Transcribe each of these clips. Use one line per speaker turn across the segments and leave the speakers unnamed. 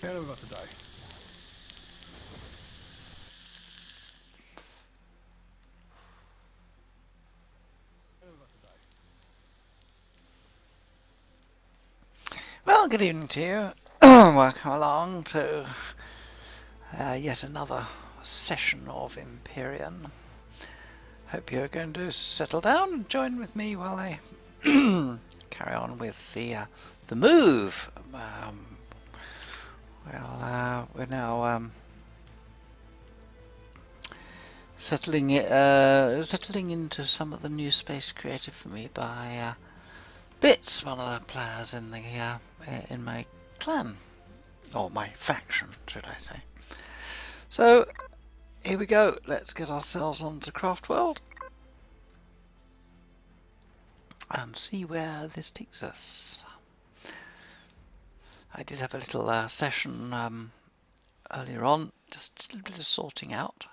Hell of a lot to die.
Well, good evening to you. Welcome along to yet another session of Empyrion. Hope you're going to settle down and join with me while I carry on with the move. We're now settling into some of the new space created for me by Bits, one of the players in the in my clan, or my faction, should I say. So here we go. Let's get ourselves onto Craftworld and see where this takes us. I did have a little session earlier on, just a little bit of sorting out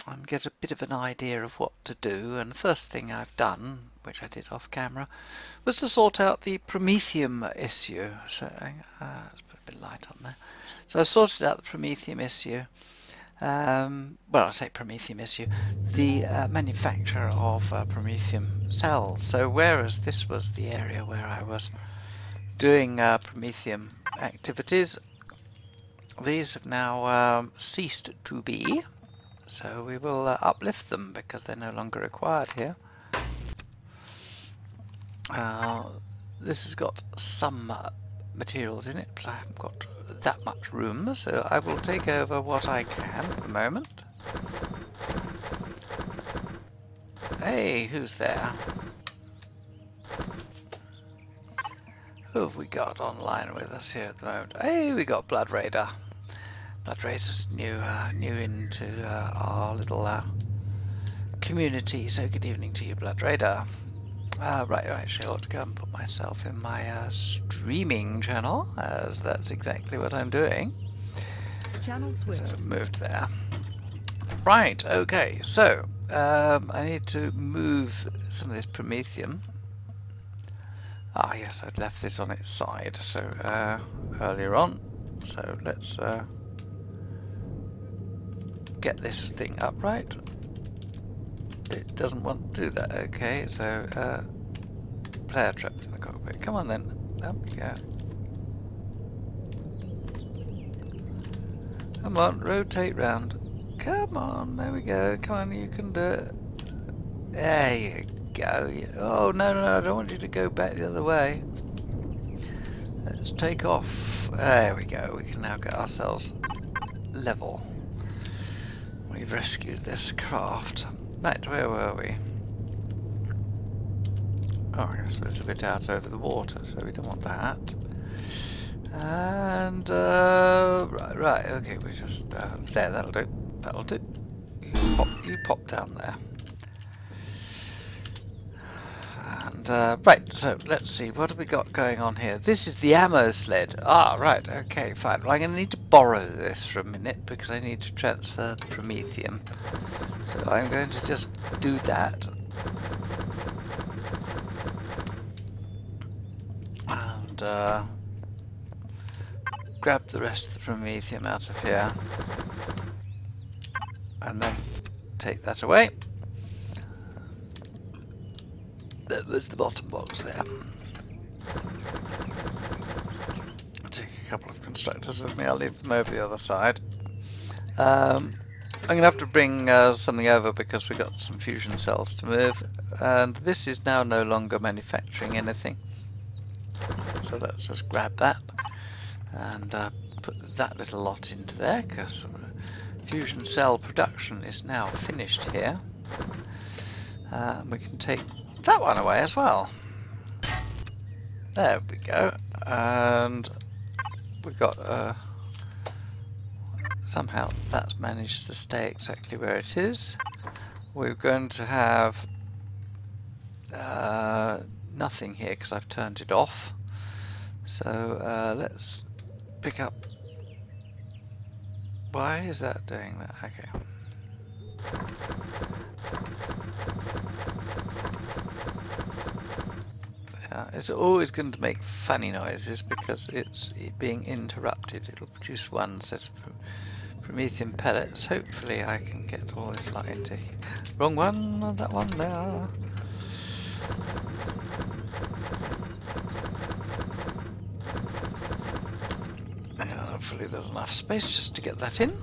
and get a bit of an idea of what to do. And the first thing I've done, which I did off camera, was to sort out the Prometheum issue. So let's put a bit of light on there. So I sorted out the Prometheum issue. Well, I say Prometheum issue, the manufacture of Prometheum cells. So whereas this was the area where I was doing Prometheum activities, these have now ceased to be. So we will uplift them because they're no longer required here. This has got some materials in it, but I haven't got that much room, so I will take over what I can at the moment. Hey, who's there? Who have we got online with us here at the moment? Hey, we got Blood Raider. Blood Raider's new into our little community, so good evening to you, Blood Raider. Right, I actually ought to go and put myself in my streaming channel, as that's exactly what I'm doing.
Channel switch.
So moved there. Right, okay, so I need to move some of this Prometheum. Ah yes, I'd left this on its side, so earlier on. So let's get this thing upright. It doesn't want to do that. Okay, so player trapped in the cockpit. Come on then. Up you go. Come on, rotate round. Come on, there we go. Come on, you can do it. There you go. Oh no, no, I don't want you to go back the other way. Let's take off. There we go. We can now get ourselves level. We've rescued this craft. Right, where were we? Oh, I guess we're a little bit out over the water, so we don't want that. And right, okay, we just there. That'll do. That'll do. You pop down there. And right, so let's see, what have we got going on here? This is the ammo sled. Ah, right, okay, fine. Well, I'm going to need to borrow this for a minute because I need to transfer the Prometheum. So I'm going to just do that. And grab the rest of the Prometheum out of here. And then take that away. There's the bottom box there. I'll take a couple of constructors with me, I'll leave them over the other side. I'm going to have to bring something over because we've got some fusion cells to move, and this is now no longer manufacturing anything. So let's just grab that and put that little lot into there, because fusion cell production is now finished here. We can take that one away as well. There we go. And we've got somehow that's managed to stay exactly where it is. We're going to have nothing here because I've turned it off. So let's pick up. Why is that doing that? Okay. It's always going to make funny noises because it's being interrupted. It'll produce one set of Promethean pellets. Hopefully I can get all this lot into here. Wrong one, that one there. And hopefully there's enough space just to get that in.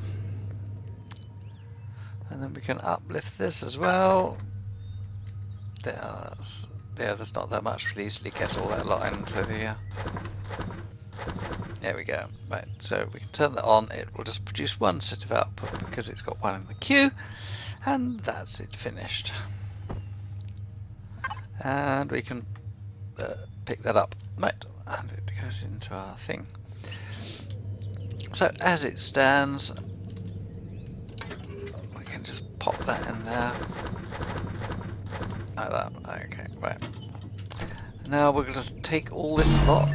And then we can uplift this as well. There's not that much. We'll easily get all that lot into the... There we go. Right, so we can turn that on. It will just produce one set of output because it's got one in the queue. And that's it finished. And we can pick that up. Right, and it goes into our thing. So as it stands, we can just pop that in there. Like that. Okay, right. Now we're going to take all this lot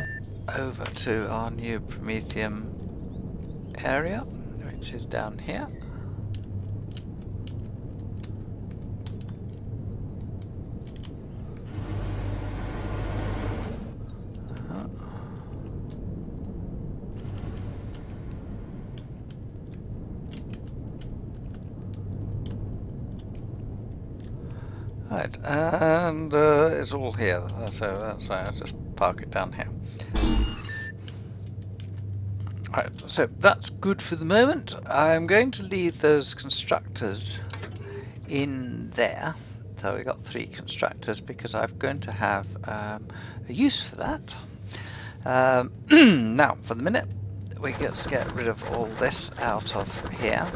over to our new Promethean area, which is down here. Right, and it's all here, so that's why I'll just park it down here. Right, so that's good for the moment. I'm going to leave those constructors in there. So we got 3 constructors because I'm going to have a use for that. Now, for the minute, we get rid of all this out of here.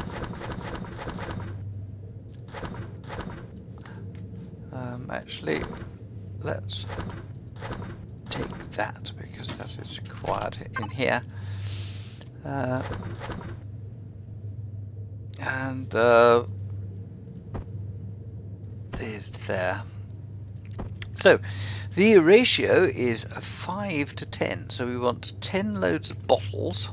Actually, let's take that because that is required in here. And these there. So the ratio is 5 to 10. So we want 10 loads of bottles,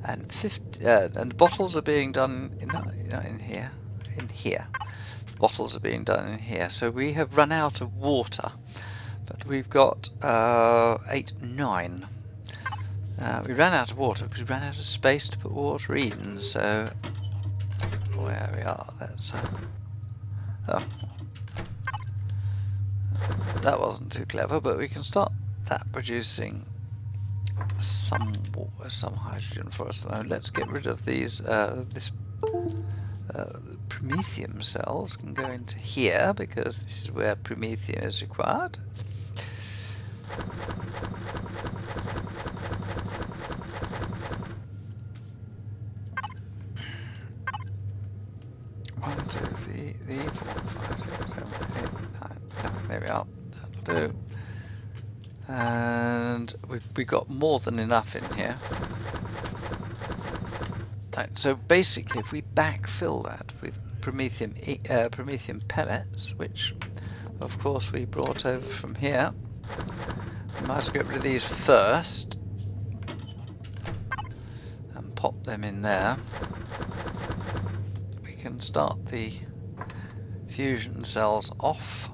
and 50. And the bottles are being done in here. In here. Bottles are being done in here, so we have run out of water, but we've got 8, 9. We ran out of water because we ran out of space to put water in, so where we are, let's oh, that wasn't too clever, but we can start that producing some water, some hydrogen for us. Let's get rid of these this Prometheum cells can go into here because this is where Prometheum is required. One, two, three, 4, 5, 6, 7, 8, 9. There we are. That'll do. And we got more than enough in here. Right, so basically, if we backfill that with Prometheum pellets, which of course we brought over from here, we might as well get rid of these first and pop them in there. We can start the fusion cells off.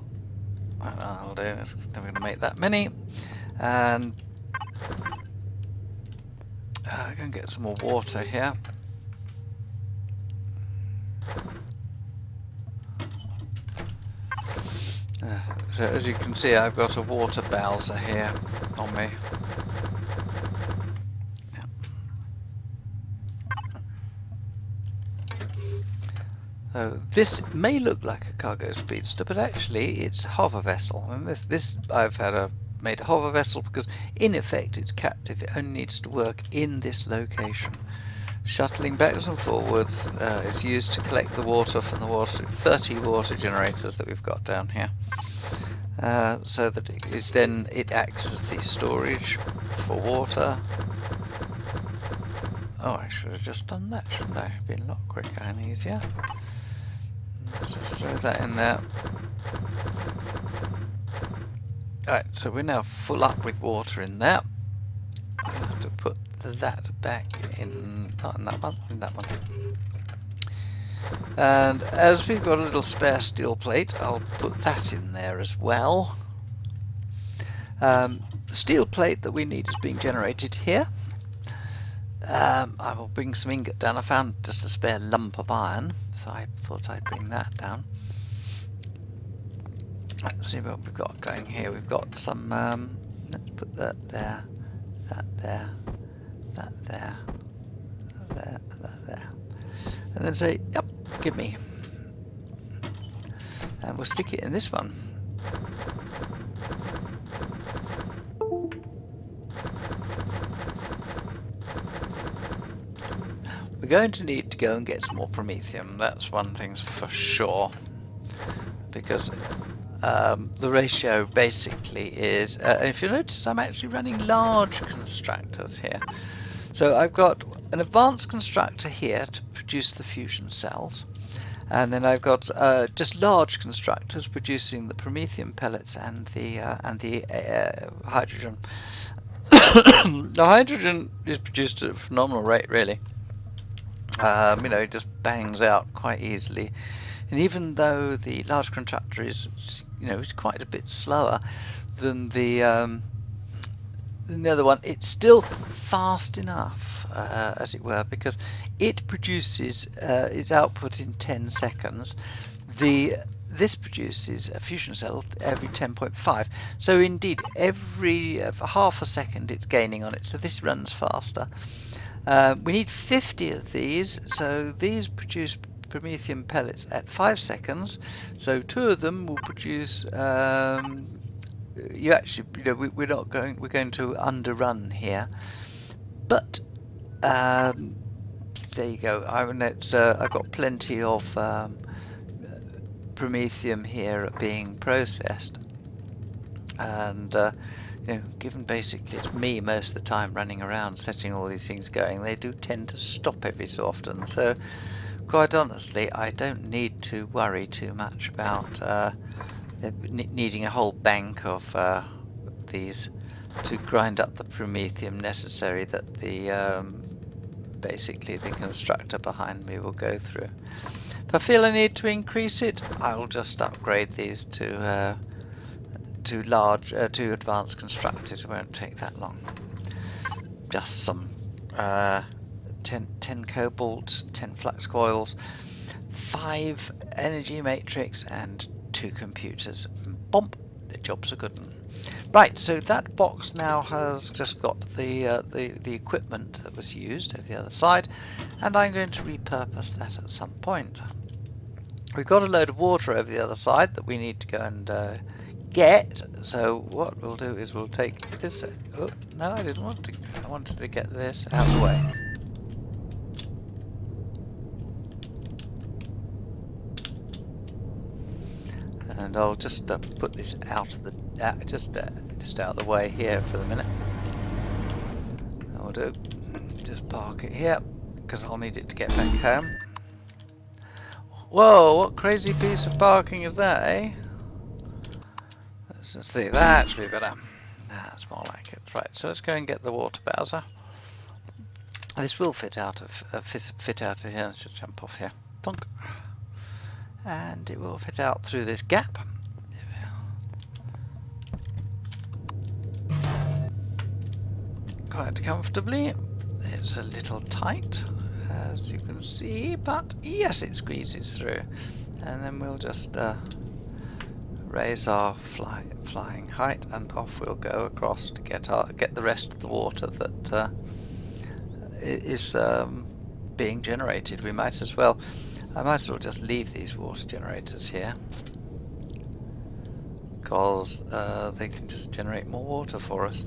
I'll do. It's never going to make that many, and I'm going to get some more water here. So as you can see, I've got a water bowser here on me. Yeah. So this may look like a cargo speedster, but actually it's a hover vessel. And this I've made a hover vessel because in effect it's captive. It only needs to work in this location. Shuttling backwards and forwards is used to collect the water from the 30 water generators that we've got down here. So that it acts as the storage for water. Oh, I should have just done that, shouldn't I? Been a lot quicker and easier. Let's just throw that in there. Alright, so we're now full up with water in there. I have to put that back in, not in that one, in that one. And as we've got a little spare steel plate, I'll put that in there as well. The steel plate that we need is being generated here. I will bring some ingot down. I found just a spare lump of iron, so I thought I'd bring that down. Let's see what we've got going here. We've got some, let's put that there, that there, that there, that there, that there. And then say, yep, give me. And we'll stick it in this one. We're going to need to go and get some more promethium. That's one thing for sure. Because the ratio basically is, and if you notice, I'm actually running large constructors here. So I've got an advanced constructor here to produce the fusion cells, and then I've got just large constructors producing the promethium pellets and the hydrogen. The hydrogen is produced at a phenomenal rate, really. You know, it just bangs out quite easily. And even though the large constructor is, you know, is quite a bit slower than the other one, it's still fast enough, as it were, because it produces its output in 10 seconds. This produces a fusion cell every 10.5. So indeed, every half a second it's gaining on it. So this runs faster. We need 50 of these, so these produce promethium pellets at 5 seconds. So 2 of them will produce. We're going to underrun here, but there you go. I've got plenty of promethium here being processed, and you know, given basically it's me most of the time running around setting all these things going, they do tend to stop every so often. So quite honestly, I don't need to worry too much about needing a whole bank of these to grind up the promethium necessary that the basically the constructor behind me will go through. If I feel I need to increase it, I'll just upgrade these to advanced constructors. It won't take that long. Just some 10 cobalt, 10 flux coils, 5 energy matrix, and 2 computers. Bomb! The job's a good one. Right, so that box now has just got the equipment that was used over the other side, and I'm going to repurpose that at some point. We've got a load of water over the other side that we need to go and get. So what we'll do is we'll take this. Oh no, I didn't want to. I wanted to get this out of the way. And I'll just put this out of the just out of the way here for the minute. I'll do just park it here because I'll need it to get back home. Whoa! What crazy piece of parking is that, eh? Let's see. That should be better. That's more like it. Right. So let's go and get the water bowser. This will fit out of here. Let's just jump off here. Thunk. And it will fit out through this gap. Quite comfortably. It's a little tight, as you can see, but yes, it squeezes through. And then we'll just raise our flying height, and off we'll go across to get the rest of the water that is being generated. We might as well. I might as well just leave these water generators here, because they can just generate more water for us.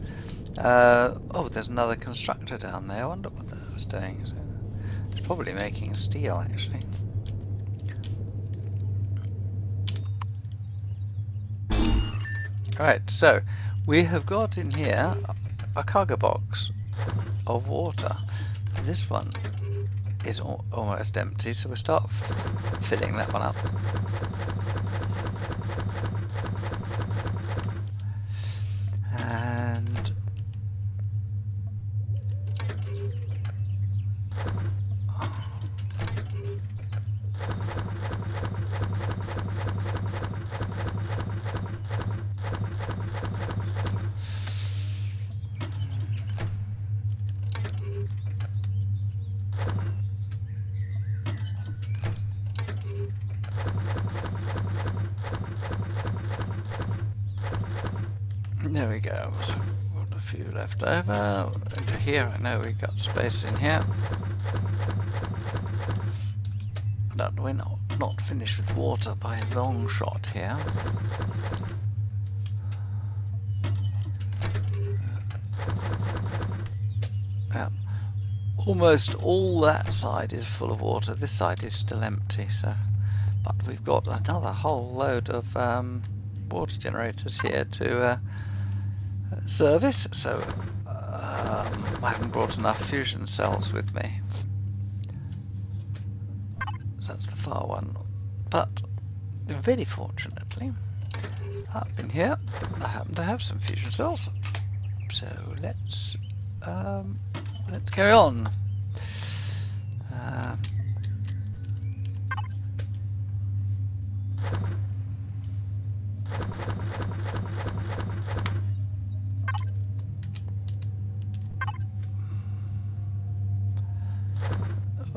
Oh, there's another constructor down there. I wonder what that was doing. So it's probably making steel, actually. Right, so we have got in here a cargo box of water. This one is almost empty, so we'll start filling that one up. And There we go. So we've got a few left over. Into here, I know we've got space in here. But we're not finished with water by a long shot here. Almost all that side is full of water. This side is still empty. So, but we've got another whole load of water generators here to service. So I haven't brought enough fusion cells with me. So that's the far one. But very fortunately, up in here, I happen to have some fusion cells. So let's carry on.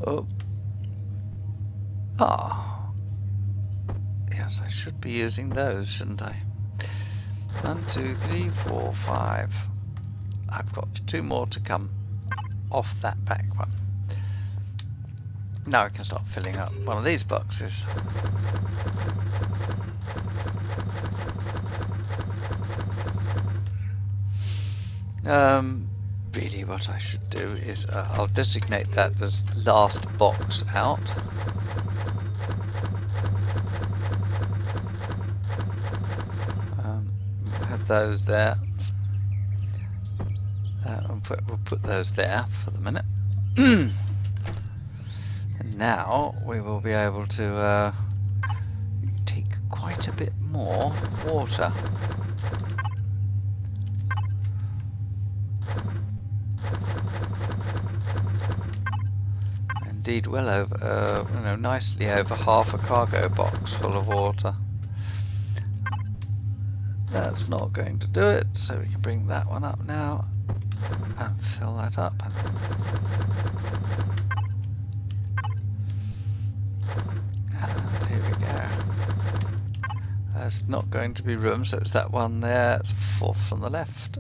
Oh. Ah. Yes, I should be using those, shouldn't I? 1, 2, 3, 4, 5. I've got 2 more to come off that back one. Now I can start filling up one of these boxes. Really what I should do is I'll designate that as last box out. Have those there. We'll put those there for the minute. And now we will be able to take quite a bit more water. Indeed, well over, nicely over half a cargo box full of water. That's not going to do it, so we can bring that one up now and fill that up. And here we go. There's not going to be room, so it's that one there. It's 4th from the left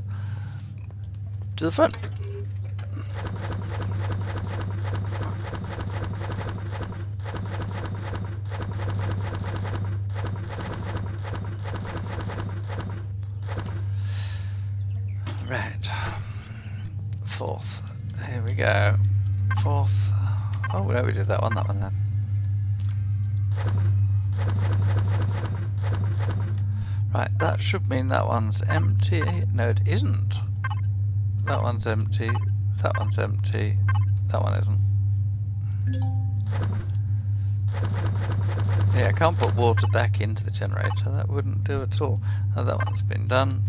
to the front. Right, 4th. Here we go. 4th. Oh no, we did that one there. Right, that should mean that one's empty. No, it isn't. That one's empty. That one's empty. That one isn't. Yeah, I can't put water back into the generator. That wouldn't do at all. Oh, that one's been done.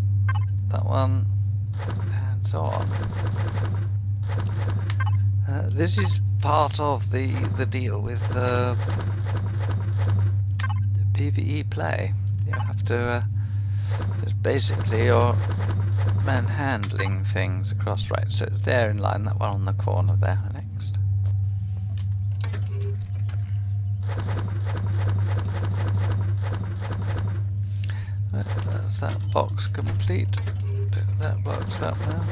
That one. And so on. This is part of the deal with PvE play. You have to just basically you're manhandling things across. Right, so it's there in line. That one on the corner there next. Right, that's that box complete. That box up now.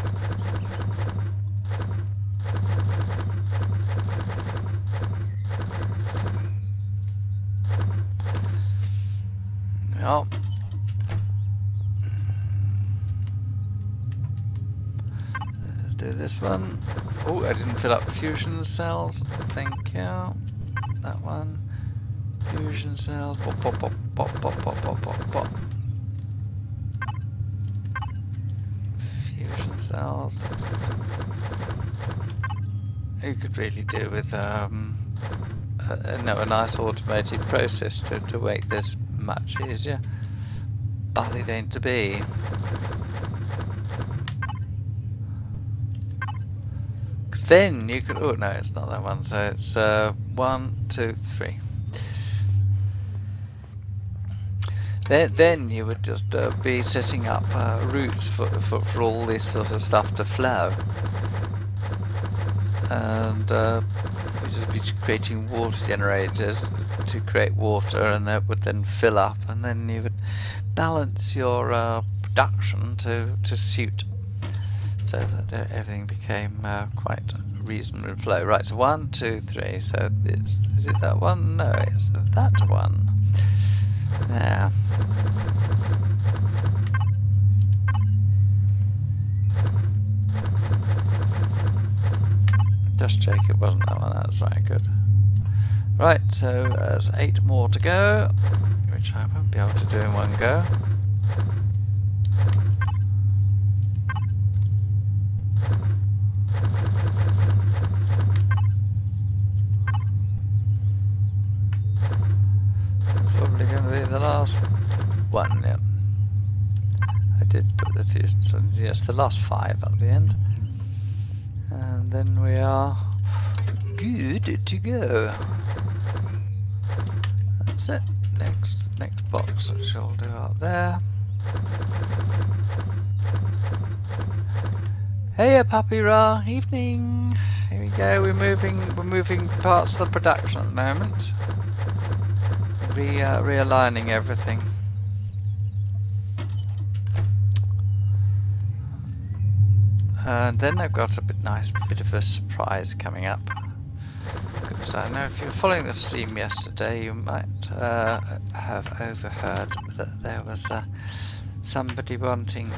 Yep. Let's do this one. Oh, I didn't fill up fusion cells. Thank you. That one. Fusion cells. Pop, pop, pop, pop, pop, pop, pop, pop, pop. Cells. You could really do with a nice automated process to make this much easier, but it ain't to be. Because then you could. Oh no, it's not that one. So it's 1, 2, 3. Then you would just be setting up routes for all this sort of stuff to flow, and you'd just be creating water generators to create water, and that would then fill up, and then you would balance your production to suit, so that everything became quite reasonable flow. Right, so 1, 2, 3. So is it that one? No, it's that one. Yeah. Just check it wasn't that one. That's right. Good. Right, so there's 8 more to go, which I won't be able to do in one go. It's probably going to be the last one, yeah. I did put the few, so yes, the last 5 at the end. And then we are good to go. That's it. Next box, which I'll do up there. Hey, Puppy Ra. Evening. Here we go. We're moving parts of the production at the moment. Realigning everything. And then I've got a nice bit of a surprise coming up. Because I know if you're following the stream yesterday, you might have overheard that there was somebody wanting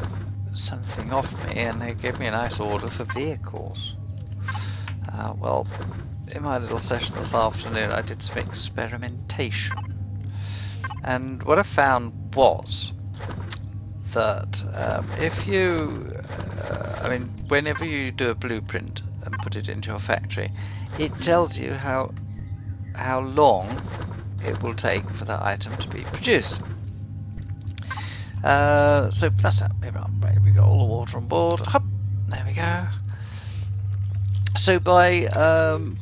something off me, and they gave me a nice order for vehicles. Well, in my little session this afternoon, I did some experimentation, and what I found was that if you, I mean, whenever you do a blueprint and put it into your factory, it tells you how long it will take for that item to be produced. So that's that. Right, we got all the water on board. Hop, there we go. So by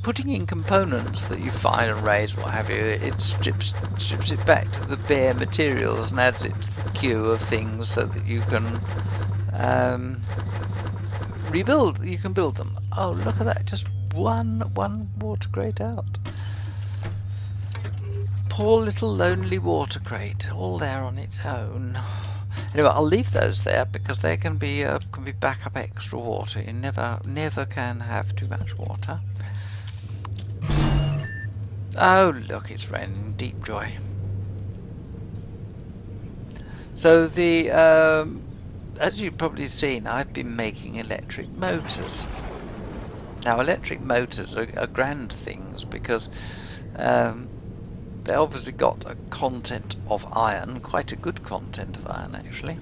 putting in components that you find and raise, what have you, it strips it back to the bare materials and adds it to the queue of things so that you can rebuild. You can build them. Oh, look at that! Just one water crate out. Poor little lonely water crate, all there on its own. Anyway, I'll leave those there because they can be backup extra water. You never can have too much water. Oh look, it's raining. Deep joy. So the as you've probably seen, I've been making electric motors. Now, electric motors are grand things because they obviously got a content of iron, quite a good content of iron actually,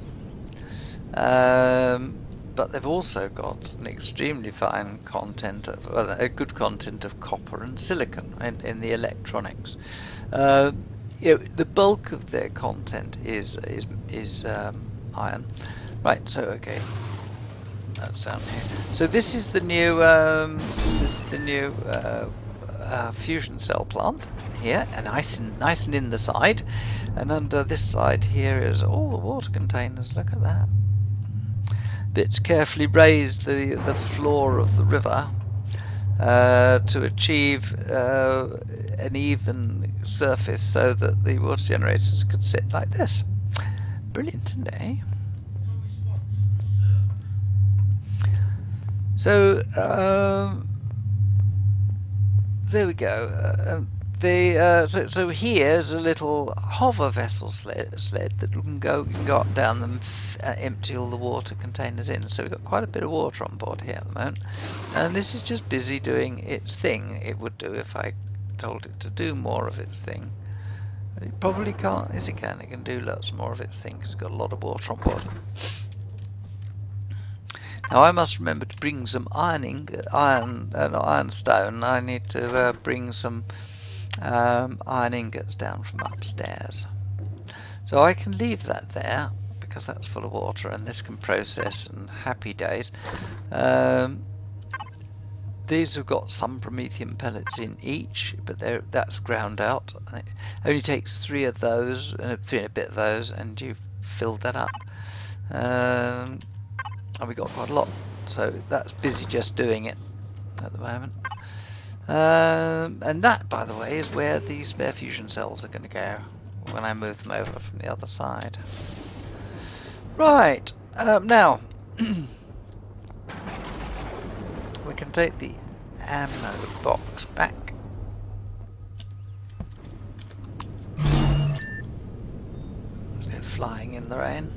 but they've also got an extremely fine content of, a good content of copper and silicon in the electronics. You know, the bulk of their content is iron. Right, so okay, that's down here. So this is the new fusion cell plant here, and nice and in the side, and under this side here is all the water containers. Look at that. Bits carefully raised the floor of the river to achieve an even surface so that the water generators could sit like this. Brilliant, isn't it? Eh? So there we go. So here's a little hover vessel sled that can go up down them, empty all the water containers in. So we've got quite a bit of water on board here at the moment, and this is just busy doing its thing. It would do if I told it to do more of its thing. But it probably can't. Yes, it can. It can do lots more of its thing because it's got a lot of water on board. Now I must remember to bring some ironstone. I need to bring some iron ingots down from upstairs. So I can leave that there because that's full of water and this can process, and happy days. These have got some promethium pellets in each, but that's ground out. It only takes 3 of those, 3 and a bit of those, and you've filled that up. And we got quite a lot, so that's busy just doing it at the moment. And that, by the way, is where the spare fusion cells are going to go when I move them over from the other side. Right, now we can take the ammo box back. They're flying in the rain.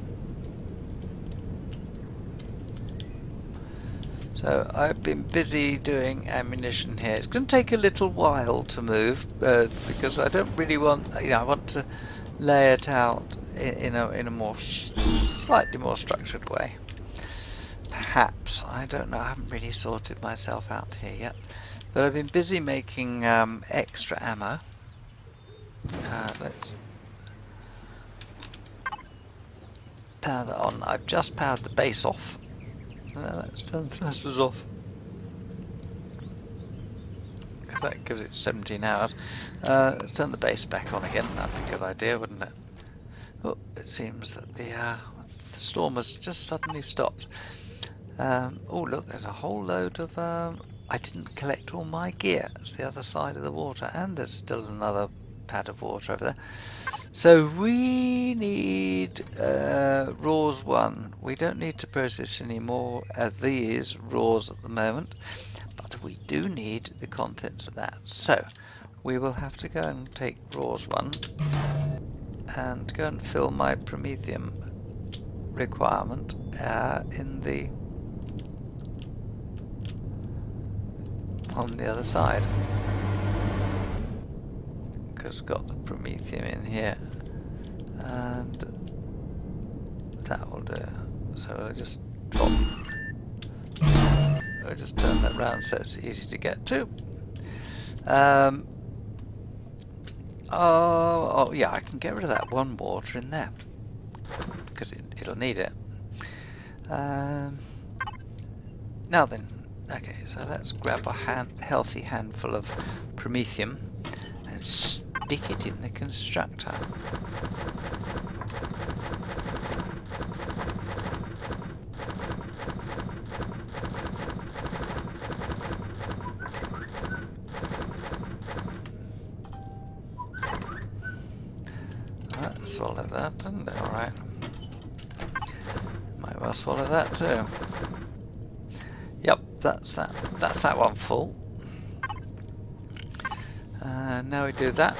So I've been busy doing ammunition here. It's going to take a little while to move because I don't really want, I want to lay it out in a more slightly more structured way. Perhaps, I don't know. I haven't really sorted myself out here yet. But I've been busy making extra ammo. Let's power that on. I've just powered the base off. Let's turn thrusters off, because that gives it 17 hours. Let's turn the base back on again. That'd be a good idea, wouldn't it? Oh, it seems that the storm has just suddenly stopped. Oh look, there's a whole load of... I didn't collect all my gear. It's the other side of the water, and there's still another pad of water over there. So we need raws 1. We don't need to process any more of these raws at the moment, but we do need the contents of that. So we will have to go and take raws 1 and go and fill my promethium requirement on the other side. Because got the promethium in here, and that will do. So I'll just drop. I'll just turn that round so it's easy to get to. Oh yeah, I can get rid of that 1 water in there because it'll need it. Now then, okay, so let's grab a healthy handful of promethium and stick it in the constructor. That swallowed that, didn't it? Alright. Might well swallow that too. Yep, that's that one full. Now we do that.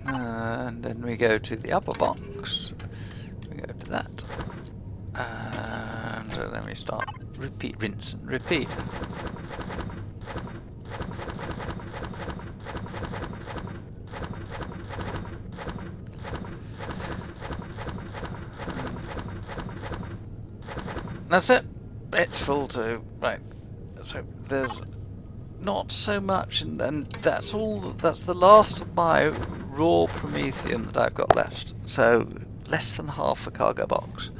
And then we go to the upper box. We go to that. And then we start repeat, rinse and repeat. That's it. It's full too. Right. So there's not so much, and that's all. That's the last of my raw promethium that I've got left. So less than half the cargo box.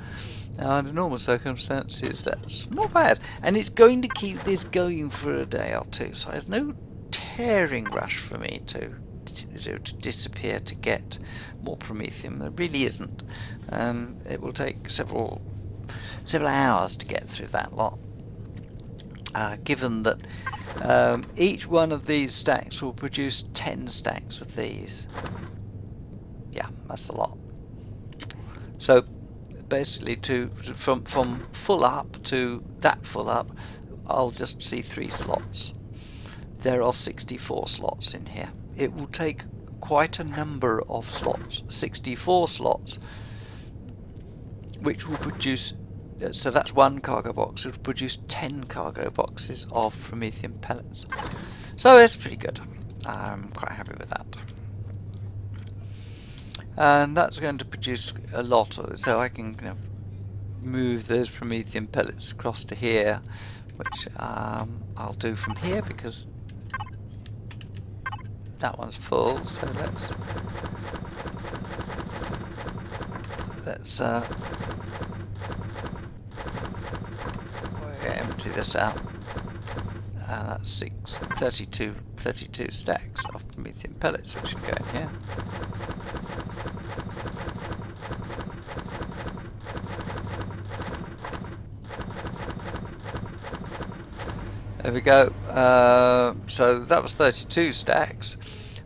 Now, under normal circumstances, that's not bad, and it's going to keep this going for a day or two. So there's no tearing rush for me to disappear to get more promethium. There really isn't. It will take several hours to get through that lot. Given that each one of these stacks will produce 10 stacks of these. Yeah, that's a lot. So basically, from full up to that full up, I'll just see 3 slots. There are 64 slots in here. It will take quite a number of slots, 64 slots, which will produce. So that's 1 cargo box. It will produce 10 cargo boxes of promethium pellets. So it's pretty good. I'm quite happy with that. And that's going to produce a lot so I can move those promethium pellets across to here, which I'll do from here because that one's full. So let's empty this out. That's 32 stacks of promethium pellets, which can go in here. There we go. So that was 32 stacks.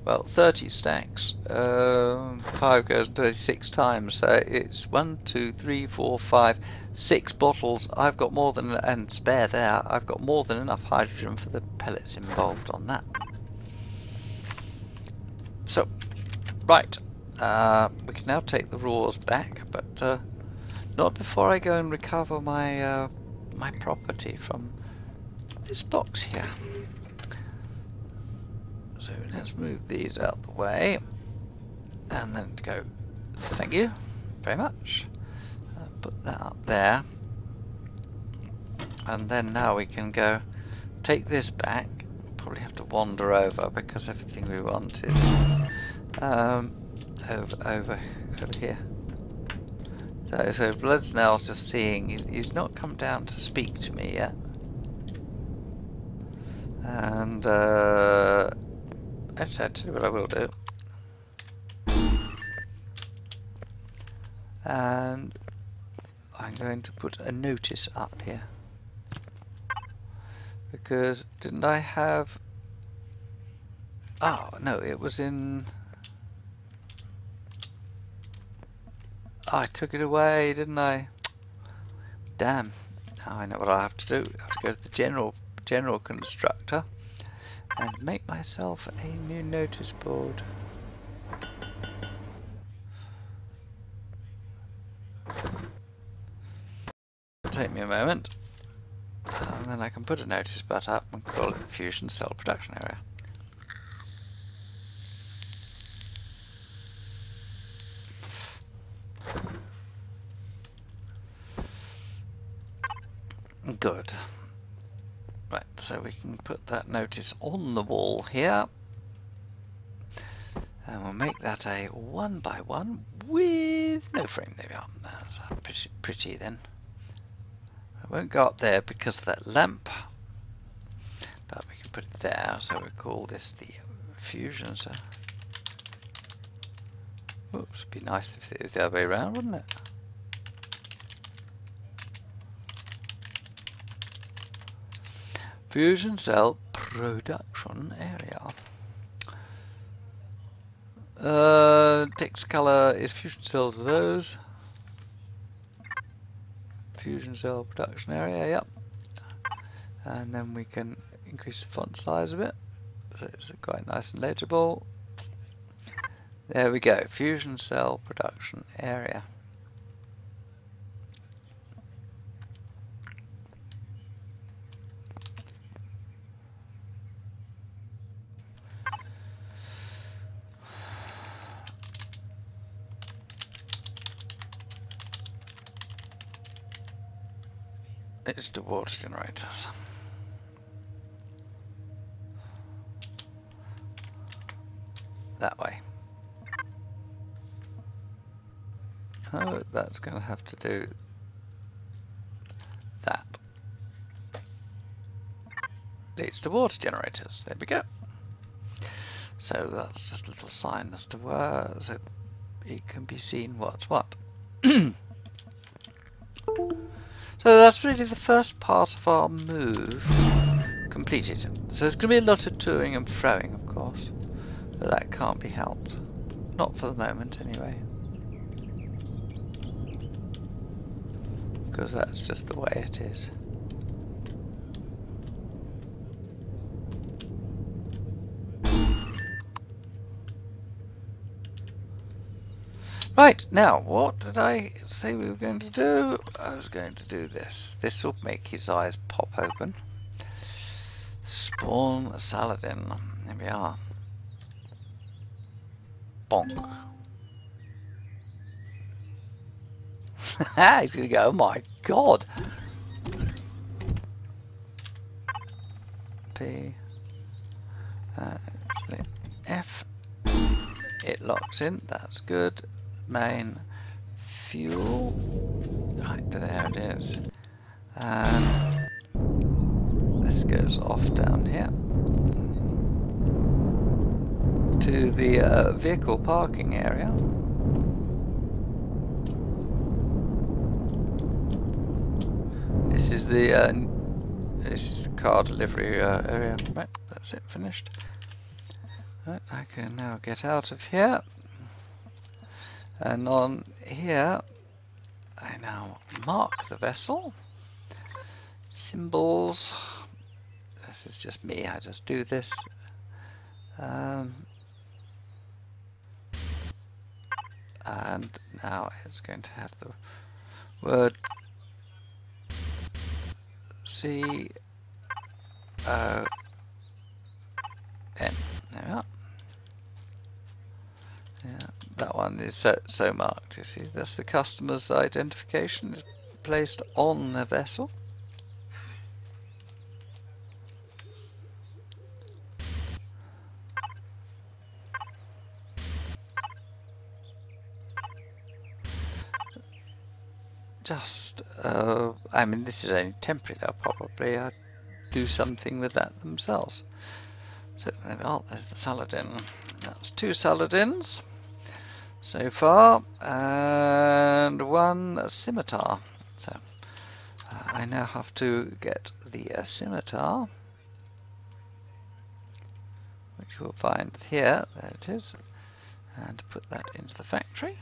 well, 30 stacks. 5 goes 36 times, so it's 1, 2, 3, 4, 5, 6 bottles. I've got more than, and spare there, I've got more than enough hydrogen for the pellets involved on that. So, right, we can now take the raws back, but not before I go and recover my my property from this box here. So let's move these out the way, and then go, thank you very much. Put that up there, and then now we can go take this back. Probably have to wander over because everything we want is over here. So Bloodsnell's just seeing. He's not come down to speak to me yet, and actually, I'll tell you what I will do. And I'm going to put a notice up here, because didn't I have... Oh no, it was in... Oh, I took it away, didn't I? Damn. Now I know what I have to do. I have to go to the general constructor and make myself a new notice board. It'll take me a moment, and then I can put a notice board up and call it the Fusion Cell Production Area. Good. Right, so we can put that notice on the wall here, and we'll make that a 1x1 with no frame. There we are. That's pretty then. I won't go up there because of that lamp, but we can put it there. So we call this the fusion. So, oops, it'd be nice if it was the other way around, wouldn't it? Fusion cell production area. Text color is fusion cells of those. Fusion cell production area, yep. And then we can increase the font size a bit, so it's quite nice and legible. There we go, fusion cell production area. It's the water generators. That way. Oh, that's going to have to do that. Leads to water generators. There we go. So that's just a little sign as to where, so it can be seen what's what. So that's really the first part of our move completed. So there's going to be a lot of toing and froing, of course, but that can't be helped. Not for the moment, anyway. Because that's just the way it is. Right, now, what did I say we were going to do? I was going to do this. This will make his eyes pop open. Spawn a Saladin. There we are. Bonk. He's going to go, oh my god. P. F. It locks in, that's good. Main fuel, right there it is, and this goes off down here to the vehicle parking area. This is the car delivery area. Right, that's it, finished. Right, I can now get out of here, and on here I now mark the vessel. Symbols. This is just me, I just do this. And now it's going to have the word C-O-N. There we are. Yeah, that one is so marked, you see. That's the customer's identification is placed on the vessel. I mean, this is only temporary. They'll probably do something with that themselves. So there we are. There's the Saladin. That's 2 Saladins so far, and 1 scimitar. So I now have to get the scimitar, which we'll find here. There it is, and put that into the factory.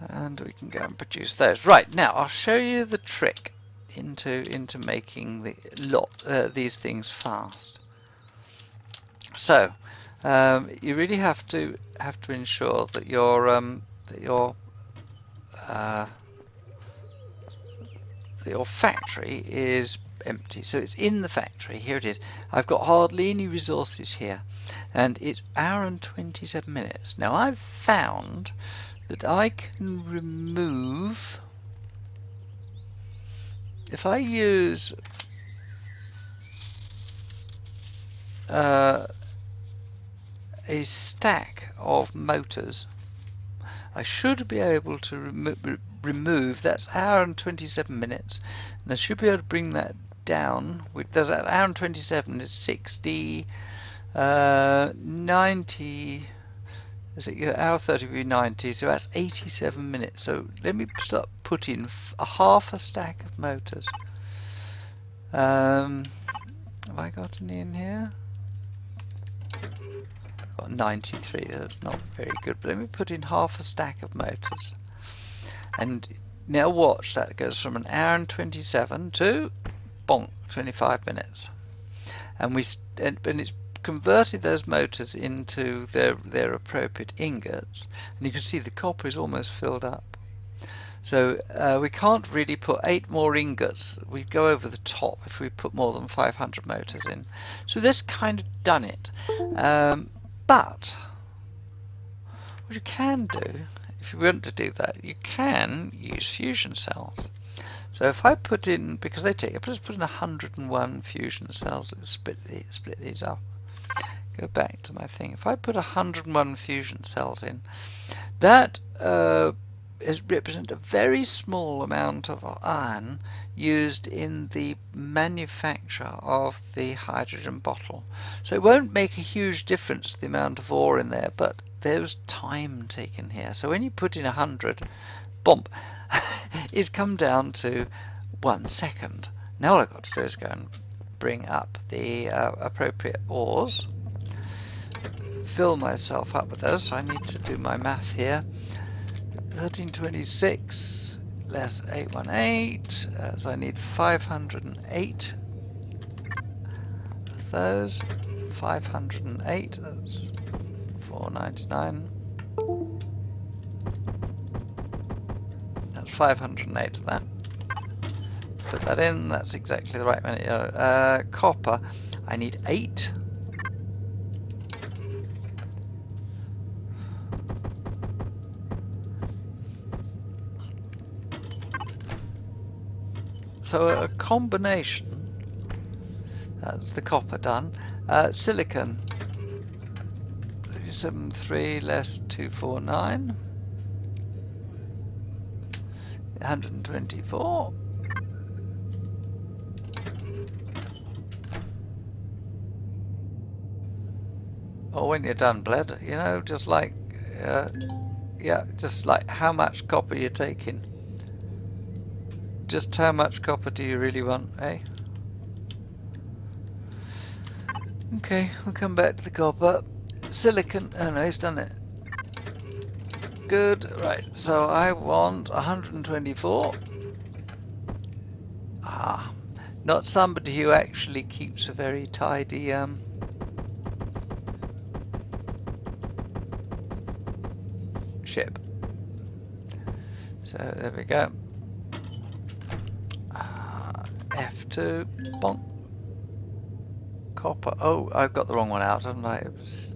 And we can go and produce those. Right, now I'll show you the trick into making these things fast. So you really have to ensure that your factory is empty. So it's in the factory. Here it is. I've got hardly any resources here, and it's 1 hour and 27 minutes. Now I've found that I can remove, if I use a stack of motors, I should be able to remove, that's 1 hour and 27 minutes, and I should be able to bring that down. There's 1 hour and 27 is 60, 90. Is it hour 30 would be 90, so that's 87 minutes. So let me start putting half a stack of motors. Have I got any in here? I've got 93, that's not very good, but let me put in half a stack of motors. And now watch, that goes from 1 hour and 27 to bonk, 25 minutes. And it's converted those motors into their appropriate ingots, and you can see the copper is almost filled up. So we can't really put 8 more ingots. We'd go over the top if we put more than 500 motors in. So this kind of done it. But what you can do, if you want to do that, you can use fusion cells. So if I put in, because they take, I just put in 101 fusion cells, split these up. Go back to my thing. If I put 101 fusion cells in, that represents a very small amount of iron used in the manufacture of the hydrogen bottle. So it won't make a huge difference to the amount of ore in there, but there's time taken here. So when you put in 100, bump, it's come down to 1 second. Now all I've got to do is go and bring up the appropriate ores, fill myself up with those. So I need to do my math here. 1326 less 818, so I need 508 of those. 508, that's 499. That's 508 of that. Put that in, that's exactly the right many. Copper, I need 8. So a combination, that's the copper done. Silicon, 373 less 249, 124. Or when you're done, Bled, you know, just like, yeah, just like how much copper you're taking. Just how much copper do you really want, eh? Okay, we'll come back to the copper. silicon. Oh no, he's done it. Good. Right. So I want 124. Ah, not somebody who actually keeps a very tidy ship. So there we go. F2, bonk. Copper. Oh, I've got the wrong one out, haven't I? It was...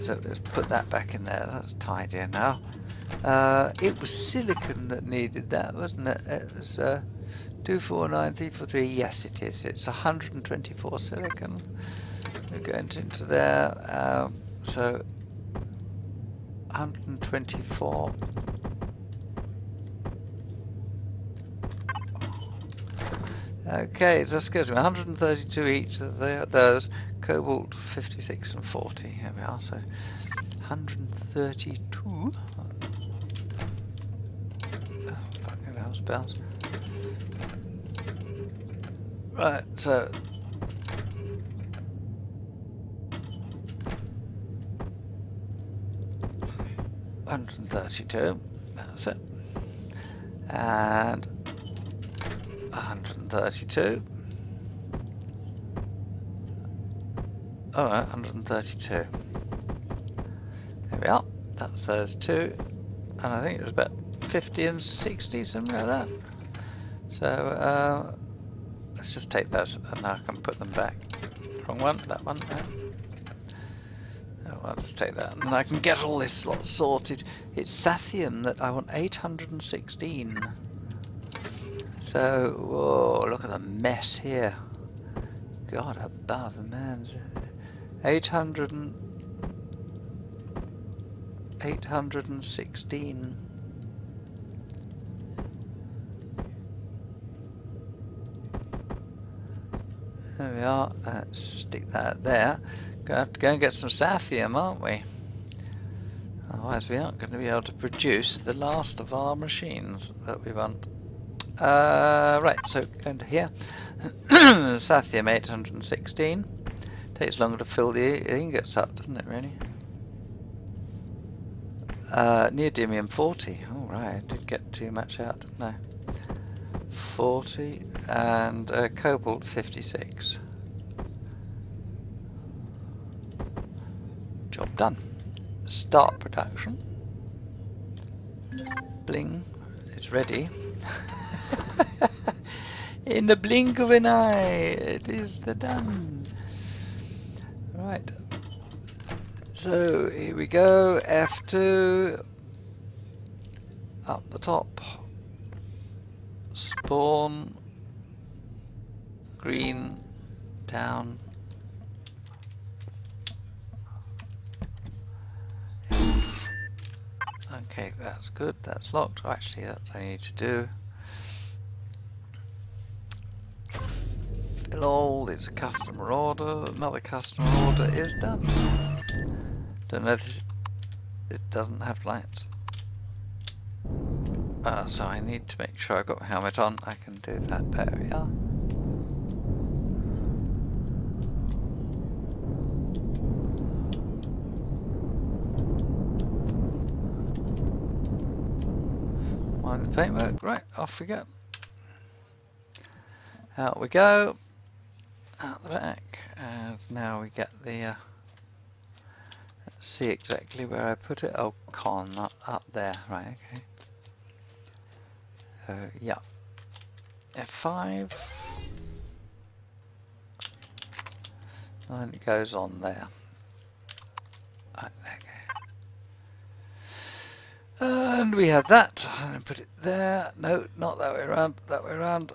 So let's put that back in there. That's tidier now. It was silicon that needed that, wasn't it? It was 249343. Yes, it is. It's 124 silicon. We're going into there. So 124. Okay, so that's good. 132 each of those. Cobalt 56 and 40. Here we are. So 132. Oh, fucking hell, spells. Right, so 132. That's it. And 132. Oh, 132. There we are. That's those two. And I think it was about 50 and 60, something like that. So let's just take those and I can put them back. Wrong one, that one. No, I'll just take that and I can get all this lot sorted. It's Sathium that I want 816. So, whoa, look at the mess here. God above, man. 816. There we are. Let's stick that there. Gonna have to go and get some Sathium, aren't we? Otherwise we aren't going to be able to produce the last of our machines that we want. Right, so going to here. Sathium 816. Takes longer to fill the ingots up, doesn't it, really? Neodymium 40. Oh, right, I did get too much out, didn't I? 40 and cobalt 56. Job done. Start production. Bling. It's ready. In the blink of an eye, it is done. Right. So here we go. F2. Up the top. Spawn. Green. Down. Okay, that's good. That's locked. Actually, that I need to do. Fill all. It's a customer order. Another customer order is done. Don't know if it doesn't have lights. So I need to make sure I've got my helmet on. I can do that. There we are. Mind the paintwork. Right, off we go. Out we go. Out the back. And now we get the... let's see exactly where I put it. Oh, con, up there. Right, okay. So, yeah. F5. And it goes on there. Right, okay. And we have that. And put it there. No, not that way around. That way around.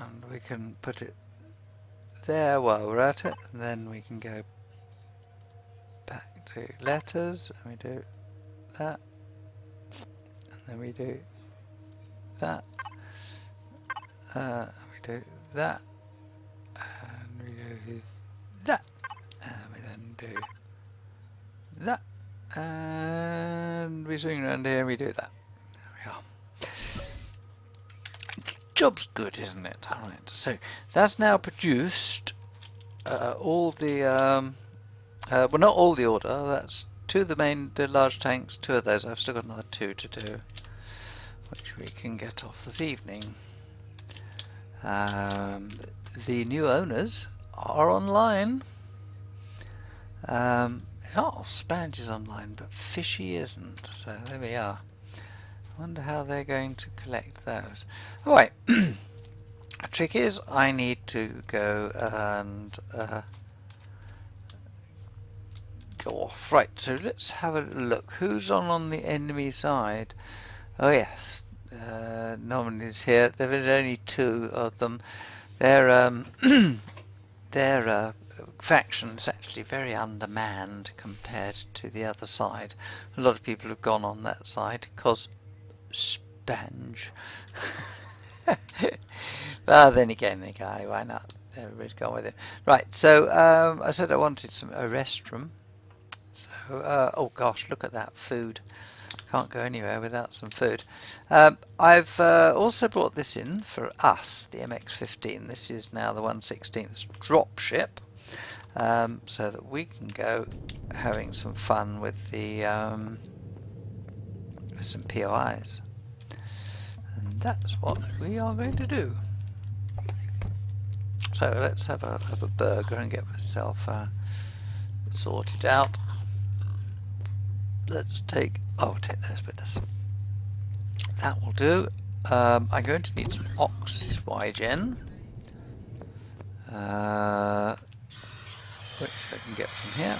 And we can put it there while we're at it. And then we can go back to letters. And we do that. And then we do that. We do that. And we do that. And we then do that. And we swing around here and we do that. There we are. Job's good, isn't it? Alright, so that's now produced all the Well, not all the order. That's two of the large tanks. Two of those. I've still got another two to do, which we can get off this evening. The new owners are online. Oh, Spange is online, but Fishy isn't. So there we are. I wonder how they're going to collect those. All right. The trick is I need to go and go off. Right, so let's have a look. Who's on the enemy side? Oh yes, Normandy's here. There is only two of them. Their their faction is actually very undermanned compared to the other side. A lot of people have gone on that side because Spange. Well, then again, the guy, why not? Everybody's gone with it. Right, so I said I wanted a restroom. So, oh gosh, look at that food. Can't go anywhere without some food. I've also brought this in for us, the MX-15. This is now the 1/16th drop ship, so that we can go having some fun with the with some POIs. And that's what we are going to do. So let's have a burger and get myself sorted out. Let's take, oh, I'll take those with us. That will do. I'm going to need some oxygen, which I can get from here.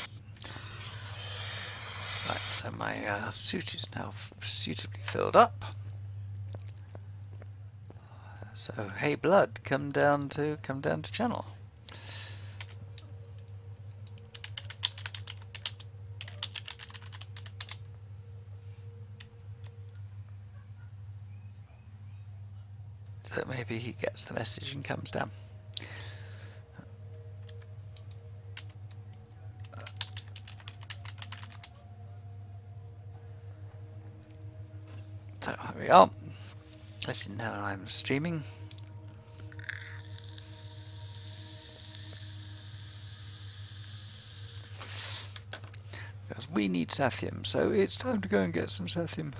Right, so my suit is now suitably filled up. So hey blood, come down to channel. So maybe he gets the message and comes down. So here we are. As you know, I'm streaming. Because we need Sathium, so it's time to go and get some Sathium.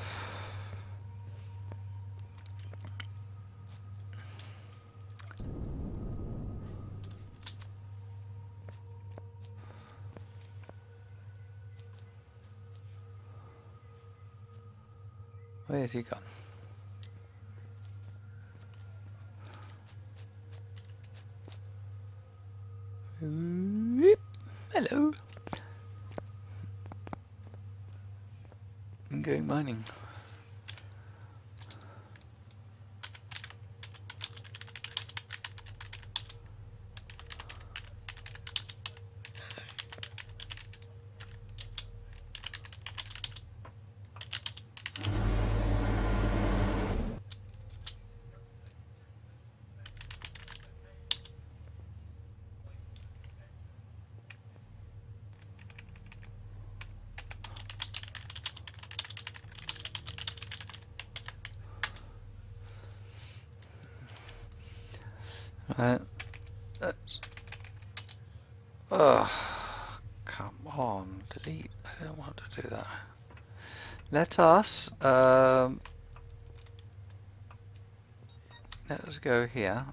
Where's he gone? Hello. I'm going mining. Right, that's, oh, come on, delete, I don't want to do that. Let us go here.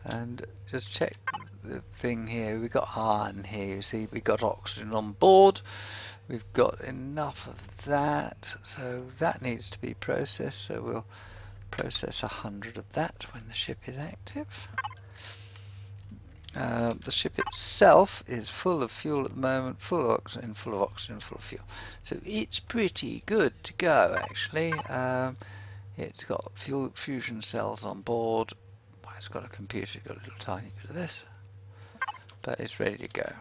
And just check the thing here. We got iron here, you see, we got oxygen on board. We've got enough of that, so that needs to be processed, so we'll process 100 of that when the ship is active. The ship itself is full of fuel at the moment, full of oxygen, full of fuel. So it's pretty good to go, actually. It's got fusion cells on board. Well, it's got a computer, it's got a little tiny bit of this, but it's ready to go.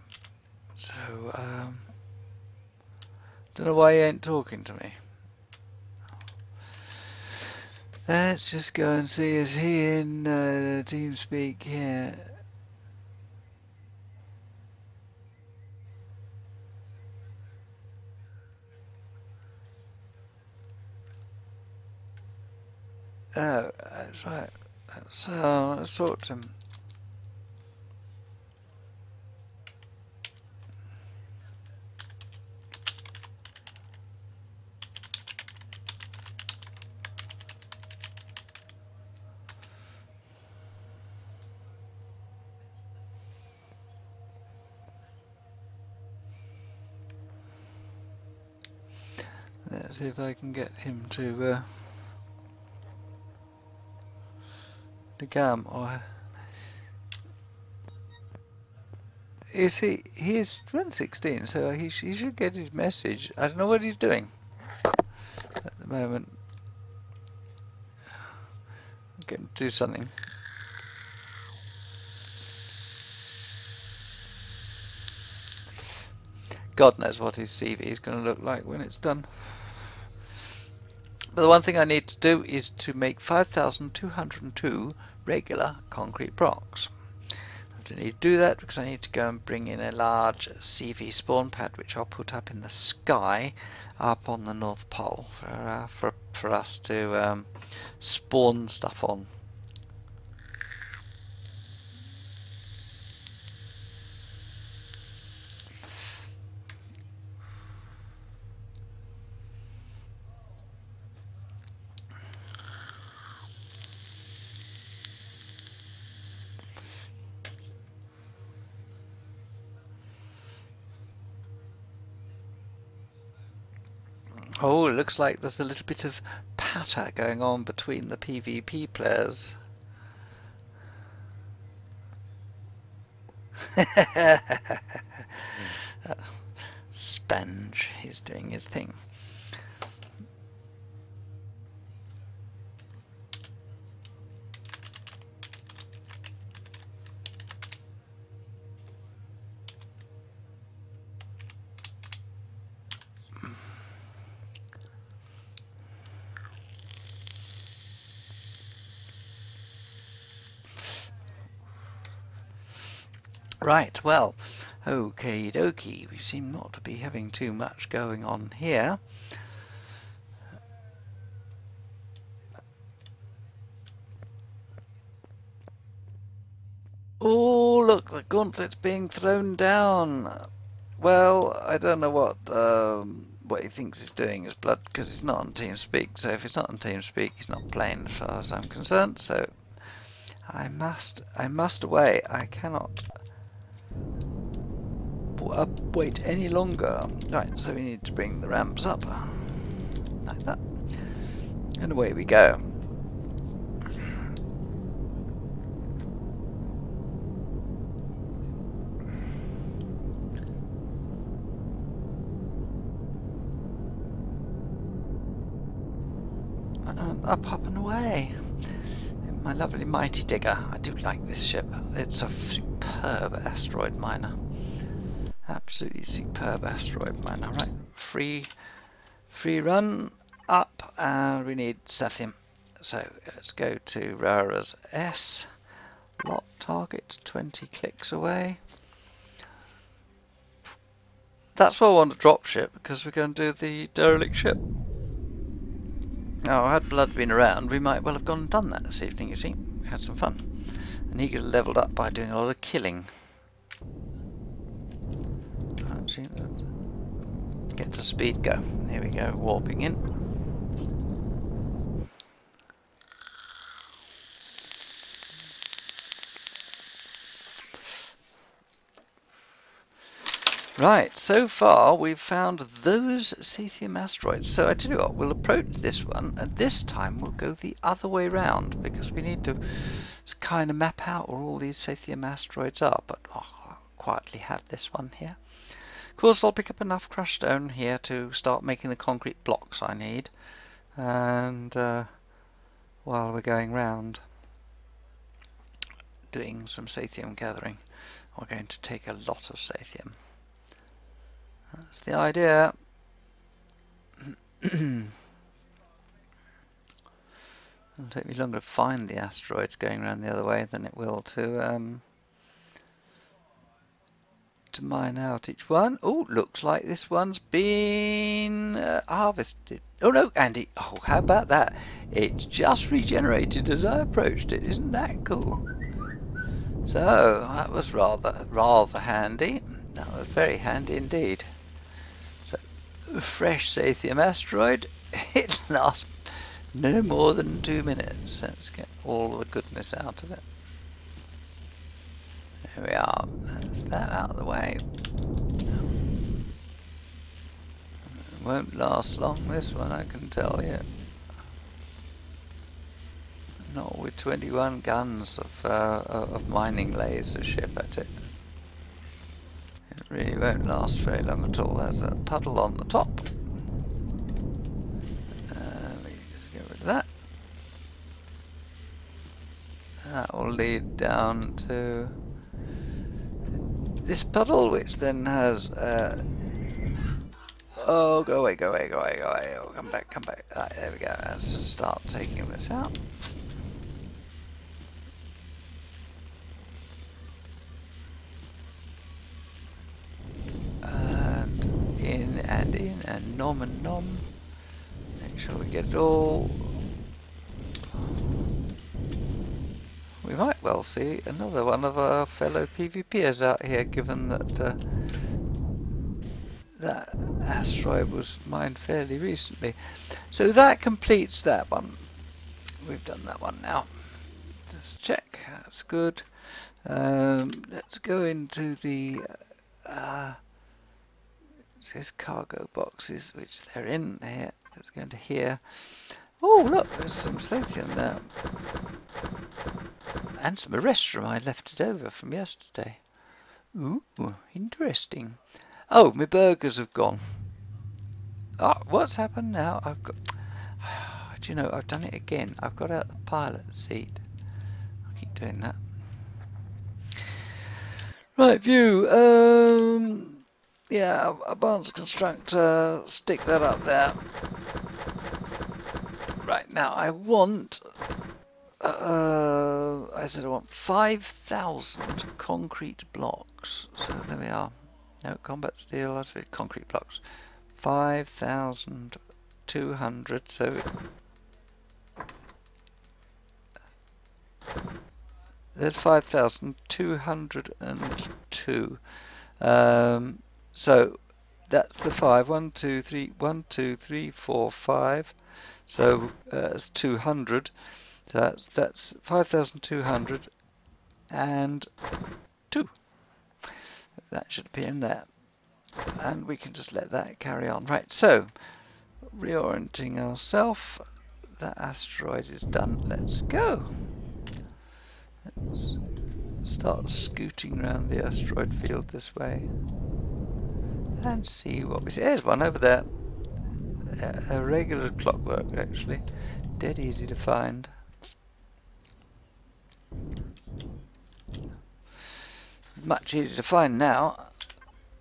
So, don't know why he ain't talking to me. Let's just go and see, is he in TeamSpeak here? Oh, that's right. let's talk to him. Let's see if I can get him to come. Or is he? He's 2016, so he should get his message. I don't know what he's doing at the moment. Get him to do something. God knows what his CV is going to look like when it's done. But the one thing I need to do is to make 5,202 regular concrete blocks. I need to do that because I need to go and bring in a large CV spawn pad, which I'll put up in the sky up on the North Pole for us to spawn stuff on. Oh, it looks like there's a little bit of patter going on between the PvP players. Sponge is doing his thing. Right, well, okie dokie, we seem not to be having too much going on here. Oh, look, the gauntlet's being thrown down. Well, I don't know what he thinks he's doing is blood, because he's not on TeamSpeak, so if he's not on TeamSpeak, he's not playing as far as I'm concerned, so I must away. I cannot wait any longer. Right, so we need to bring the ramps up like that, and away we go. And up and away. My lovely mighty digger. I do like this ship. It's a superb asteroid miner. Absolutely superb asteroid miner. Right, free run up, and we need Sethium. So let's go to Rara's S. Lock target 20 clicks away. That's why I want to drop ship, because we're going to do the derelict ship. Now, had Blood been around, we might well have gone and done that this evening, you see. We had some fun. And he could have levelled up by doing a lot of killing. Actually, let's get to speed go. Here we go, warping in. Right, so far we've found those Sethium asteroids. So I tell you what, we'll approach this one, and this time we'll go the other way round, because we need to kind of map out where all these Sethium asteroids are. But I'll quietly have this one here. Of course, I'll pick up enough crushed stone here to start making the concrete blocks I need. And while we're going round doing some Sethium gathering, we're going to take a lot of Sethium. That's the idea. It'll take me longer to find the asteroids going around the other way than it will to to mine out each one. Oh, looks like this one's been harvested. Oh no, Andy. Oh, how about that? It's just regenerated as I approached it. Isn't that cool? So that was rather handy. That was very handy indeed. So fresh Sathium asteroid. It lasts no more than 2 minutes. Let's get all the goodness out of it. There we are. That's that out of the way. It won't last long, this one, I can tell you. Not with 21 guns of mining laser ship at it. It really won't last very long at all. There's a puddle on the top. We just get rid of that. That will lead down to this puddle, which then has oh, go away, go away, go away, go away. Oh, come back, come back. Right, there we go. Let's just start taking this out. And in, and nom and nom. Make sure we get it all. We might well see another one of our fellow PvPers out here, given that that asteroid was mined fairly recently. So that completes that one. We've done that one now. Just check, that's good. Let's go into the these cargo boxes, which they're in here. Let's go into here. Oh, look, there's some Sathium there. And some Arrestrum. I left it over from yesterday. Ooh, interesting. Oh, my burgers have gone. Oh, what's happened now? I've got... Do you know, I've done it again. I've got out the pilot seat. I'll keep doing that. Right, view. Yeah, advanced constructor. Stick that up there. Right, now I want... I said I want 5,000 concrete blocks. So there we are. No, combat steel, concrete blocks. 5,200. So there's 5,202. So that's the 5. 1, 2, 3, 1, 2, 3, 4, 5. So it's 200. That's 5,202. That should appear in there. And we can just let that carry on. Right, so reorienting ourselves. That asteroid is done. Let's go. Let's start scooting around the asteroid field this way and see what we see. There's one over there. A regular clockwork, actually. Dead easy to find. Much easier to find now.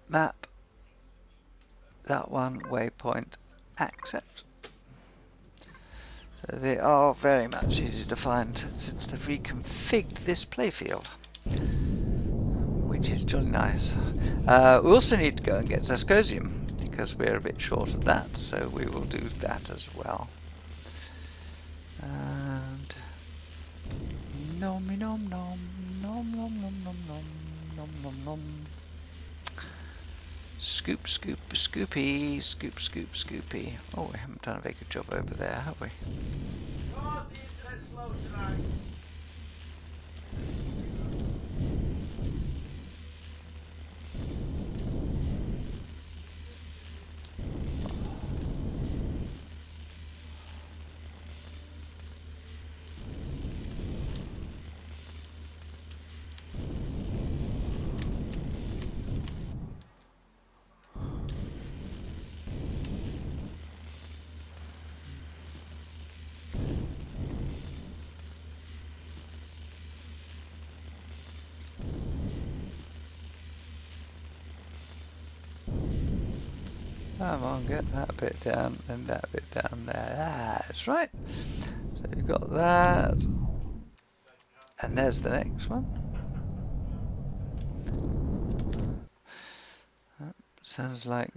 Map. That one, waypoint, accept. So they are very much easy to find since they've reconfigured this playfield, which is jolly nice. We also need to go and get Zascosium because we're a bit short of that, so we will do that as well. And nom nom nom nom nom nom nom nom nom nom nom. Scoop, scoop, scoopy, scoop, scoop, scoopy. Oh, we haven't done a very good job over there, have we?
God, the internet's slow tonight.
Come on, get that bit down and that bit down there. That's right. So we've got that. And there's the next one. Sounds like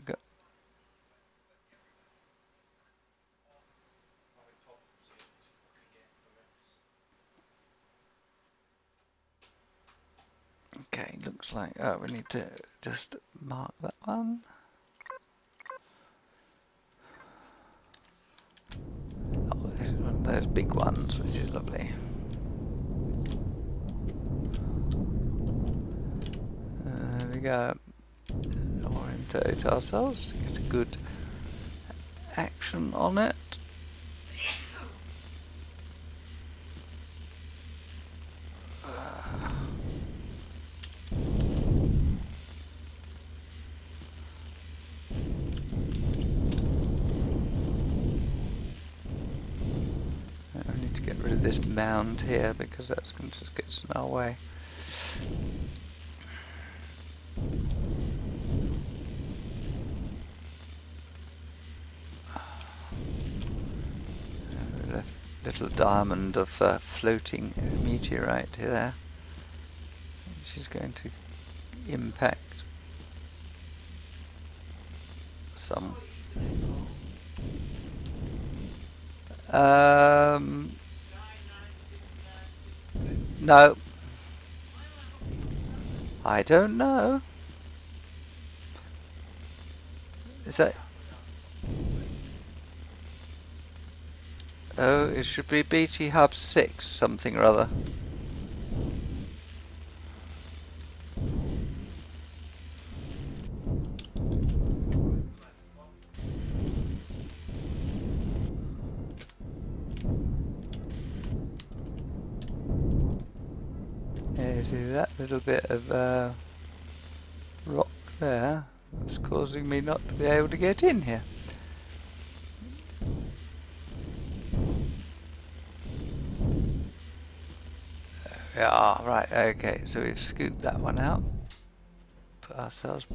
okay, looks like we need to just mark that one. Oh, this is one of those big ones, which is lovely. There we go. Orientate ourselves to get a good action on it. I need to get rid of this mound here because that's going to just get in our way. Little diamond of floating meteorite here, which is going to impact some. No, I don't know. Is that? Oh, it should be BT Hub 6 something or other. Yeah, see that little bit of rock there? That's causing me not to be able to get in here. Yeah, right, okay, so we've scooped that one out. Put ourselves.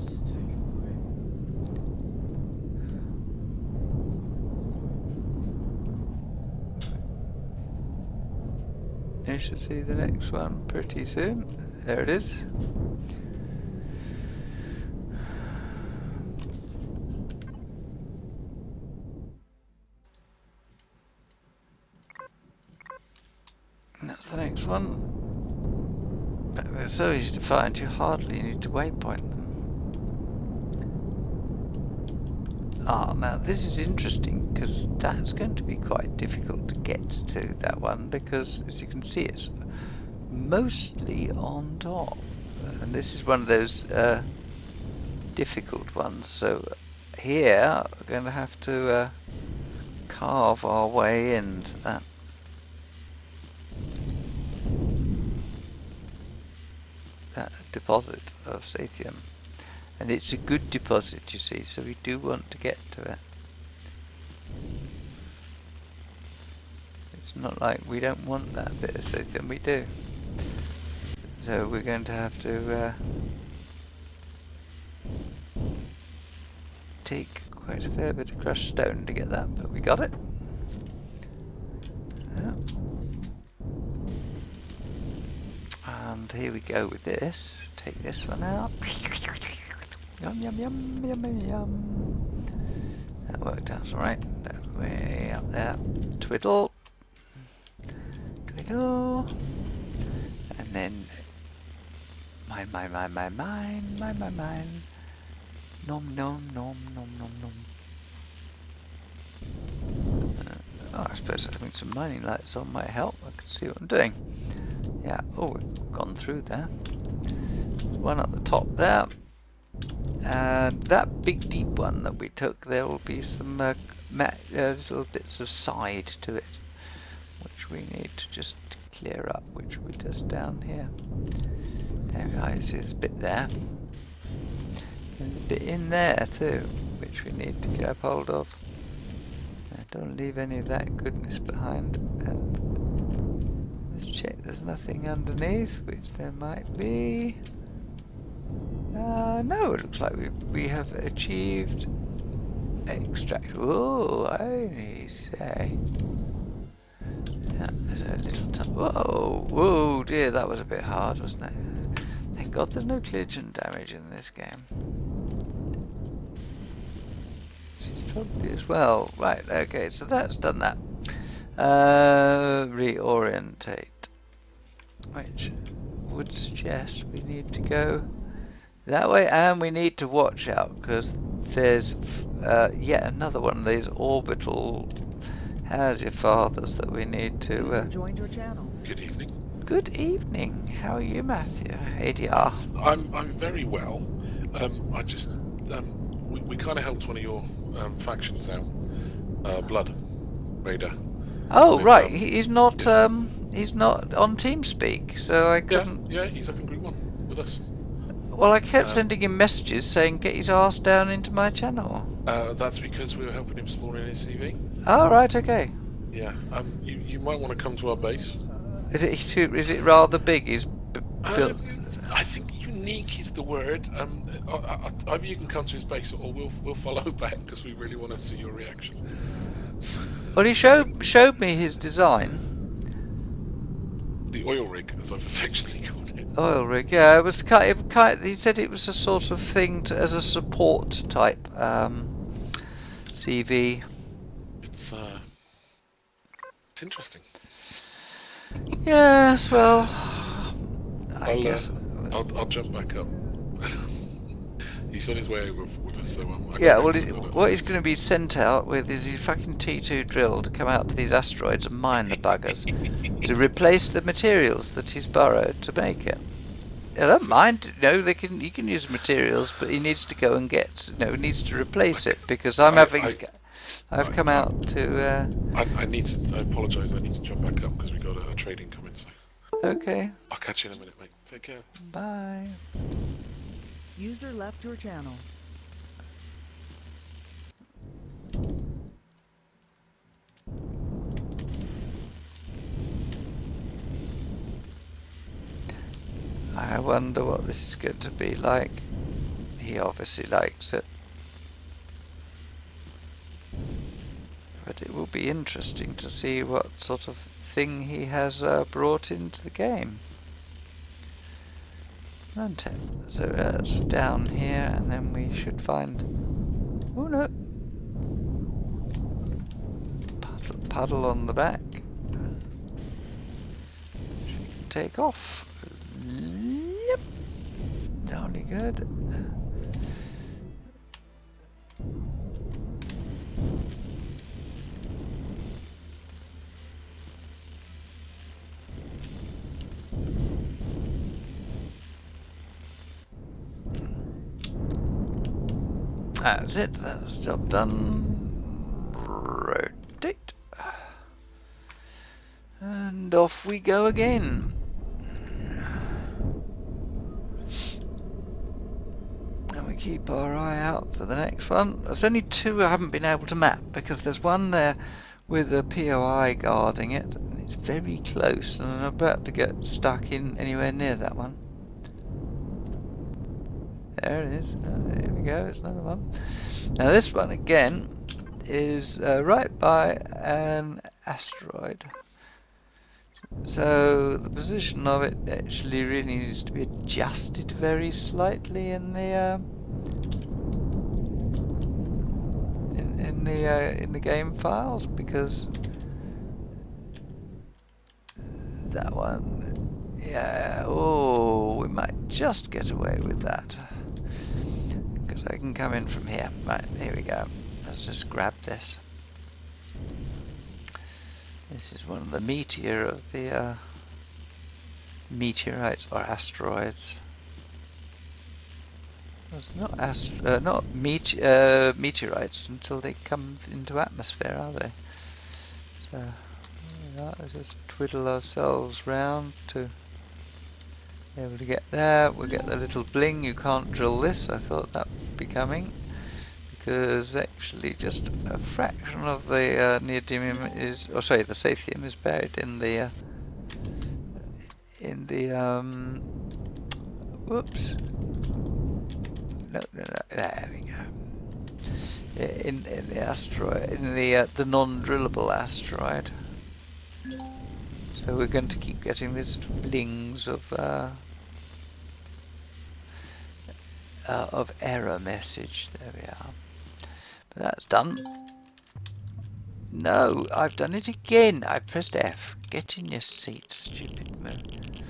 You should see the next one pretty soon. There it is. And that's the next one. But they're so easy to find, you hardly need to waypoint them. Ah, now this is interesting because that's going to be quite difficult to get to, that one, because as you can see it's mostly on top. And this is one of those difficult ones, so here we're going to have to carve our way into that. That deposit of Sathium, and it's a good deposit, you see, so we do want to get to it. It's not like we don't want that bit of Sathium, we do. So we're going to have to take quite a fair bit of crushed stone to get that, but we got it. Yeah. And here we go with this. Take this one out. Yum yum yum yum yum yum. That worked out alright. Way up there. Twiddle. Twiddle. And then mine. Nom nom nom nom nom nom. Oh, I suppose having some mining lights on might help. I can see what I'm doing. Yeah, oh, we've gone through there. There's one at the top there. And that big deep one that we took, there will be some little bits of side to it, which we need to just clear up, which we just down here. There we go, see there's a bit there. And a bit in there too, which we need to grab hold of. Don't leave any of that goodness behind. And let's check there's nothing underneath, which there might be. No, it looks like we have achieved extract. Oh, I say. Yeah, there's a little. Whoa, dear, that was a bit hard, wasn't it? Thank God there's no collision damage in this game. Probably as well. Right, okay, so that's done that. Reorientate. Which would suggest we need to go that way, and we need to watch out because there's yet another one of these orbital how's your fathers that we need to
User joined your channel.
Good evening.
Good evening. How are you, Matthew? ADR.
I'm very well. I just we kind of helped one of your factions out, Blood Raider.
Oh
With,
right, he's not
yes.
he's not on TeamSpeak, so I couldn't.
Yeah, he's up in Group 1 with us.
Well, I kept sending him messages saying get his ass down into my channel.
That's because we were helping him spawn in his CV.
Oh right, okay.
Yeah. You might want to come to our base.
Is it rather big? He's built.
I think unique is the word. Either you can come to his base, or we'll follow back because we really want to see your reaction.
Well, he showed me his design.
The oil rig, as I've affectionately called it.
Oil rig, yeah. It was he said it was a sort of thing as a support type CV.
It's interesting.
Yes, well, I guess.
I'll jump back up. He's on his way over with us, so
yeah, well, what he's going to be sent out with is his fucking T2 drill to come out to these asteroids and mine the buggers to replace the materials that he's borrowed to make it. I don't mind. No, he can use materials, but he needs to go and get. He needs to replace it because I've come out to.
I apologise. I need to jump back up because we got a trading coming. So.
Okay.
I'll catch you in a minute, mate. Take care.
Bye.
User left your channel.
I wonder what this is going to be like. He obviously likes it. But it will be interesting to see what sort of thing he has brought into the game. So that's down here, and then we should find. Oh no! Puddle on the back. Which we can take off. Yep. Jolly good. That's it, that's the job done. Rotate. And off we go again. And we keep our eye out for the next one. There's only two I haven't been able to map because there's one there with a POI guarding it. And it's very close and I'm about to get stuck in anywhere near that one. There it is. There we go. It's another one. Now this one again is right by an asteroid. So the position of it actually really needs to be adjusted very slightly in the in the game files because that one, yeah. Oh, we might just get away with that. I can come in from here. Right, here we go. Let's just grab this. This is one of the meteor of the meteorites or asteroids. It's not meteorites until they come into atmosphere, are they? So let's just twiddle ourselves round to be able to get there. We'll get the little bling. You can't drill this. I thought that would be coming because actually just a fraction of the neodymium is, or sorry, the sathium is buried in the whoops. No, there we go. In the asteroid, in the non-drillable asteroid. So we're going to keep getting these blings of error message. There we are. But that's done. No, I've done it again. I pressed F. Get in your seat, stupid moon.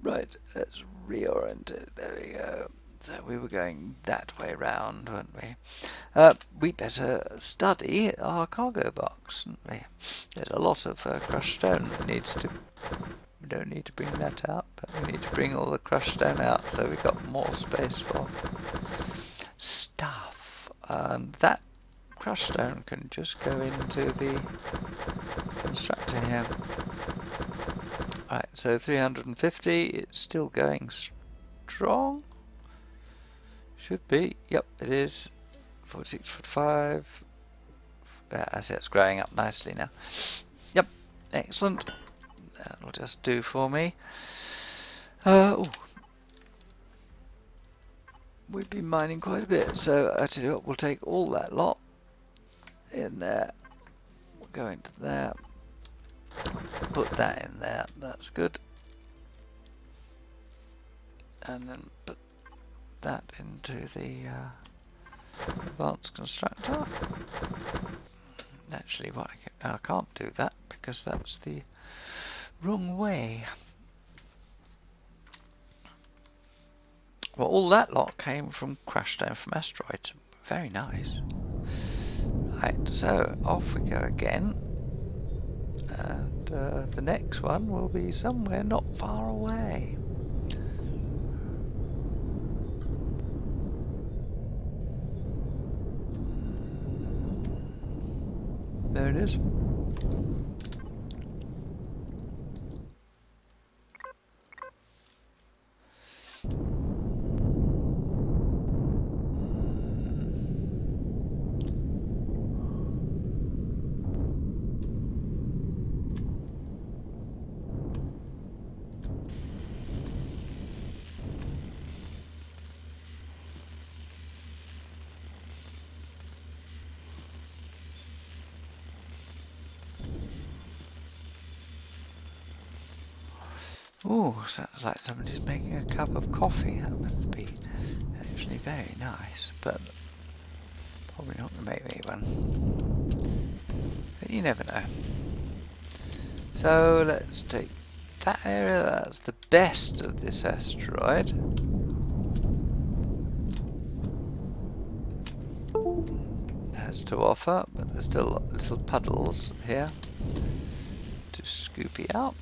Right, let's reorient it. There we go. So we were going that way round, weren't we? We better study our cargo box, shouldn't we? There's a lot of crushed stone that needs to... We don't need to bring that out, but we need to bring all the crushed stone out so we've got more space for stuff. And that crushed stone can just go into the constructor here. Right, so 350, it's still going strong. Should be, yep, it is. 46 foot 5. I see it's growing up nicely now. Yep, excellent. That'll just do for me. We've been mining quite a bit, so I tell you what, we'll take all that lot in there. We'll go into there. Put that in there, that's good. And then put that into the advanced constructor. Actually, what I can't do that because that's the wrong way. Well, all that lot came from crash stone from asteroids. Very nice. Right, so off we go again. And the next one will be somewhere not far away. There it is. Oh, sounds like somebody's making a cup of coffee. That would be actually very nice, but probably not going to make me one. But you never know. So let's take that area. That's the best of this asteroid. It has to offer, but there's still little puddles here to scoopy out.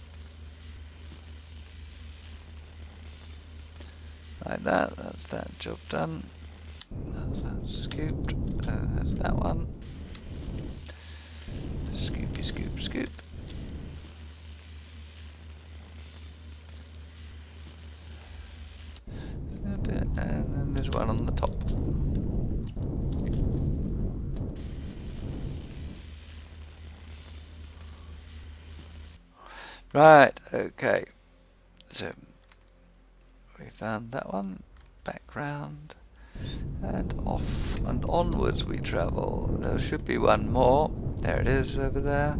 Like that, that's that job done. That's that scooped. That's that one. Scoopy, scoop, scoop. And then there's one on the top. Right, okay. So we found that one, back round, and off and onwards we travel. There should be one more. There it is over there.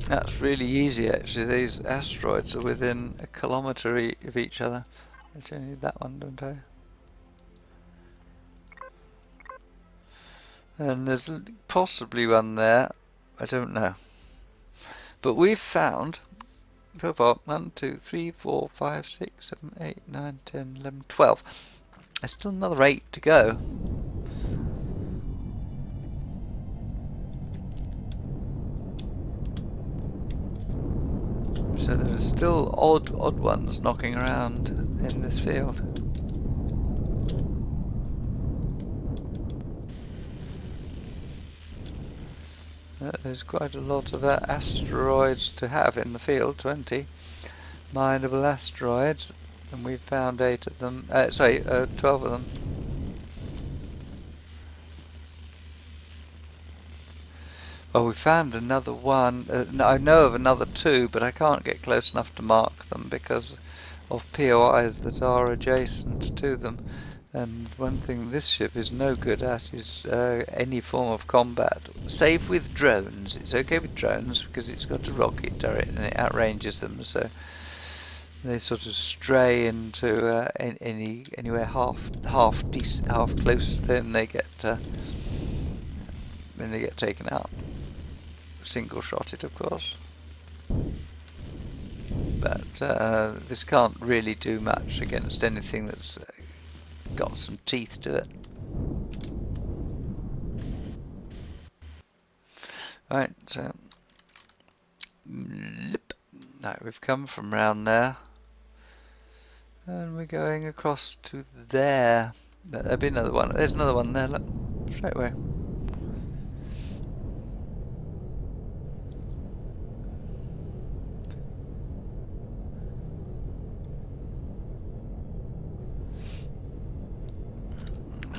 That's really easy actually. These asteroids are within a kilometre of each other. I actually need that one, don't I? And there's possibly one there, I don't know. But we've found so far 1, 2, 3, 4, 5, 6, 7, 8, 9, 10, 11, 12. There's still another 8 to go. So there's still odd ones knocking around in this field. There's quite a lot of asteroids to have in the field, 20 mineable asteroids, and we've found 8 of them, 12 of them. Well, we found another one, I know of another 2, but I can't get close enough to mark them because of POIs that are adjacent to them. And one thing this ship is no good at is any form of combat, save with drones. It's okay with drones because it's got a rocket turret and it outranges them, so they sort of stray into anywhere half close, then they get taken out. Single shotted, of course. But this can't really do much against anything that's got some teeth to it. Right, so right, we've come from round there, and we're going across to there. There'll be another one. There's another one there. Look, straight away.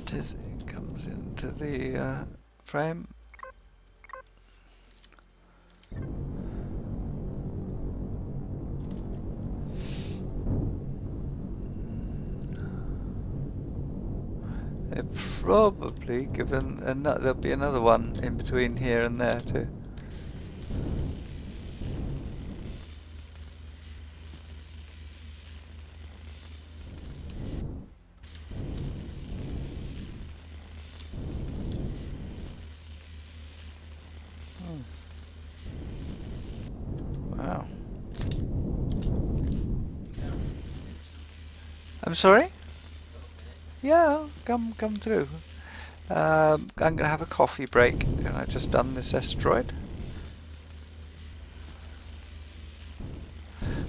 It comes into the frame. They're probably given another. There'll be another one in between here and there too. Wow. I'm sorry? Yeah, come through. I'm going to have a coffee break, and I've just done this asteroid.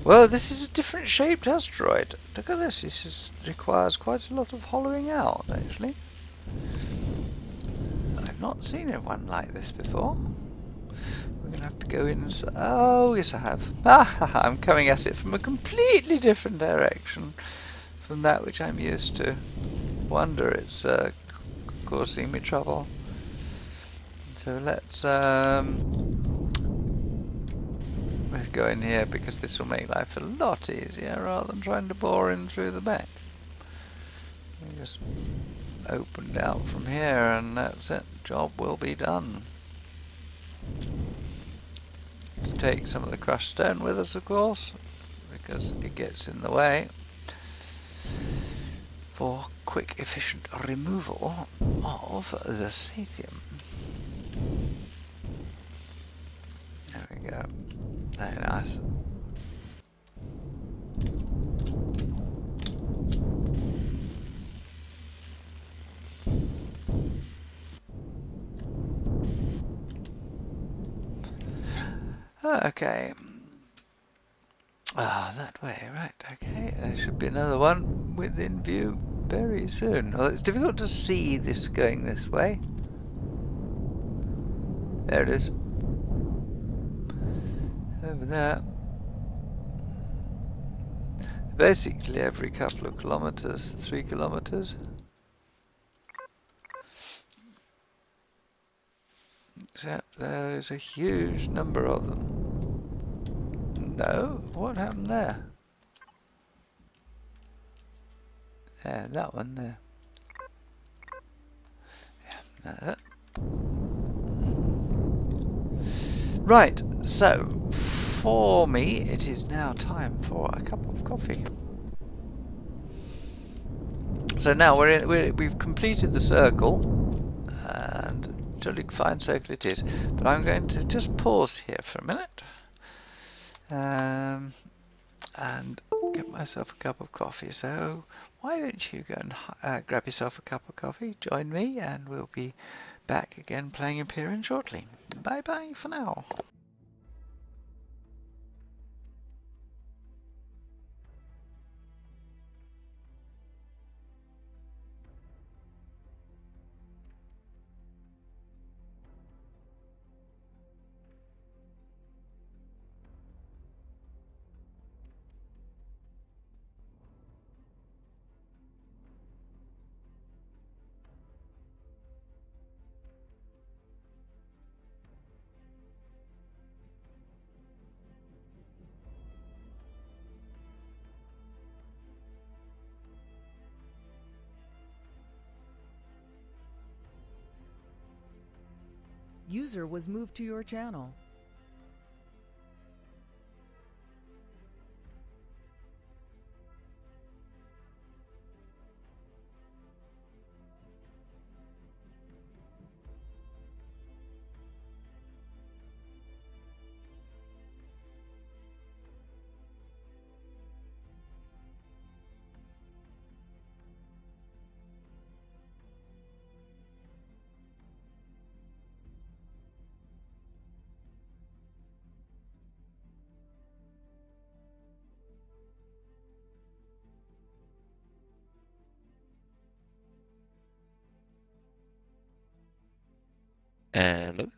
Well, this is a different shaped asteroid. Look at this. Requires quite a lot of hollowing out, actually. I've not seen one like this before. We're going to have to go in and... Oh, yes I have. I'm coming at it from a completely different direction from that which I'm used to. Wonder it's causing me trouble. So let's go in here because this will make life a lot easier rather than trying to bore in through the back. We just opened out from here and that's it. Job will be done. To take some of the crushed stone with us, of course, because it gets in the way for quick, efficient removal of the Sathium. There we go. Very nice. Okay. That way, right, okay. There should be another one within view very soon. Well, it's difficult to see this going this way. There it is. Over there. Basically every couple of kilometers, 3 kilometers. Except there is a huge number of them. No? What happened there? Yeah, that one there. Yeah, that. Right, so for me it is now time for a cup of coffee. So now we've completed the circle, and jolly fine circle it is. But I'm going to just pause here for a minute, and get myself a cup of coffee. So why don't you go and grab yourself a cup of coffee, join me, and we'll be back again playing Empyrion shortly. Bye bye for now.
User was moved to your channel.
Hello.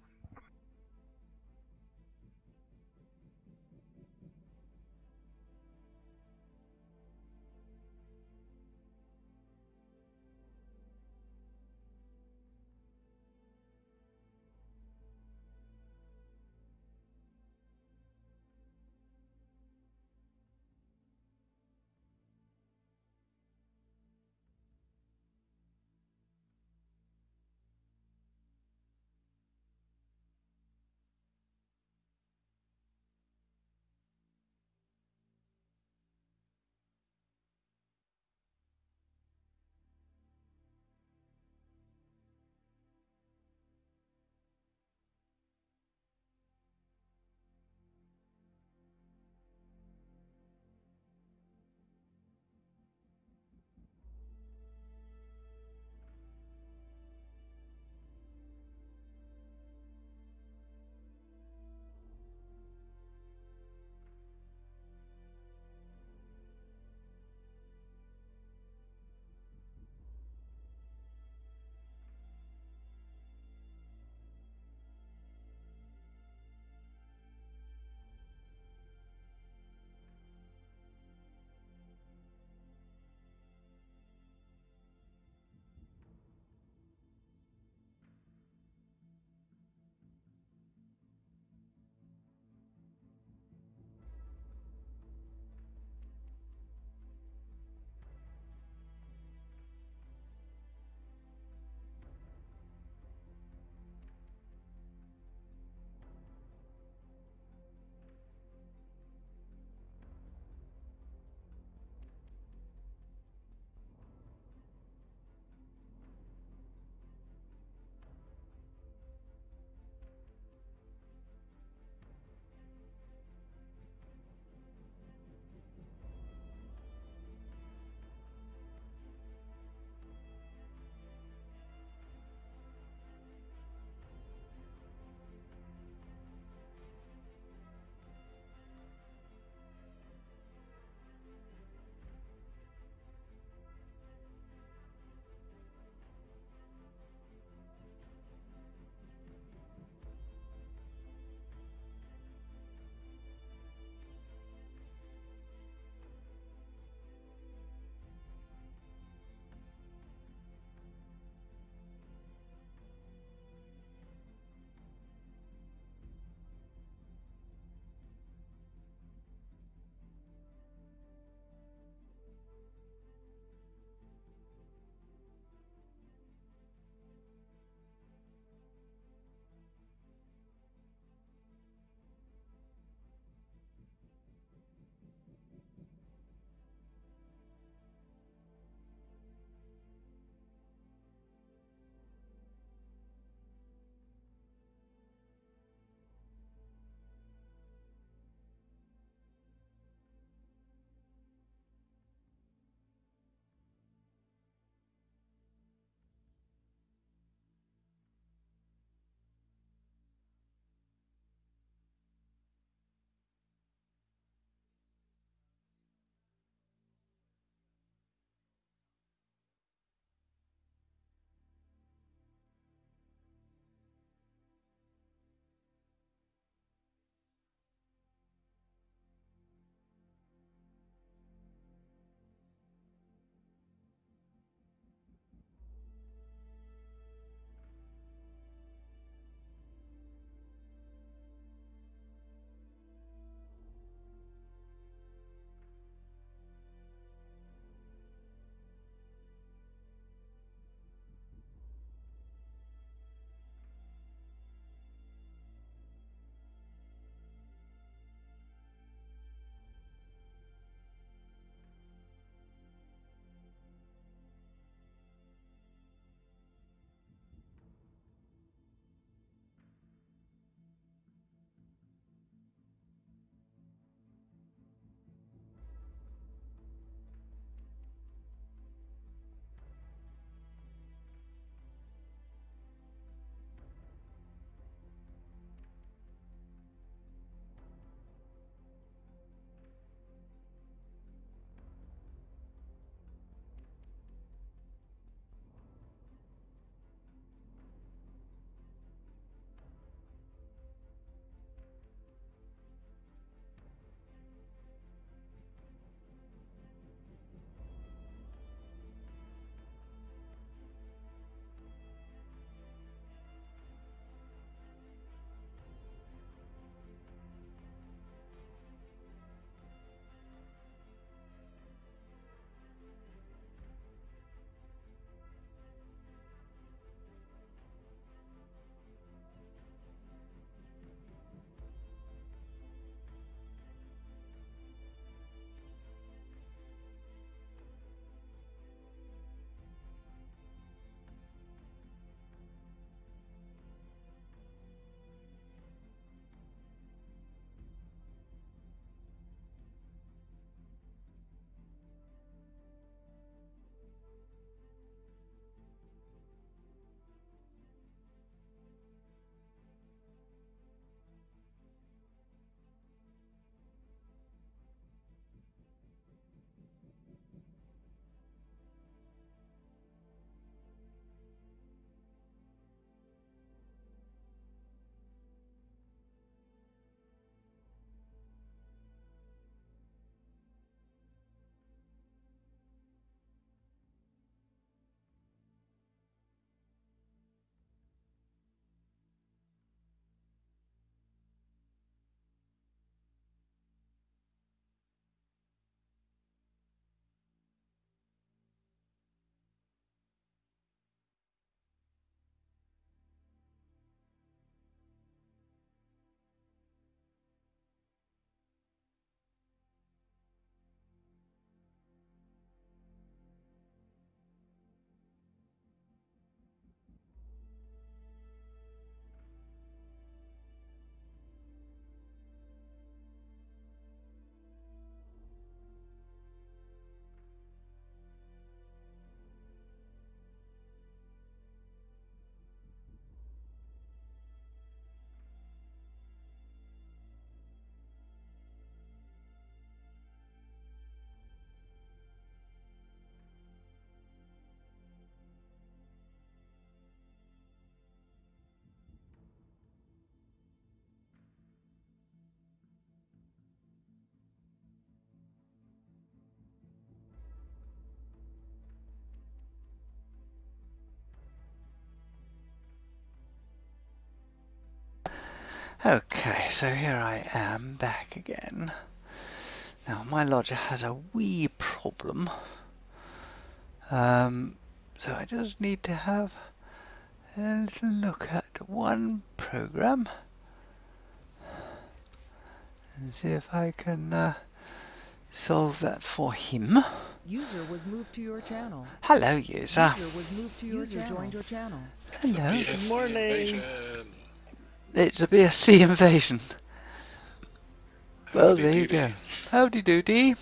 Okay, so here I am back again. Now my lodger has a wee problem. So I just need to have a little look at one program and see if I can solve that for him.
User was moved to your channel.
Hello, user.
User was moved to your channel. Joined your channel.
It's a
Hello.
BSC invasion.
It's a BSC invasion. Well,
Howdy
there you
doody.
go. Howdy doody.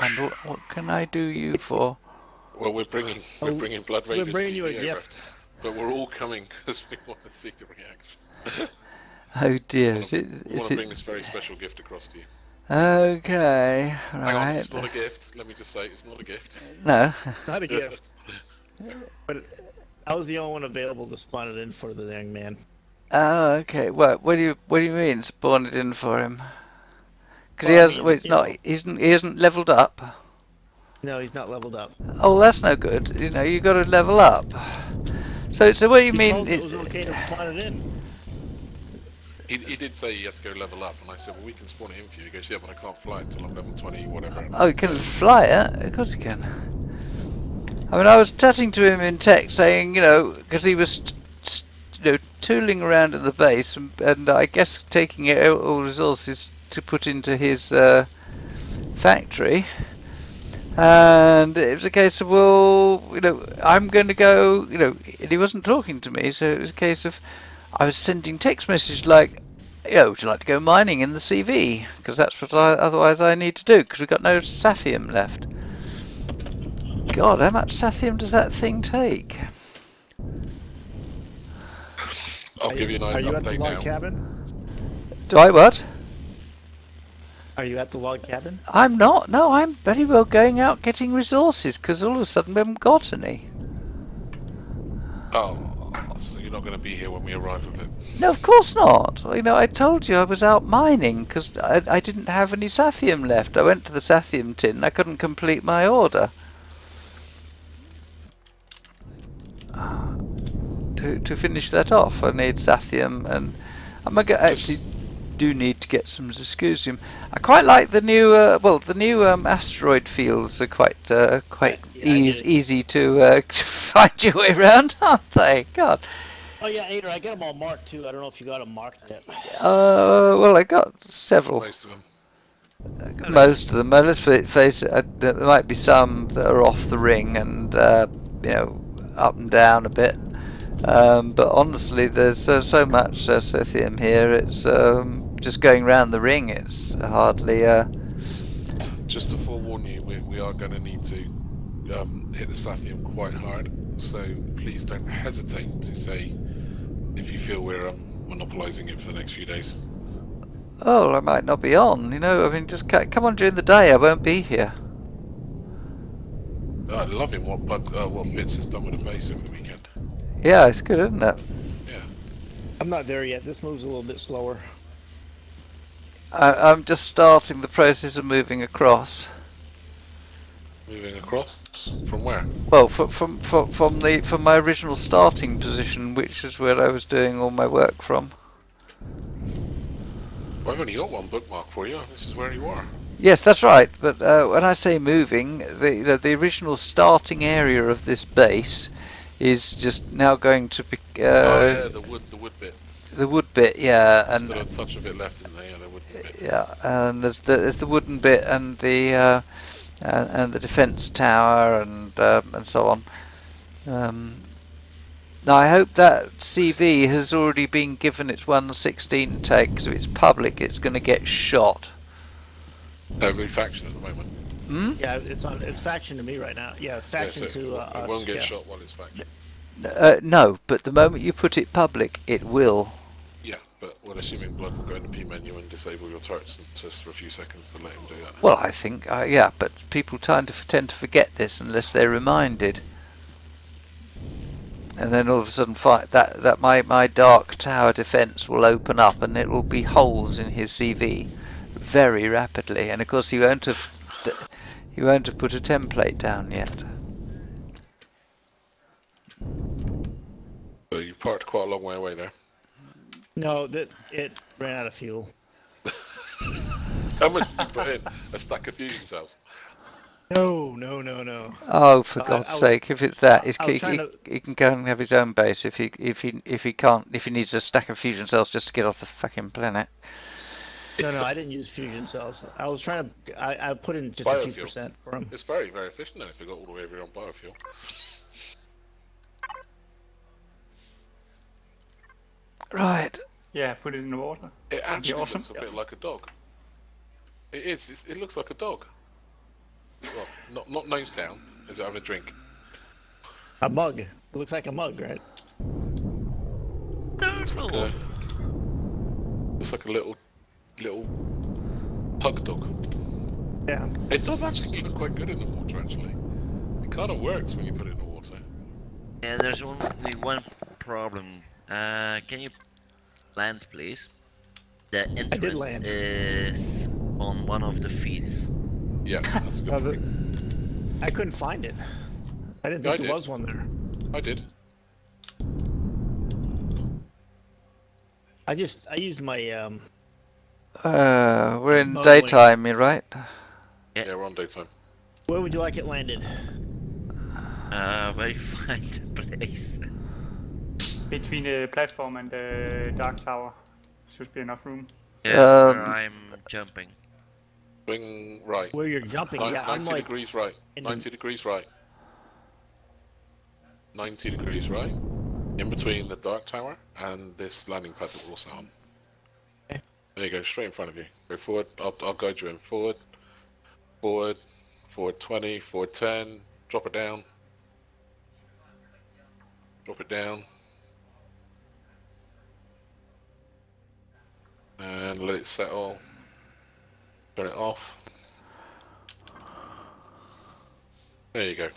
And what can I do you for?
Well, we're bringing Blood
We're
Raiders
bringing you a
CD over,
gift.
but we're all coming because we want to see the reaction.
Oh dear,
we
is it?
want
Is
to bring
it?
this very special gift across to you.
Okay,
Hang on,
right.
it's not a gift. Let me just say, it's not a gift.
No.
Not a gift. But I was the only one available to spawn it in for the young man.
Oh, okay. What do you mean? Spawn it in for him? Because
Well,
he
I
has.
mean,
Well, it's
you
not.
know.
He isn't leveled up.
No, he's not leveled up.
Oh, that's no good. You know, you got to level up. So what you
He
mean
told me it
is?
was okay to spawn it in.
He did say you had to go level up, and I said, well, we can spawn it in for you. He goes, yeah, but I can't fly it until I'm level 20, whatever. And I
Oh, you
said,
can
"Yeah."
fly it. Of course you can. I mean, I was chatting to him in text, saying, you know, because he was, tooling around at the base, and I guess taking out all resources to put into his factory. And it was a case of, well, you know, I'm going to go, you know, and he wasn't talking to me, so it was a case of, I was sending text message like, you know, would you like to go mining in the CV? Because that's what otherwise I need to do, because we've got no Sathium left. God, how much Sathium does that thing take?
I'll give you an
Are you at the
update
log
now.
cabin?
Do I what?
Are you at the log cabin?
I'm not. No, I'm very well going out getting resources, because all of a sudden we haven't got any.
Oh, so you're not going to be here when we arrive with it?
No, of course not. You know, I told you I was out mining because I didn't have any Sathium left. I went to the Sathium tin. I couldn't complete my order. To finish that off, I need Sathium, and I'm actually do need to get some Discusium. I quite like the new, the new asteroid fields are quite easy to find your way around, aren't they? God.
Oh yeah, Ader, I got them all marked too. I don't know if you got them marked yet.
Well, I got several.
Most of them.
Most of them. Let's face it, there might be some that are off the ring and you know, up and down a bit. But honestly, there's so much Sathium here. It's just going round the ring. It's hardly.
Just to forewarn you, we are going to need to hit the Sathium quite hard. So please don't hesitate to say if you feel we're monopolising it for the next few days.
Oh, I might not be on. You know, I mean, just come on during the day. I won't be here.
I love him. What Bits has done with the base over the weekend.
Yeah, it's good, isn't it?
Yeah.
I'm not there yet. This moves a little bit slower.
I'm just starting the process of moving across.
Moving across from where?
Well, from my original starting position, which is where I was doing all my work from.
Well, I've only got one bookmark for you. This is where you are.
Yes, that's right. But when I say moving, the original starting area of this base is just now going to be.
Oh yeah, the wood bit.
The wood bit, yeah, and
still a touch of it left in there. Yeah, the wooden bit.
yeah, and there's the wooden bit and the defence tower and so on. Now I hope that CV has already been given its 116 tag, because if it's public, it's going to get shot.
Every faction at the moment.
Hmm?
Yeah, it's faction to me right now. Yeah, faction
Yeah, so
to
it
us.
won't get
yeah.
shot while it's faction.
No, but the moment you put it public, it will.
Yeah, but we're assuming Blood will go in the P menu and disable your turrets just for a few seconds to let him do that.
Well, I think, yeah, but people tend to forget this unless they're reminded. And then all of a sudden, that my dark tower defence will open up, and it will be holes in his CV very rapidly. And of course, he won't have put a template down yet.
So you parked quite a long way away there.
No, it ran out of fuel.
How much did you put in? A stack of fusion cells?
No.
Oh, for
I
God's
was-
sake! If it's that,
I was trying to.
he can go and have his own base. If he can't, if he needs a stack of fusion cells just to get off the fucking planet.
No, I didn't use fusion cells. I was trying to. I put in just a few percent for him.
It's very, very efficient then if you got all the way over on biofuel.
Right.
Yeah, put it in the water.
It actually
awesome.
looks a bit like a dog. It is. It looks like a dog. Well, not nose down. Is it having a drink?
A mug. It looks like a mug, right?
Looks like a little pug dog.
Yeah.
It does actually look quite good in the water. Actually, it kind of works when you put it in the water.
Yeah, there's only one problem. Can you land, please? The entrance
land.
is on one of the feeds.
Yeah, that's a good thing.
I couldn't find it. I didn't think there was one there.
I did.
I used my
We're in
Mowing.
daytime, you right?
Yeah, we're on daytime.
Where would you like it landed?
Where you find the place?
Between the platform and the dark tower. Should be enough room.
Yeah, where I'm jumping.
Swing right.
Where you're jumping? Yeah,
90
I'm like
degrees right. 90 degrees right. 90 degrees right. In between the dark tower and this landing pad that we're also on.
Okay.
There you go, straight in front of you. Go forward. I'll guide you in. Forward. Forward. Forward 20. Forward 10. Drop it down. Drop it down. And let it settle. Turn it off. There you go.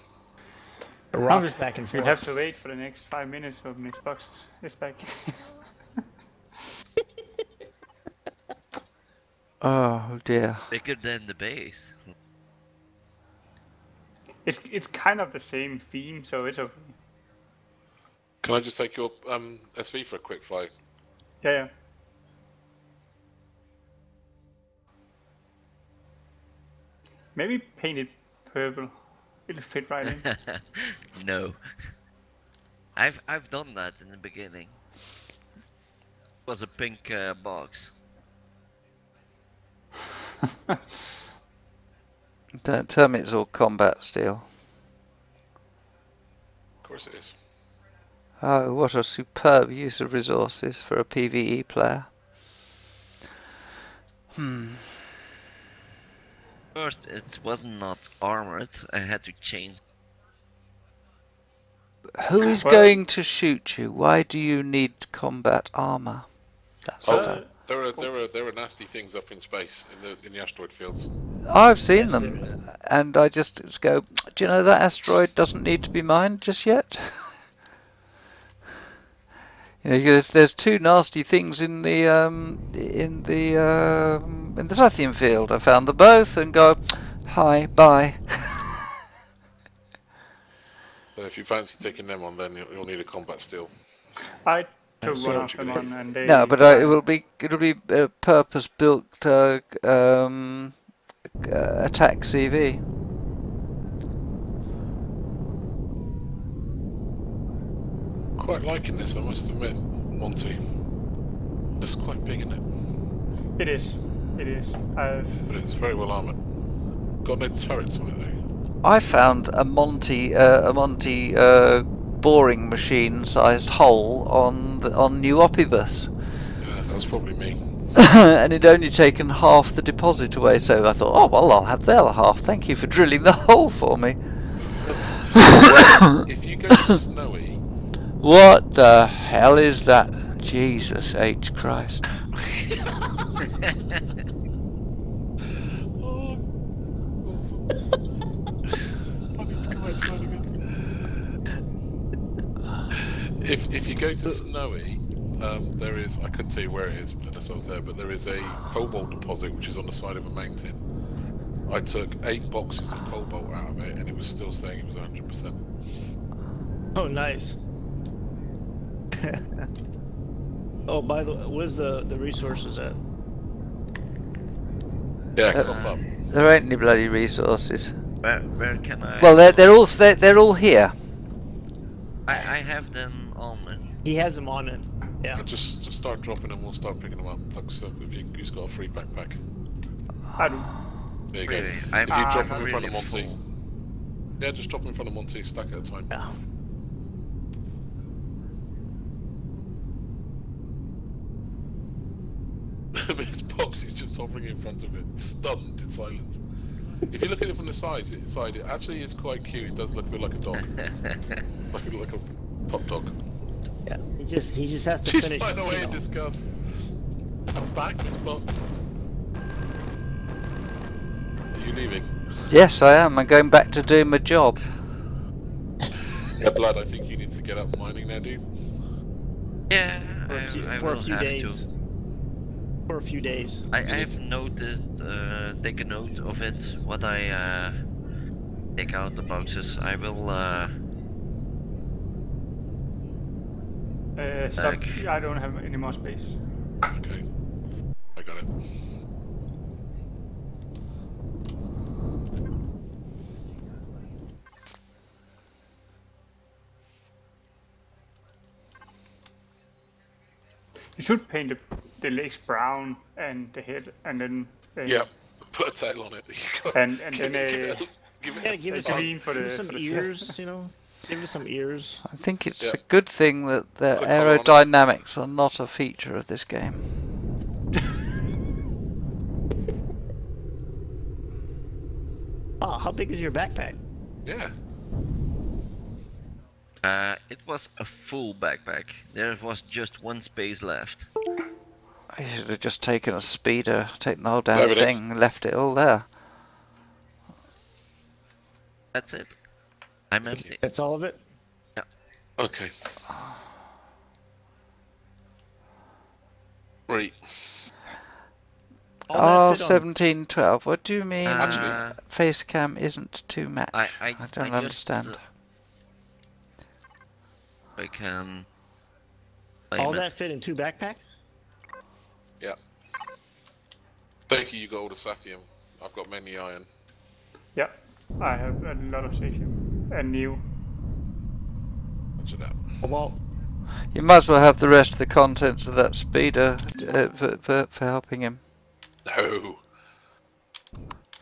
the rocks back and forth.
You'd have to wait for the next 5 minutes so the next box is back.
Oh dear.
Bigger than the base.
It's kind of the same theme, so it's okay.
Can I just take your SV for a quick flight?
Yeah. Maybe paint it purple. It'll fit right in.
No. I've done that in the beginning. It was a pink box.
Don't tell me it's all combat steel.
Of course it is.
Oh, what a superb use of resources for a PvE player.
First, it was not armored. I had to change.
Who is
Well-
going to shoot you? Why do you need combat armor? That's what I-
There are nasty things up in space in the asteroid fields.
I've seen
Yes,
them, and I just go, do you know that asteroid doesn't need to be mined just yet? You know, there's two nasty things in the Sathium field. I found them both and go, hi, bye.
So if you fancy taking them on, then you'll need a combat steel.
I took
So
one
what
of
you
them
gonna
on and they...
No, but it'll be a purpose-built attack CV.
Quite liking this, I must admit, Monty. It's quite big, isn't it?
It is.
But it's very well armoured. Got no turrets on it though.
I found a Monty boring machine-sized hole on New Opibus.
Yeah, that was probably me.
And it'd only taken half the deposit away, so I thought, oh well, I'll have the other half. Thank you for drilling the hole for me.
Well, if you go to Snowy,
What the hell is that? Jesus H. Christ.
oh, awesome. I need to come outside again. If you go to Snowy, there is, I couldn't tell you where it is unless I was there, but there is a cobalt deposit which is on the side of a mountain. I took 8 boxes of cobalt out of it and it was still saying it was 100%.
Oh, nice. Oh, by the way, where's the resources at?
Yeah, cough up.
There ain't any bloody resources.
Where can I?
Well, they're all here.
I have them on me.
He has them on it. Yeah.
Just start dropping them. We'll start picking them up. Like so, if who's got a free backpack?
I do.
There you go.
Really,
If you drop them
I'm
in front of
really
Monty.
full.
Yeah, just drop them in front of Monty, stack at a time.
Yeah.
His box is just hovering in front of it, stunned in silence. If you look at it from the side, it actually is quite cute. It does look a bit like a dog, like a pop dog.
Yeah. He just has to
She's
finish.
flying away
you
in
know.
disgust. I'm back with his box. Are you leaving?
Yes, I am. I'm going back to do my job.
Yeah, Blood, I think you need to get up mining now, dude.
Yeah, I
For a
will
few
have
days.
to.
For a few days.
I have noticed, take a note of it, what I take out the boxes. I will
Stop.
Back.
I don't have any more space.
Okay, I got it.
You should paint the legs brown and the head, and then
Yeah, put a tail on it.
and
give
then
it, give
Yeah,
it.
give it
green for
give
the
it some
for the
ears, you know. Give it some ears.
I think it's
Yeah.
a good thing that the
Put a collar on it.
aerodynamics are not a feature of this game.
Ah, how big is your backpack?
Yeah.
it was a full backpack. There was just one space left.
I should have just taken a speeder, taken the whole damn
Everything.
thing, and left it all there.
That's it. I'm empty.
That's all of it?
Okay. Right.
All that fit on-
R1712. What do you mean?
Actually-
face cam isn't too match.
I
don't
just,
understand.
I can.
all
claim
that
it.
fit in 2 backpacks?
Yeah. Thank you. You got all the saphium. I've got mainly iron.
Yeah, I have a lot of safety and new.
Much of that.
Well,
You might as well have the rest of the contents of that speeder for helping him.
No.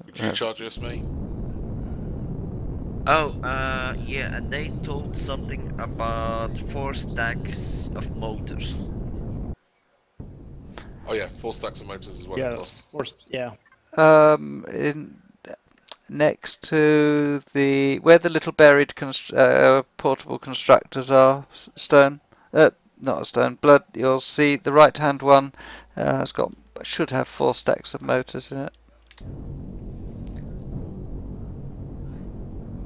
Would you charge us, mate?
Oh, yeah, and they told something about 4 stacks of motors.
Oh yeah, 4 stacks of motors is what it
yeah,
costs.
yeah.
Next to where the little buried portable constructors are, stone. Not a stone. Blood. You'll see the right-hand one. Should have 4 stacks of motors in it.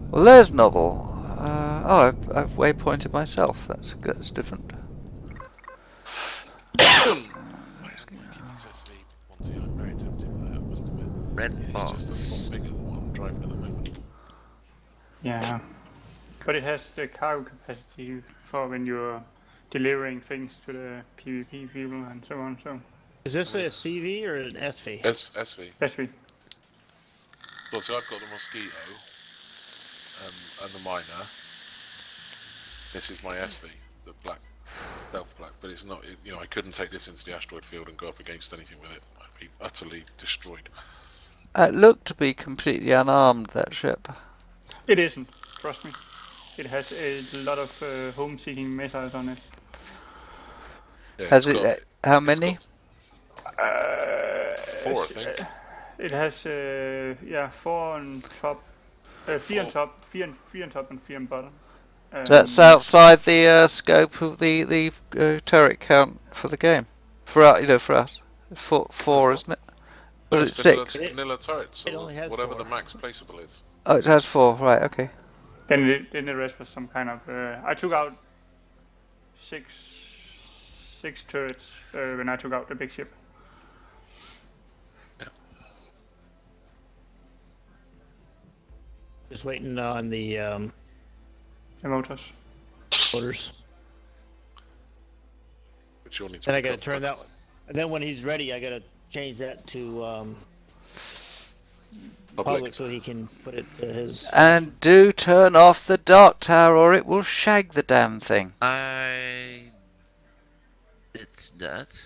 Well, there's novel. I've waypointed myself. That's different.
I'm very tempted by that, I must admit.
Red
It's
box.
just a lot bigger than what I'm driving at the moment.
Yeah, but it has the cargo capacity for when you're delivering things to the PvP people and so on. So
Is this a CV or an SV?
SV.
SV.
Well, so I've got the Mosquito and the Miner. This is my SV, the black, stealth black, but it's not, I couldn't take this into the asteroid field and go up against anything with it. I'd be utterly destroyed.
It looked to be completely unarmed, that ship.
It isn't. Trust me. It has a lot of home-seeking missiles on it.
Yeah,
Has
it's
it?
got-
How
it's
many?
got 4, I think.
It has 4 on top, 3 on
4.
top, 3 on top, and 3 on bottom.
That's outside the scope of the turret count for the game. For us, 4, isn't it?
No,
Was
it's
it 6?
vanilla turrets,
It
so
only has
whatever
4.
the max placeable is.
Oh, it has 4. Right. Okay.
Then the rest was some kind of. I took out six turrets when I took out the big ship.
Just waiting on the
The motors.
motors.
which you'll need to.
And I gotta
pick up,
turn that one. And then when he's ready, I gotta change that to public so he can put it to his.
And do turn off the dark tower or it will shag the damn thing.
I did that,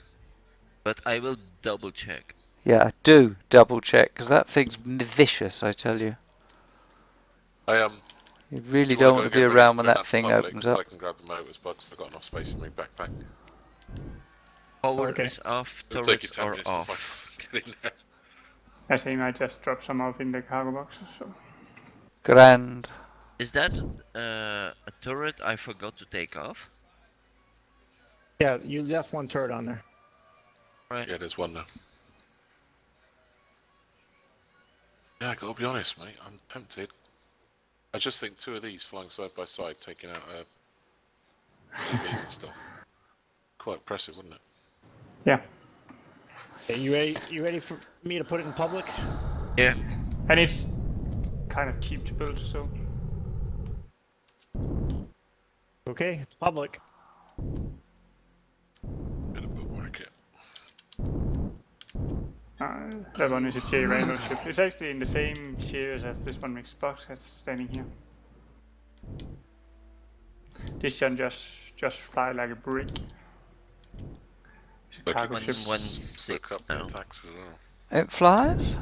but I will double check.
Yeah, do double check, because that thing's vicious, I tell you.
I
You really
do you
don't
wanna
want
go
to be
get ready
around
to
when
turn
that
to
thing
public,
opens
'cause
up.
I can grab the motors box. I've got enough space in my backpack.
Power
Okay.
is off,
It'll take you
turrets
10
are
minutes
off.
to get in there.
I think I just dropped some off in the cargo box. So
Grand.
Is that a turret I forgot to take off?
Yeah, you left one turret on there.
Right.
Yeah, there's one now. Yeah, I gotta be honest, mate. I'm tempted. I just think 2 of these flying side by side, taking out TVs and stuff. Quite impressive, wouldn't it?
yeah,
Okay, you ready? You ready for me to put it in public?
Yeah.
and it's kind of cheap to build, so
Okay, public.
Gonna bookmark it.
that one is a J Randall ship. It's actually in the same series as this one mixed box has standing here. This one just fly like a brick. It's a
Look,
cargo
it
ship.
can
116
soak up the
now.
attacks as well.
It flies?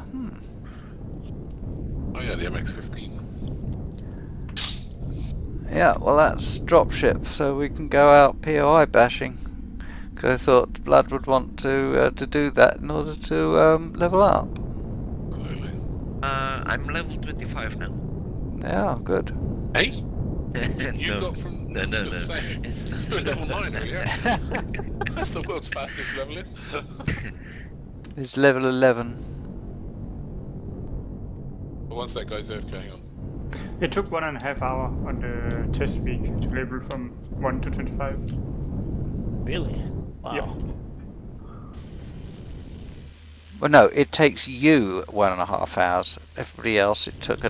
Oh yeah, the MX-15.
Yeah, well that's dropship, so we can go out POI bashing. Because I thought Blood would want to do that in order to level up.
Absolutely.
I'm level 25 now.
Yeah, good.
Hey, you
No.
got from.
No,
I was
no,
gonna
no.
say,
It's not
you're a level 9, yeah. That's the world's fastest leveling.
It's level 11.
But once that guy's AFK, hang on.
It took 1.5 hours on the test week to level from 1 to 25.
Really? Wow.
Yep.
Well, no, it takes you 1.5 hours. Everybody else, it took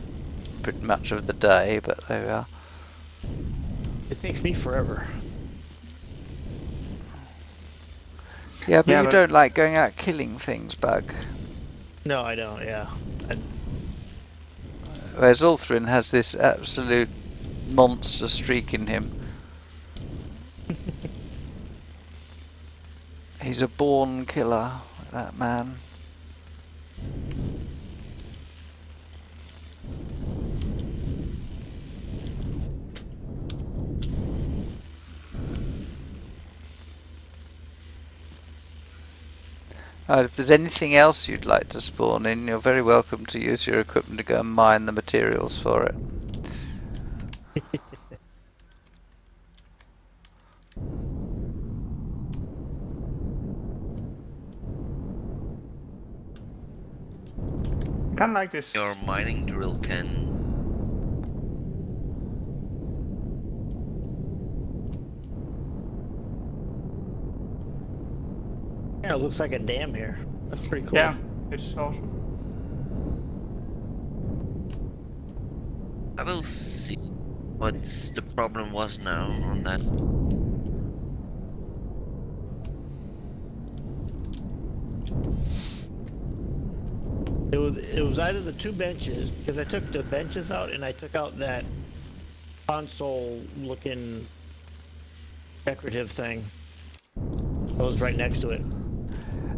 pretty much of the day, but there we are.
It takes me forever.
Yeah, but
Yeah,
you
but-
don't like going out killing things, Bug.
No, I don't. Yeah.
Whereas Ulthrin has this absolute monster streak in him. He's a born killer, that man. If there's anything else you'd like to spawn in, you're very welcome to use your equipment to go and mine the materials for it.
I kind of like this.
Your mining drill can.
Yeah, it looks like a dam here. That's pretty cool.
Yeah, it's awesome.
I will see what the problem was now on that.
It was either the 2 benches, because I took the benches out and I took out that console looking decorative thing that was right next to it.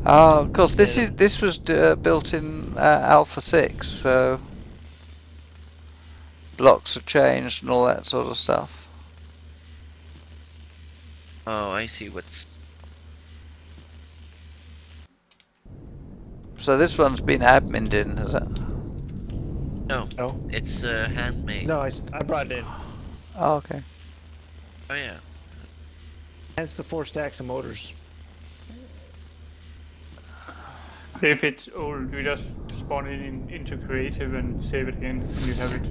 Of course, this
Yeah.
was built in Alpha 6, so blocks have changed and all that sort of stuff.
Oh, I see what's.
So this one's been admined in, has it?
No,
No?
it's handmade.
No, I brought it in.
Oh, okay.
Oh yeah.
Hence the 4 stacks of motors.
If it's old, you just spawn it into creative and save it again, and you have it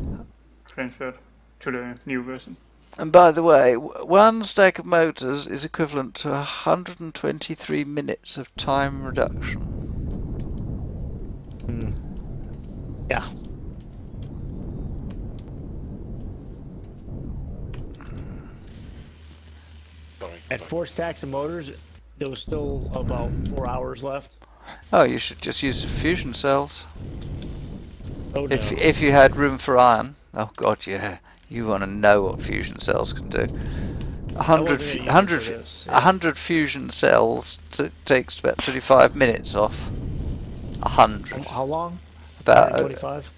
transferred to the new version.
And by the way, one stack of motors is equivalent to 123 minutes of time reduction.
Yeah.
Sorry.
At 4 stacks of motors, there was still about 4 hours left.
Oh, you should just use fusion cells.
Oh no.
If you had room for iron. Oh god, yeah. You want to know what fusion cells can do. 100 fusion cells takes about 25 minutes off. 100.
How long?
About
25.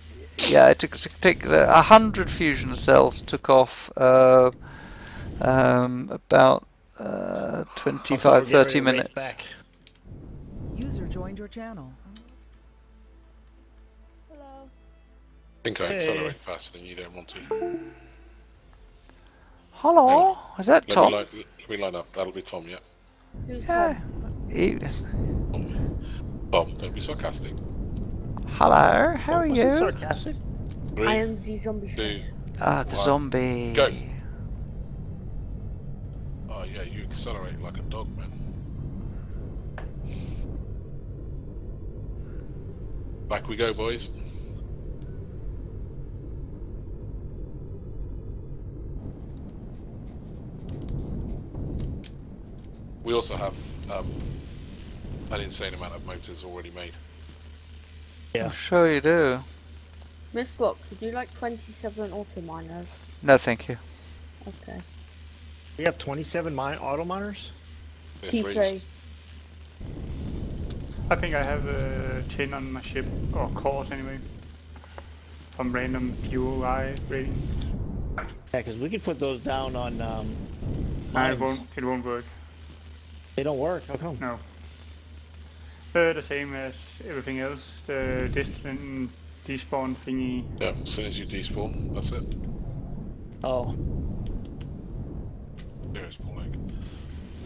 Yeah, it took 100 fusion cells took off about 25-30 minutes.
Back.
User joined your channel.
Hello.
I think I accelerate faster than you there, Monty.
Hello, is that Tom?
Let me line up. That'll be Tom, yeah.
Who's
Yeah.
Tom, don't be sarcastic.
Hello, how are
Was
you?
it sarcastic?
Tom?
3,
I am the zombie.
2.
Ah, the zombie.
Go. Oh yeah, you accelerate like a dog, man. Back we go, boys. We also have an insane amount of motors already made.
Yeah.
I'm sure you do.
Miss Book, would you like 27 auto miners?
No, thank you.
Okay.
We have 27 auto miners?
P3.
I think I have 10 on my ship, or cores anyway. From random POI rating.
Yeah, because we could put those down on
Nah,
mines.
it won't work.
They don't work. How come?
No. The same as everything else. The distant despawn thingy.
Yeah, as soon as you despawn, that's it.
Oh.
Serious ball egg.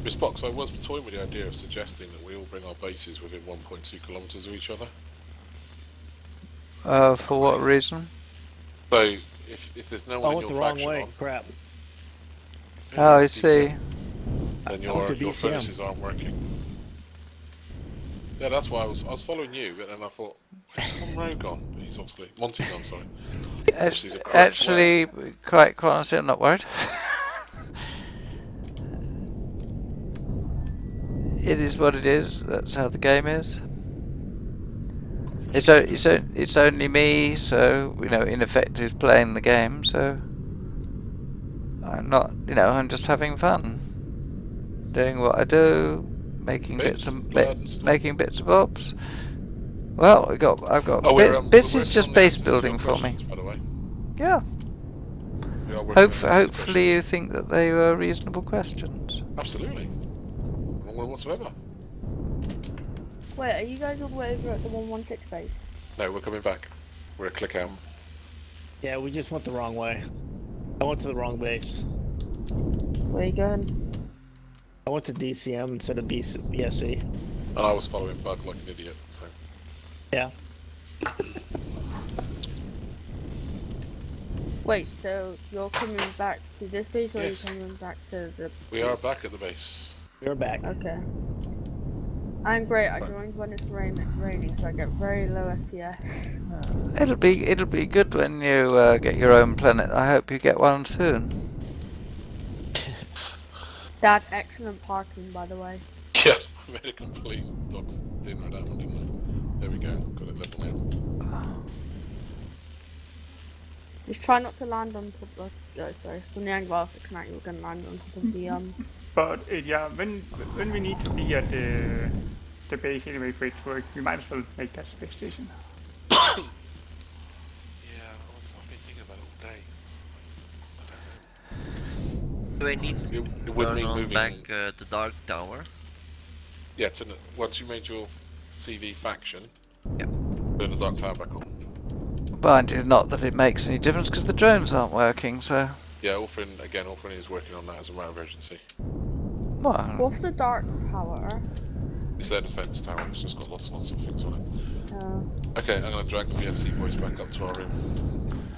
Miss Box, I was toying with the idea of suggesting that we all bring our bases within 1.2 kilometers of each other.
For what reason?
So, if there's no
I
one in
went
your
the wrong
faction
way.
on,
Crap.
Oh, I see.
then
I went to
your
DCM.
furnaces aren't working. Yeah, that's why I was following you, but then I thought, where's Tom Rowe gone? But he's obviously Monty gone. Sorry. Obviously the correct
Actually, quite honestly, I'm not worried. It is what it is. That's how the game is. It's only me, so you know, in effect, who's playing the game. So I'm not, you know, I'm just having fun, doing what I do, making bits and bobs. Well, I've got bits is just base building for me.
By the way.
Yeah.
We are working on answers to
Hopefully you
questions.
think that they were reasonable questions.
Absolutely. No one whatsoever.
Wait, are you guys all the way over at the 116 base?
No, we're coming back. We're a click out.
Yeah, we just went the wrong way. I went to the wrong base.
Where are you going?
I went to DCM instead of BSC.
And I was following Bug like an idiot, so.
Yeah.
Wait, so you're coming back to this base, or
Yes.
are you coming back to the...
We are back at the base.
You're back.
Okay. I'm great, I joined when it's raining, so I get very low FPS.
It'll be good when you get your own planet. I hope you get one soon.
Dad, excellent parking, by the way.
Yeah, I made a complete dog's dinner of that one, didn't I? There we go, got it level now.
Just try not to land on top of from the angle of the canal, you're gonna land on top of the
But yeah, when we need to be at the base anyway for it to work, we might as well make that space station.
Yeah, I've been thinking about it all day.
Do I need to
It would
turn
mean
on
moving.
back the Dark Tower?
Yeah, once you made your CV faction,
Yep.
turn the Dark Tower back on.
Mind you, not that it makes any difference because the drones aren't working. So,
Yeah, Orphan is working on that as a matter of urgency.
well,
What's the Dark Tower?
It's their defense tower, it's just got lots and lots of things on it.
Uh,
Okay, I'm gonna drag the BSC boys back up to our room.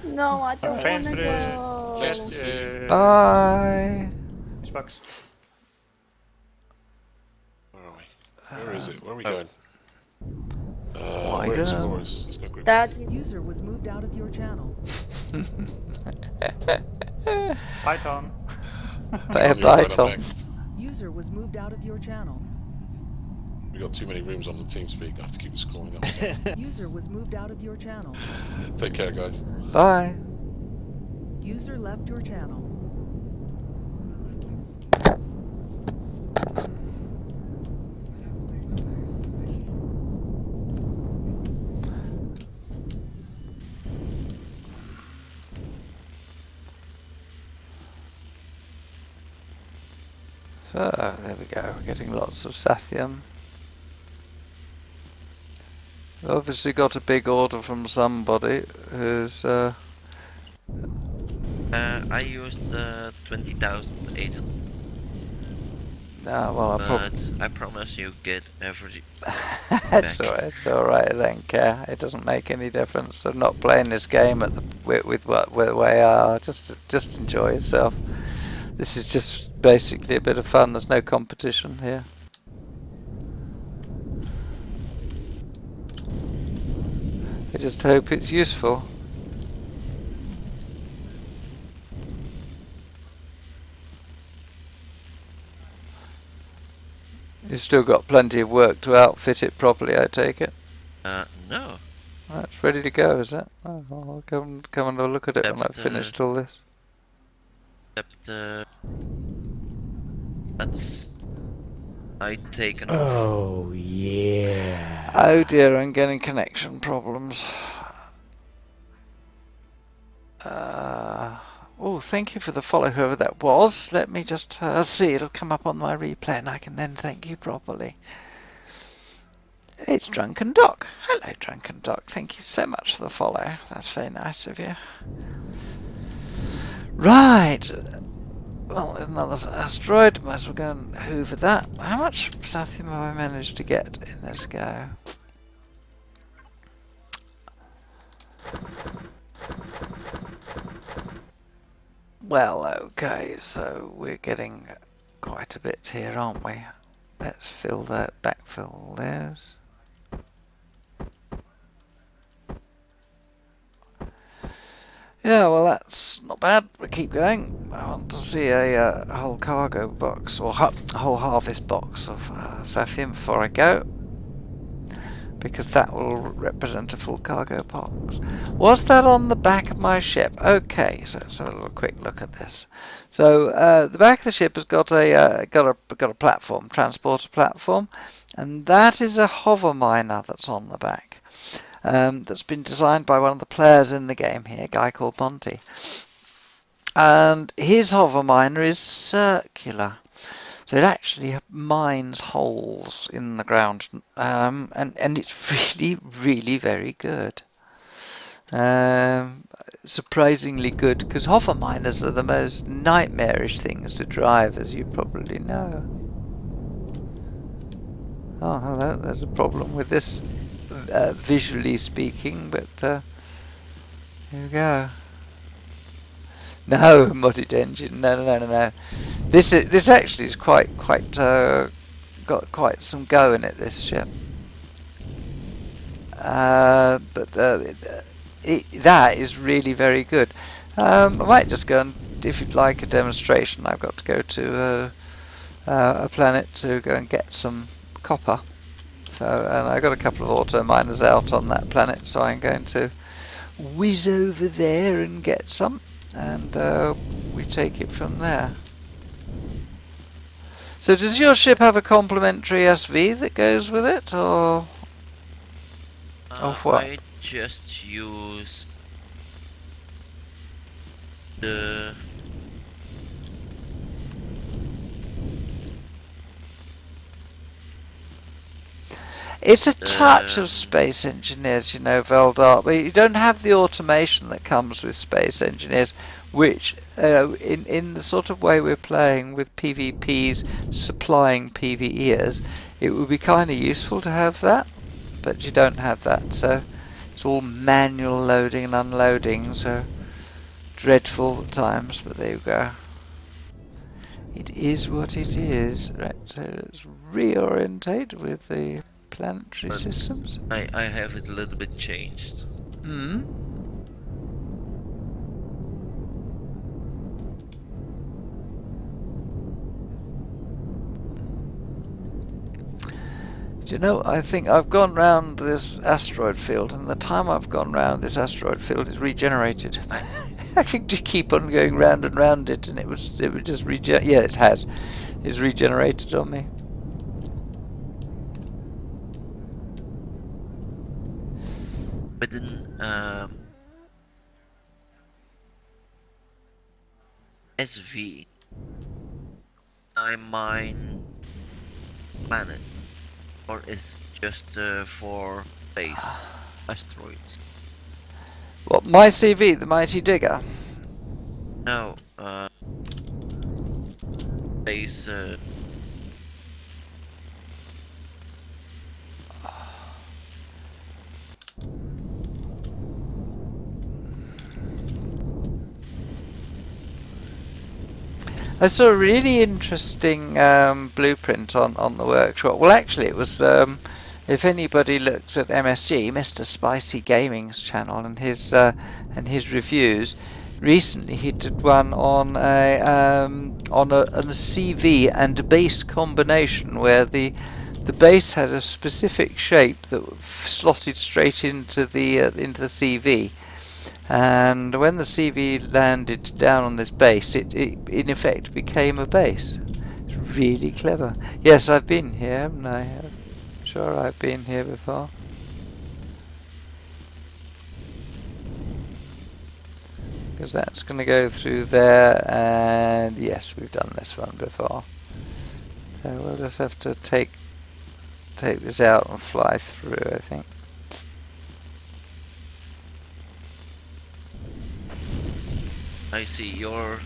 no, I don't
Thanks
wanna
for this.
go.
Thanks to see you.
bye.
Xbox.
Where are we? Where is it? Where are we going?
Why
we're
don't-
explorers. Let's go group.
Dad,
User was moved out of your channel.
Bye, Tom.
Bye,
You're going up
Tom.
next.
User was moved out of your channel.
We've got too many rooms on the TeamSpeak. I have to keep scrolling up.
User was moved out of your channel.
Take care, guys.
Bye.
User left your channel.
So, there we go, we're getting lots of Sathium. Obviously got a big order from somebody who's...
I used 20,800.
well, I probably...
But I promise you get every...
it's alright, I don't care. It doesn't make any difference. I'm not playing this game at the, with the way I are. Just enjoy yourself. This is just basically a bit of fun. There's no competition here. I just hope it's useful. You've still got plenty of work to outfit it properly, I take it?
No.
It's ready to go, is it? Oh, I'll come and have a look at it when I've finished all this.
Except, that's... I taken off.
Oh, yeah.
Oh dear, I'm getting connection problems. Oh, thank you for the follow, whoever that was. Let me just see, it'll come up on my replay and I can then thank you properly. It's Drunken Doc. Hello, Drunken Doc. Thank you so much for the follow. That's very nice of you. Right. Well, another asteroid. Might as well go and hoover that. How much Sathium have I managed to get in this go? Well, okay, so we're getting quite a bit here, aren't we? Let's fill that, backfill those. Yeah, well, that's not bad. We keep going. I want to see a whole cargo box, or a whole harvest box of Sathium before I go, because that will represent a full cargo box. Was that on the back of my ship? Okay, so let's have a little quick look at this. So the back of the ship has got a platform, transporter platform, and that is a hover miner that's on the back. That's been designed by one of the players in the game here, a guy called Monty. And his hover miner is circular. So it actually mines holes in the ground, and it's really, really very good. Surprisingly good, because hover miners are the most nightmarish things to drive, as you probably know. Oh, hello, there's a problem with this, visually speaking, but here we go. No, modded engine. No. This actually is quite got quite some go in it. This ship, but that is really very good. I might just go and, if you'd like a demonstration, I've got to go to a planet to go and get some copper. So, and I got a couple of auto miners out on that planet, so I'm going to whiz over there and get some. And we take it from there. So does your ship have a complementary SV that goes with it, or what?
I just use the...
It's a touch of Space Engineers, you know, Veldar, but you don't have the automation that comes with Space Engineers, which, in the sort of way we're playing with PvPs supplying PvEers, it would be kind of useful to have that, but you don't have that, so it's all manual loading and unloading, so dreadful at times, but there you go. It is what it is. Right, so let's reorientate with the planetary systems.
I have it a little bit changed.
Do you know, I think I've gone round this asteroid field, and the time I've gone round this asteroid field is regenerated. I think to keep on going round and round it, and it would just regenerate. Yeah, it has. It's regenerated on me.
Within SV, I mine planets, or is just for base asteroids?
What, my CV, the Mighty Digger?
No, base.
I saw a really interesting blueprint on the workshop. Well, actually, it was, if anybody looks at MSG, Mr. Spicy Gaming's channel, and his reviews, recently he did one on a CV and base combination, where the base had a specific shape that slotted straight into the CV. And when the CV landed down on this base, it in effect became a base. It's really clever. Yes, I've been here, haven't I? I'm sure I've been here before. Because that's going to go through there, and yes, we've done this one before. So we'll just have to take this out and fly through, I think.
I see your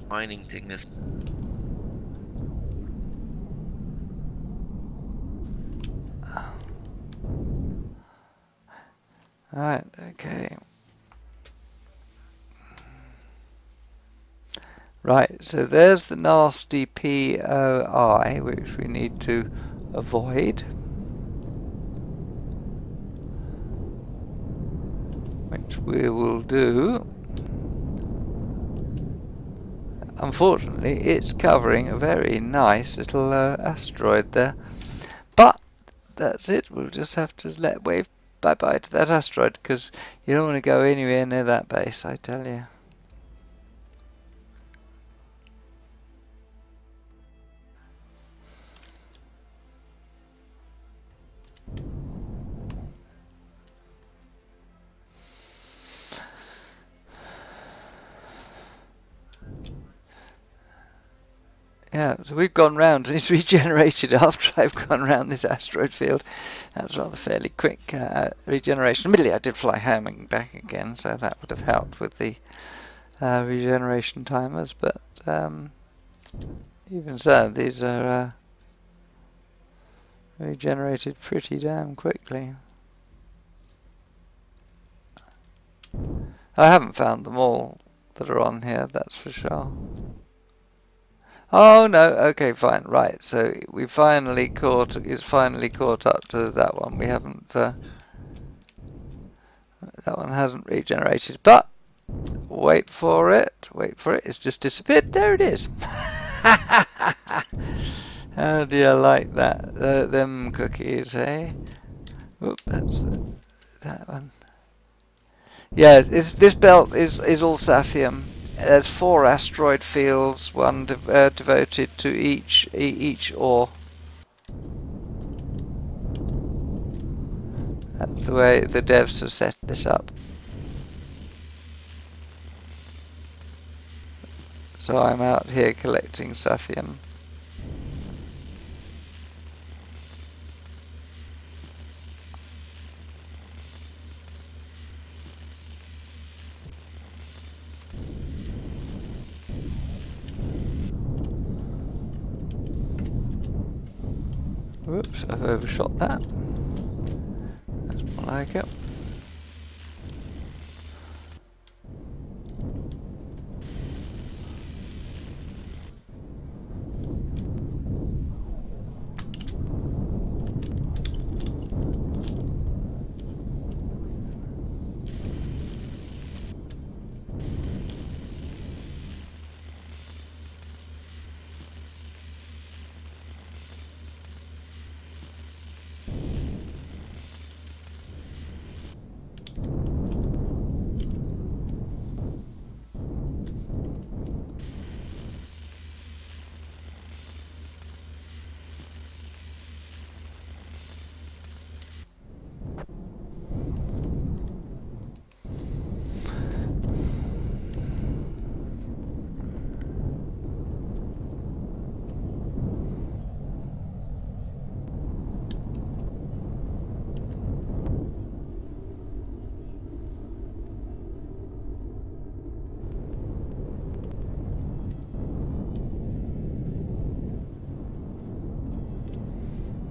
mining thing is.
Right, okay. Right, so there's the nasty POI, which we need to avoid. Which we will do. Unfortunately, it's covering a very nice little asteroid there. But that's it. We'll just have to wave bye-bye to that asteroid, because you don't want to go anywhere near that base, I tell you. Yeah, so we've gone round and it's regenerated after I've gone round this asteroid field. That's rather fairly quick regeneration. Admittedly, I did fly home and back again, so that would have helped with the regeneration timers, but even so, these are regenerated pretty damn quickly. I haven't found them all that are on here, that's for sure. Oh no, okay, fine, right, so we finally caught up to that one. We haven't, that one hasn't regenerated, but wait for it, it's just disappeared. There it is. How do you like that? Them cookies, eh? Oop, that's that one. Yeah, this belt is all Saphium. There's 4 asteroid fields, one devoted to each ore. That's the way the devs have set this up. So I'm out here collecting Saphium. Whoops, I've overshot that. That's more like it.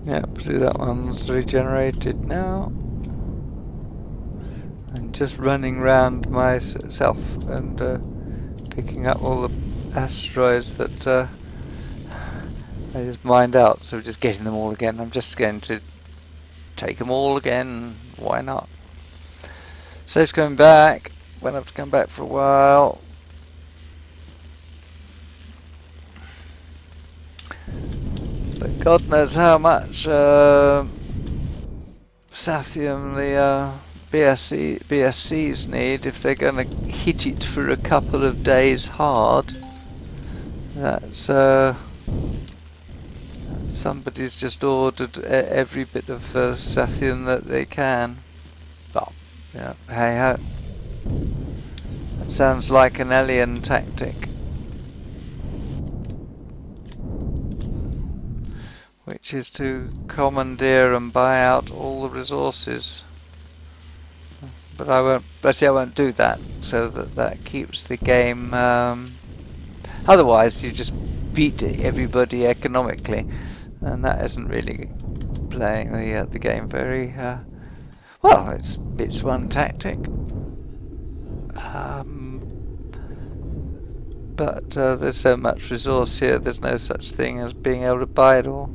Yep, see that one's regenerated now. And just running round myself and picking up all the asteroids that I just mined out, so just getting them all again. I'm just going to take them all again, why not? So it's coming back, won't have to come back for a while. But God knows how much Sathium the BSCs need if they're going to hit it for a couple of days hard. That's somebody's just ordered every bit of Sathium that they can. Well, yeah, hey ho. That sounds like an alien tactic. Which is to commandeer and buy out all the resources. But I won't. But see, I won't do that, so that keeps the game. Otherwise, you just beat everybody economically, and that isn't really playing the game very well. It's one tactic, but there's so much resource here. There's no such thing as being able to buy it all.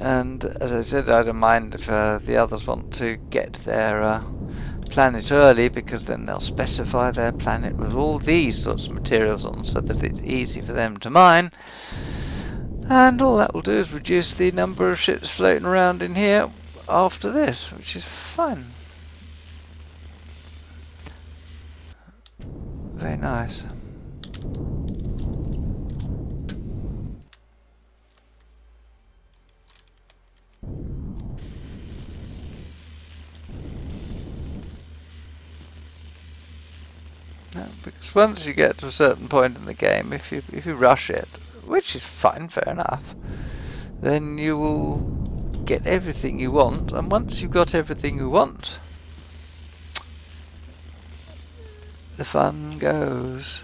And as I said, I don't mind if the others want to get their planet early, because then they'll specify their planet with all these sorts of materials on, so that it's easy for them to mine. And all that will do is reduce the number of ships floating around in here after this, which is fun. Very nice. No, because once you get to a certain point in the game, if you rush it, which is fine, fair enough, then you will get everything you want, and once you've got everything you want, the fun goes.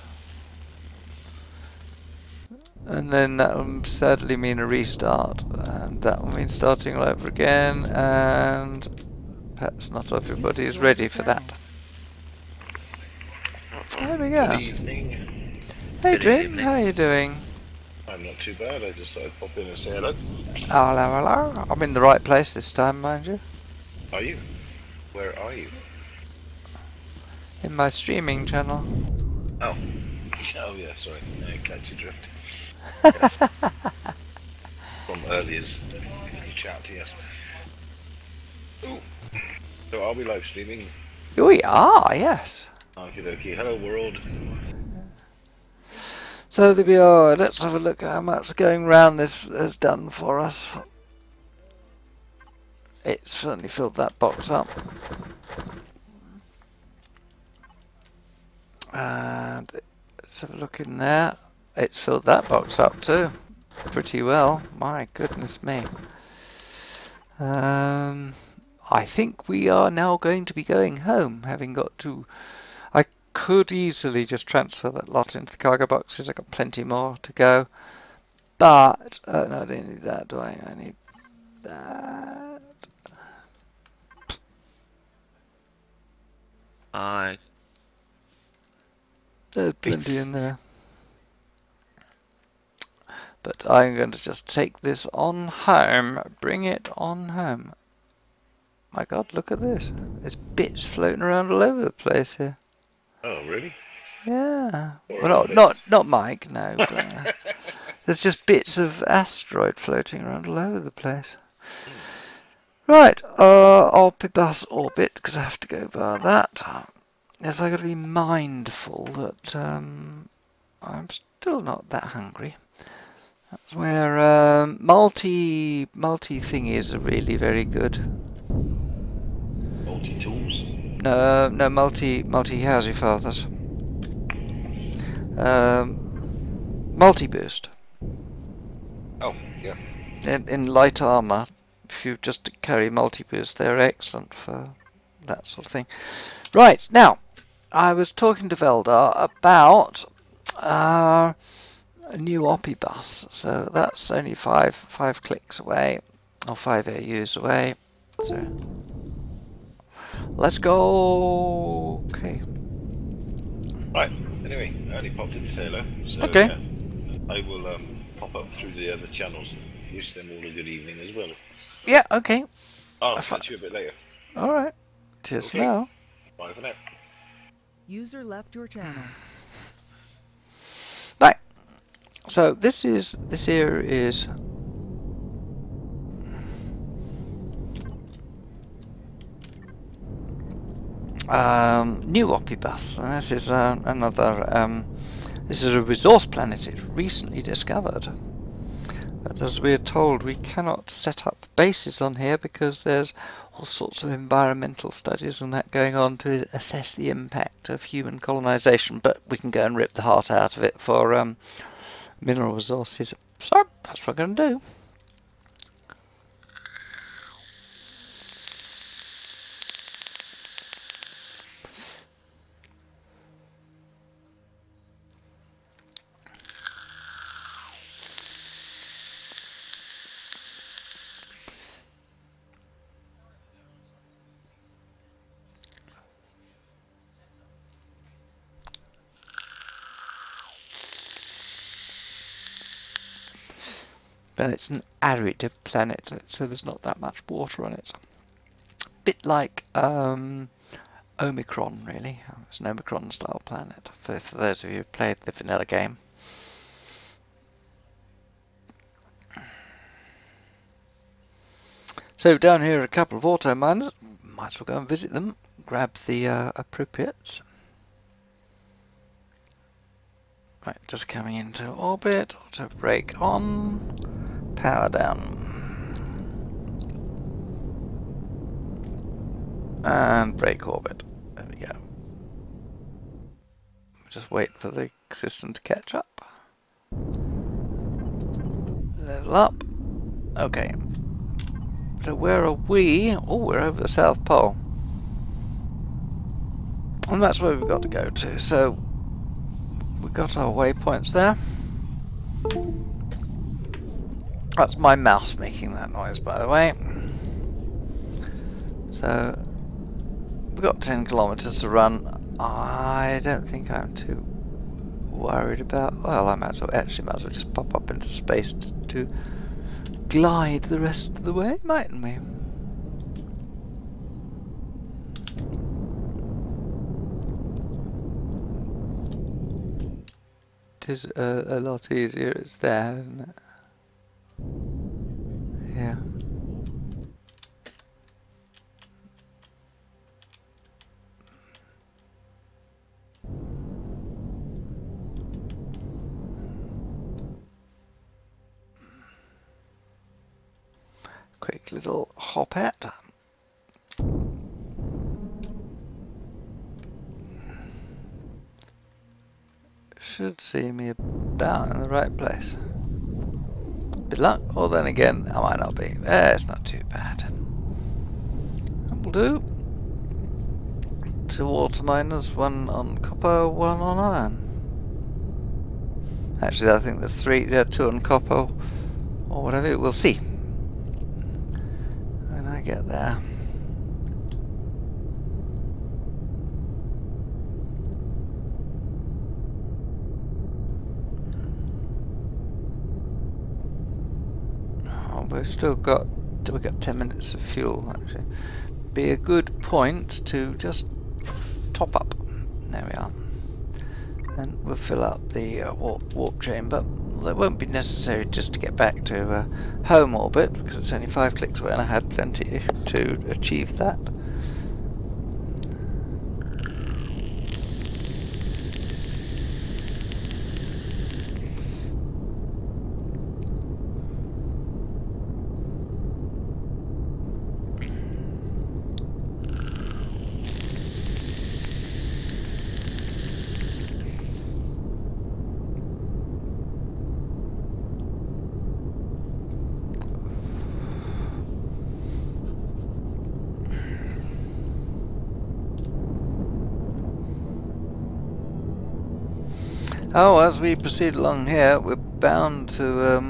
And then that will sadly mean a restart, and that will mean starting all over again, and perhaps not everybody is ready for that. There we go.
Good evening.
Hey
Good
Dream,
evening.
how are you doing?
I'm not too bad. I just thought I'd pop in and say hello.
Hello, hello. I'm in the right place this time, mind you.
Are you? Where are you?
In my streaming channel.
Oh. Oh yeah, sorry. I catch you drift. Yes. From earlier's chat, yes. Ooh. So are we live streaming?
We are, yes.
Okie dokie. Hello world.
So there we are. Let's have a look at how much going round this has done for us. It's certainly filled that box up. And let's have a look in there. It's filled that box up too. Pretty well. My goodness me. I think we are now going to be going home, having got to... I could easily just transfer that lot into the cargo boxes. I've got plenty more to go. But, no, I don't need that, do I? I need that. There's plenty in there. But I'm going to just take this on home. Bring it on home. My God, look at this. There's bits floating around all over the place here.
Oh really?
Yeah.
Or
Well, not Mike, no. But, there's just bits of asteroid floating around all over the place. Right, I'll bus orbit because I have to go via that. Yes, I've got to be mindful that I'm still not that hungry. That's where multi thingies are really very good.
Multi-tools?
No, multi how's your fathers? Multi boost.
Oh, yeah.
In light armor, if you just carry multi boost, they're excellent for that sort of thing. Right, now, I was talking to Veldar about a new Oppie bus, so that's only five clicks away, or 5 AUs away. So let's go. Okay.
Right. Anyway, I only popped in to say hello. So
Okay.
yeah, I will pop up through the other channels and wish them all a good evening as well.
Yeah. Okay.
I'll catch you a bit later.
All right. Cheers for
Okay.
now.
Bye for now.
User left your channel.
Right. So this here is new Oppie bus, and this is another. This is a resource planet. It's recently discovered. But as we are told, we cannot set up bases on here because there's all sorts of environmental studies and that going on to assess the impact of human colonization. But we can go and rip the heart out of it for mineral resources. So that's what we're going to do. But it's an arid planet, so there's not that much water on it. Bit like Omicron, really. It's an Omicron-style planet, for those of you who played the vanilla game. So down here are a couple of auto miners. Might as well go and visit them. Grab the appropriates. Right, just coming into orbit. Auto brake on. Power down. And brake orbit. There we go. Just wait for the system to catch up. Level up. Okay. So where are we? Oh, we're over the South Pole. And that's where we've got to go to. So we've got our waypoints there. That's my mouse making that noise, by the way. So we've got 10 kilometers to run. I don't think I'm too worried about. Well, I might as well just pop up into space to glide the rest of the way, mightn't we? It is a lot easier. It's there, isn't it? Yeah. Quick little hop at. Should see me about in the right place. Good luck, or then again, I might not be. It's not too bad. That will do. 2 water miners, 1 on copper, 1 on iron. Actually, I think there's 3, 2 on copper, or whatever. We'll see when I get there. We've got 10 minutes of fuel. Actually, be a good point to just top up. There we are. And we'll fill up the warp chamber. It won't be necessary just to get back to home orbit because it's only 5 clicks away, and I had plenty to achieve that. Oh, as we proceed along here, we're bound to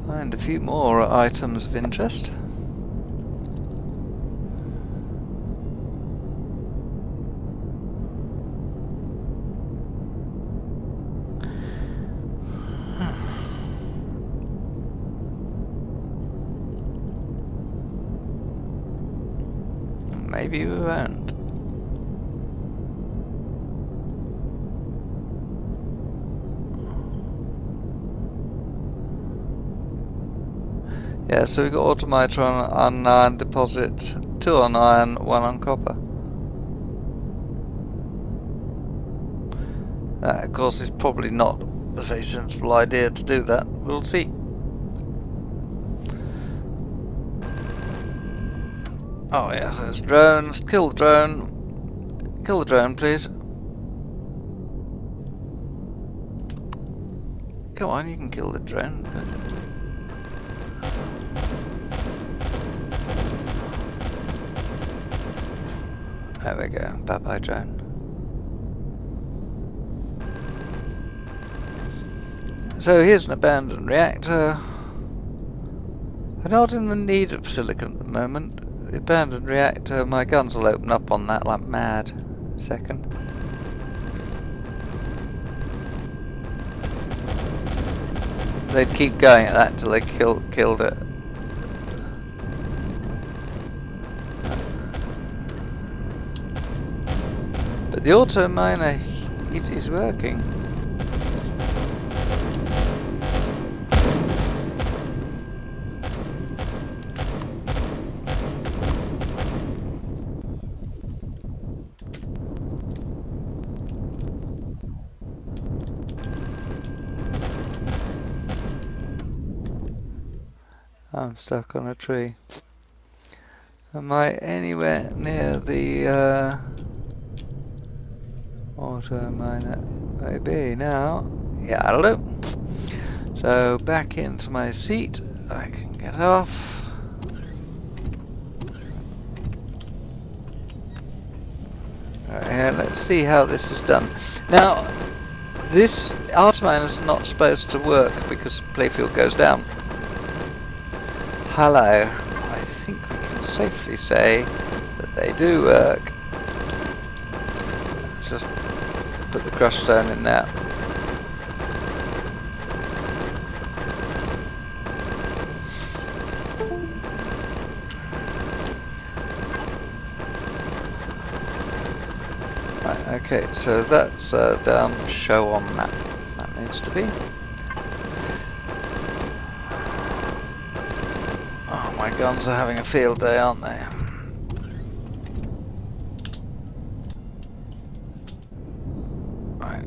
find a few more items of interest. Maybe we won't. Yeah, so we got automator on iron deposit, 2 on iron, 1 on copper. That, of course, is probably not a very sensible idea to do that. We'll see. Oh yes, there's drones. Kill the drone. Kill the drone, please. Come on, you can kill the drone. There we go. Bye bye, drone. So here's an abandoned reactor. I'm not in the need of silicon at the moment. The abandoned reactor, my guns will open up on that like mad. Second. They'd keep going at that till they killed it. But the auto miner, it is working. I'm stuck on a tree. Am I anywhere near the auto miner? Maybe now. Yeah, that'll do. So back into my seat. I can get off. Right, here, let's see how this is done. Now, this auto miner is not supposed to work because the playfield goes down. Hello. I think we can safely say that they do work. Just put the crush stone in there. Right, okay, so that's down show on map. That needs to be. My guns are having a field day, aren't they? Right.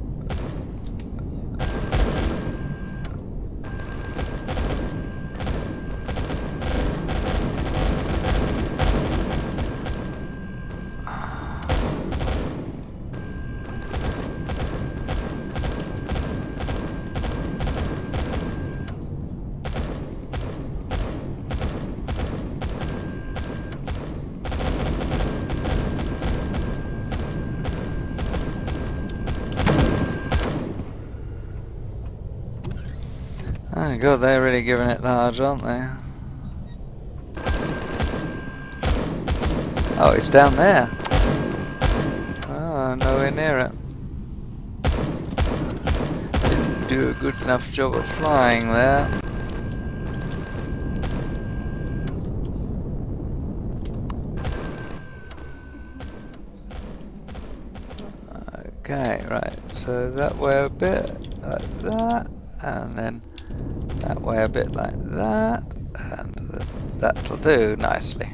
Oh god, they're really giving it large, aren't they? Oh, it's down there. Oh, nowhere near it. Didn't do a good enough job of flying there. Okay, right, so that way a bit like that, and then that way a bit like that, and that'll do nicely.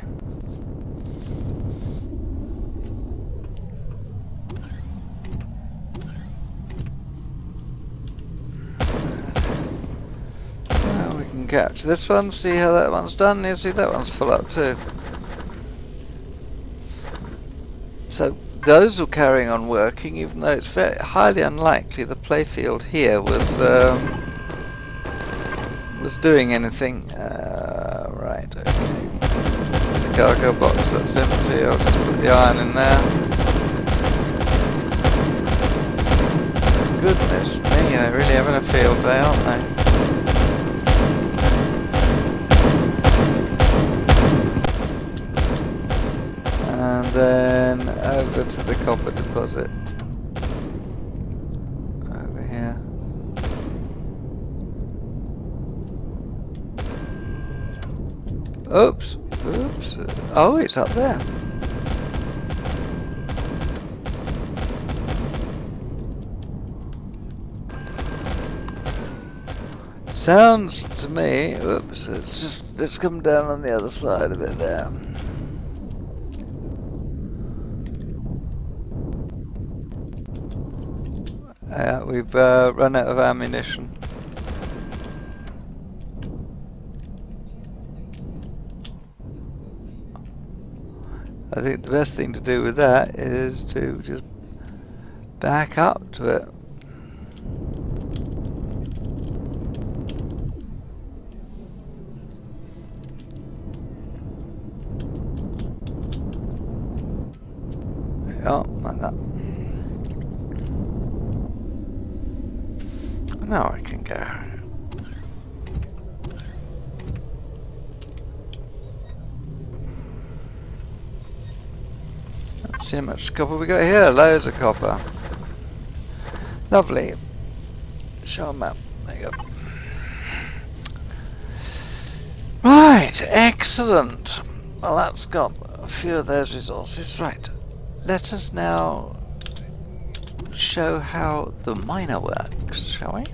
Now we can catch this one, see how that one's done. You see that one's full up too. So those are carrying on working, even though it's very highly unlikely the playfield here was doing anything. Right, okay. There's a cargo box that's empty. I'll just put the iron in there. Goodness me, they're really having a field day, aren't they? And then over to the copper deposit. Over here. Oops, oops. Oh, it's up there. Sounds to me, oops, let's come down on the other side of it there. We've run out of ammunition. I think the best thing to do with that is to just back up to it. Yeah, like that. Now I can go. Let's see how much copper we got here. Loads of copper. Lovely. Show map. There you go. Right, excellent. Well, that's got a few of those resources. Right. Let us now show how the miner works, shall we?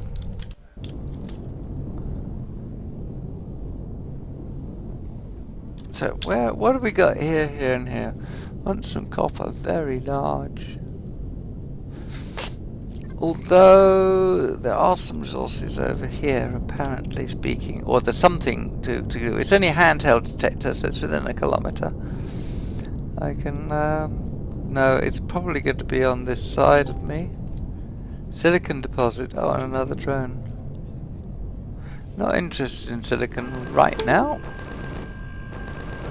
So, what have we got here, here, and here? Want some copper, very large. Although there are some resources over here, apparently speaking, or there's something to do. It's only a handheld detector, so it's within a kilometre. I can, no, it's probably going to be on this side of me. Silicon deposit, oh, and another drone. Not interested in silicon right now.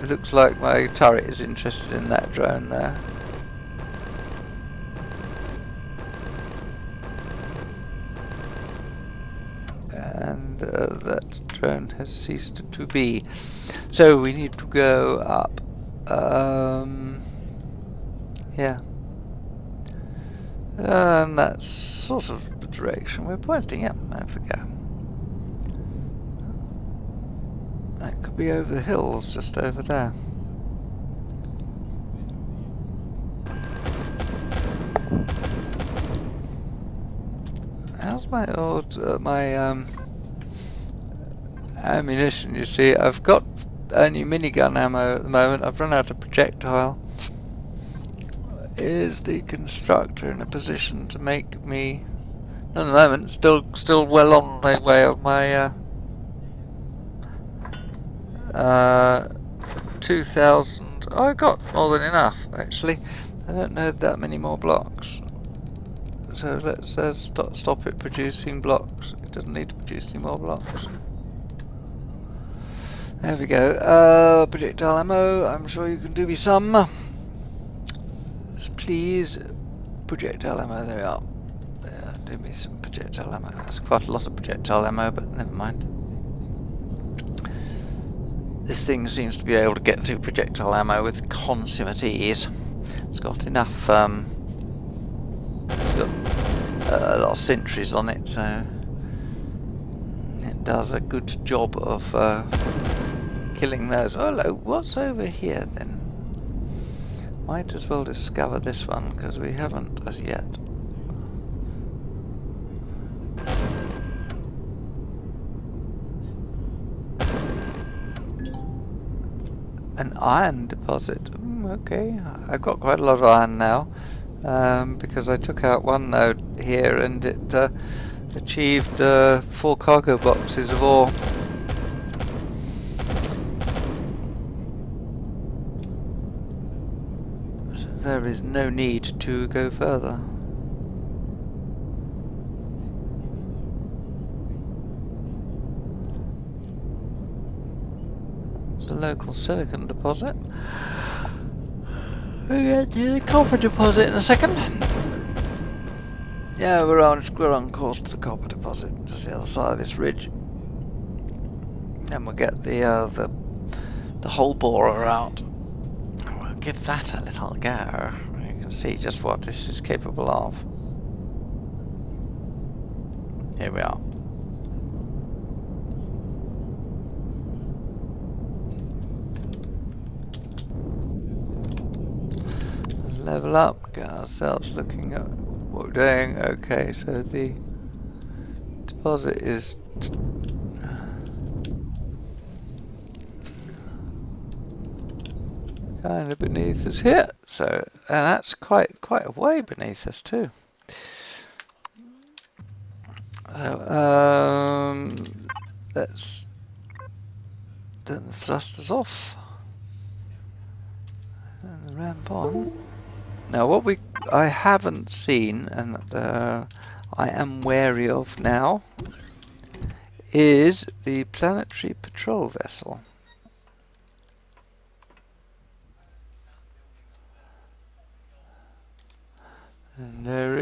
It looks like my turret is interested in that drone there. And that drone has ceased to be. So we need to go up. Yeah. And that's sort of the direction we're pointing. Yeah, I forget. That could be over the hills, just over there. How's my old, ammunition? You see, I've got only minigun ammo at the moment. I've run out of projectile. Is the constructor in a position to make me, at the moment, still well on my way of my 2,000. Oh, I got more than enough actually. I don't know that many more blocks. So let's stop it producing blocks. It doesn't need to produce any more blocks. There we go. Projectile ammo. I'm sure you can do me some. Please, projectile ammo. There we are. Do me some projectile ammo. That's quite a lot of projectile ammo, but never mind. This thing seems to be able to get through projectile ammo with consummate ease. It's got enough. It's got a lot of sentries on it, so it does a good job of killing those. Oh, hello. What's over here then? Might as well discover this one because we haven't as yet. An iron deposit. Okay, I've got quite a lot of iron now because I took out one node here and it achieved 4 cargo boxes of ore. So there is no need to go further. A local silicon deposit. We'll get to the copper deposit in a second. Yeah, we're on course to the copper deposit, just the other side of this ridge. Then we'll get the hole borer out. We'll give that a little go. You can see just what this is capable of. Here we are. Level up, get ourselves looking at what we're doing. Okay, so the deposit is kind of beneath us here. So, and that's quite a way beneath us too. So, let's turn the thrusters off and the ramp on. Now, what I haven't seen, and I am wary of now, is the planetary patrol vessel. And there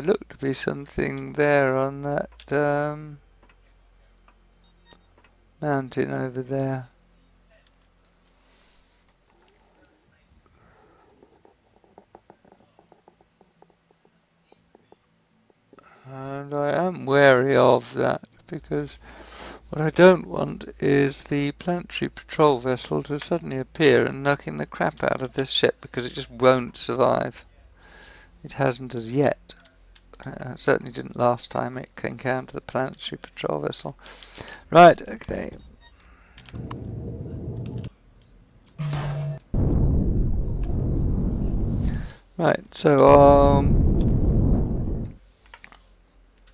looked to be something there on that mountain over there. And I am wary of that, because what I don't want is the planetary patrol vessel to suddenly appear and knocking the crap out of this ship, because it just won't survive. It hasn't as yet. It certainly didn't last time it encountered the planetary patrol vessel. Right, okay. Right, so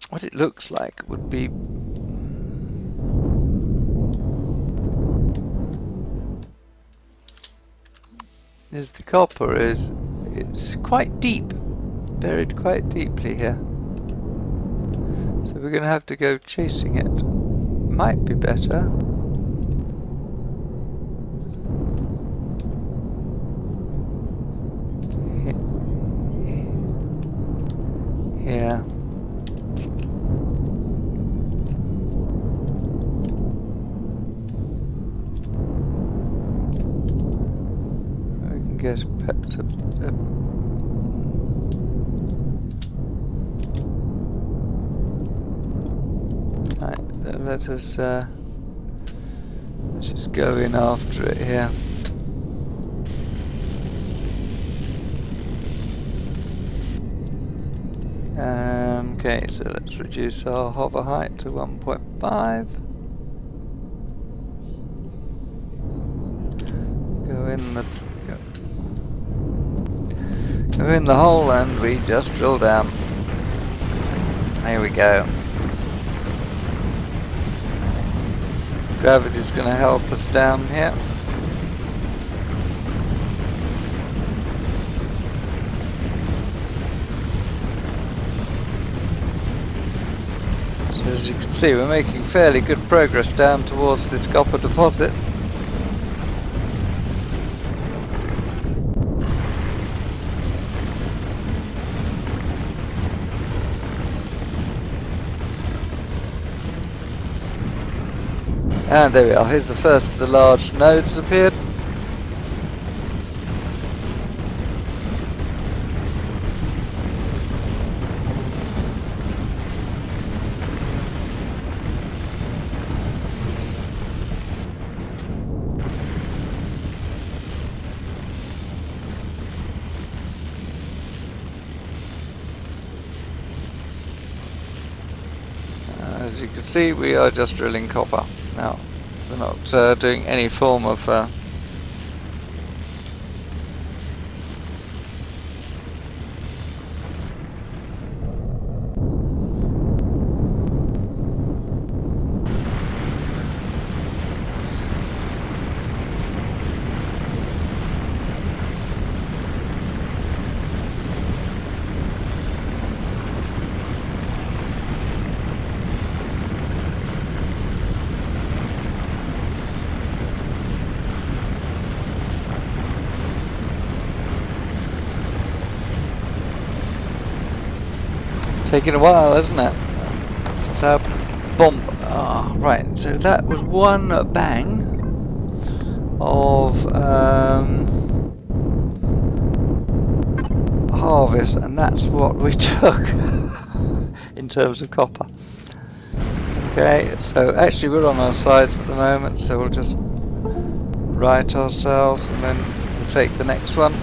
what it looks like would be is the copper it's quite deep, buried quite deeply here. So we're going to have to go chasing it. Might be better. Yeah. We can get perhaps right, let's just go in after it here. Okay, so let's reduce our hover height to 1.5. Go in the hole and we just drill down. Here we go. Gravity's going to help us down here. So as you can see, we're making fairly good progress down towards this copper deposit. And there we are, here's the first of the large nodes appeared. As you can see, we are just drilling copper. Now, we're not doing any form of taking a while, isn't it? So, bomb. Right, so that was one bang of harvest, and that's what we took in terms of copper. Okay, so actually we're on our sides at the moment, so we'll just right ourselves and then we'll take the next one.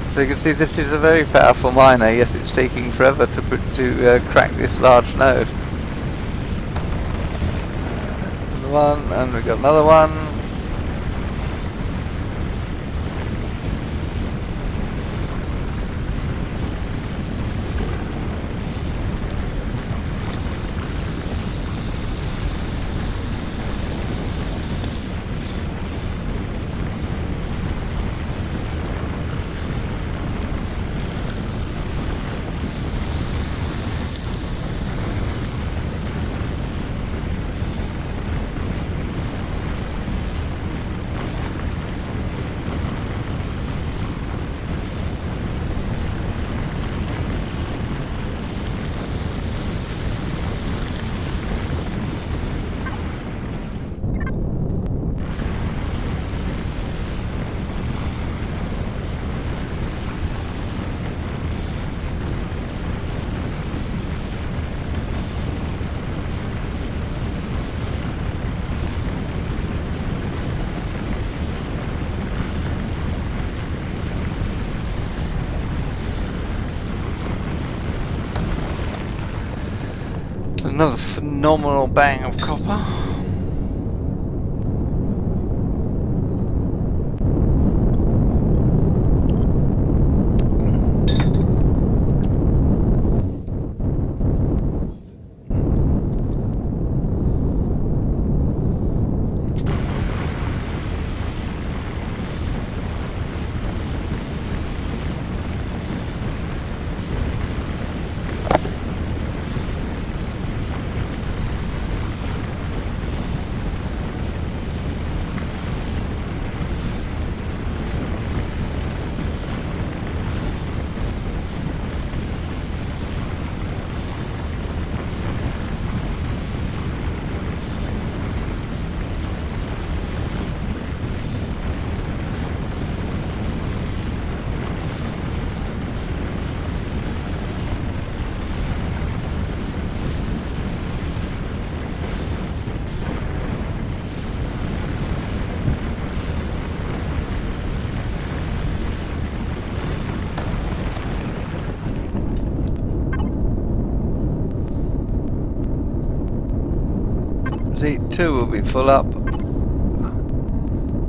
So you can see this is a very powerful miner, yet it's taking forever to crack this large node. One, and we've got another one. Another phenomenal bang of copper. See, 2 will be full up.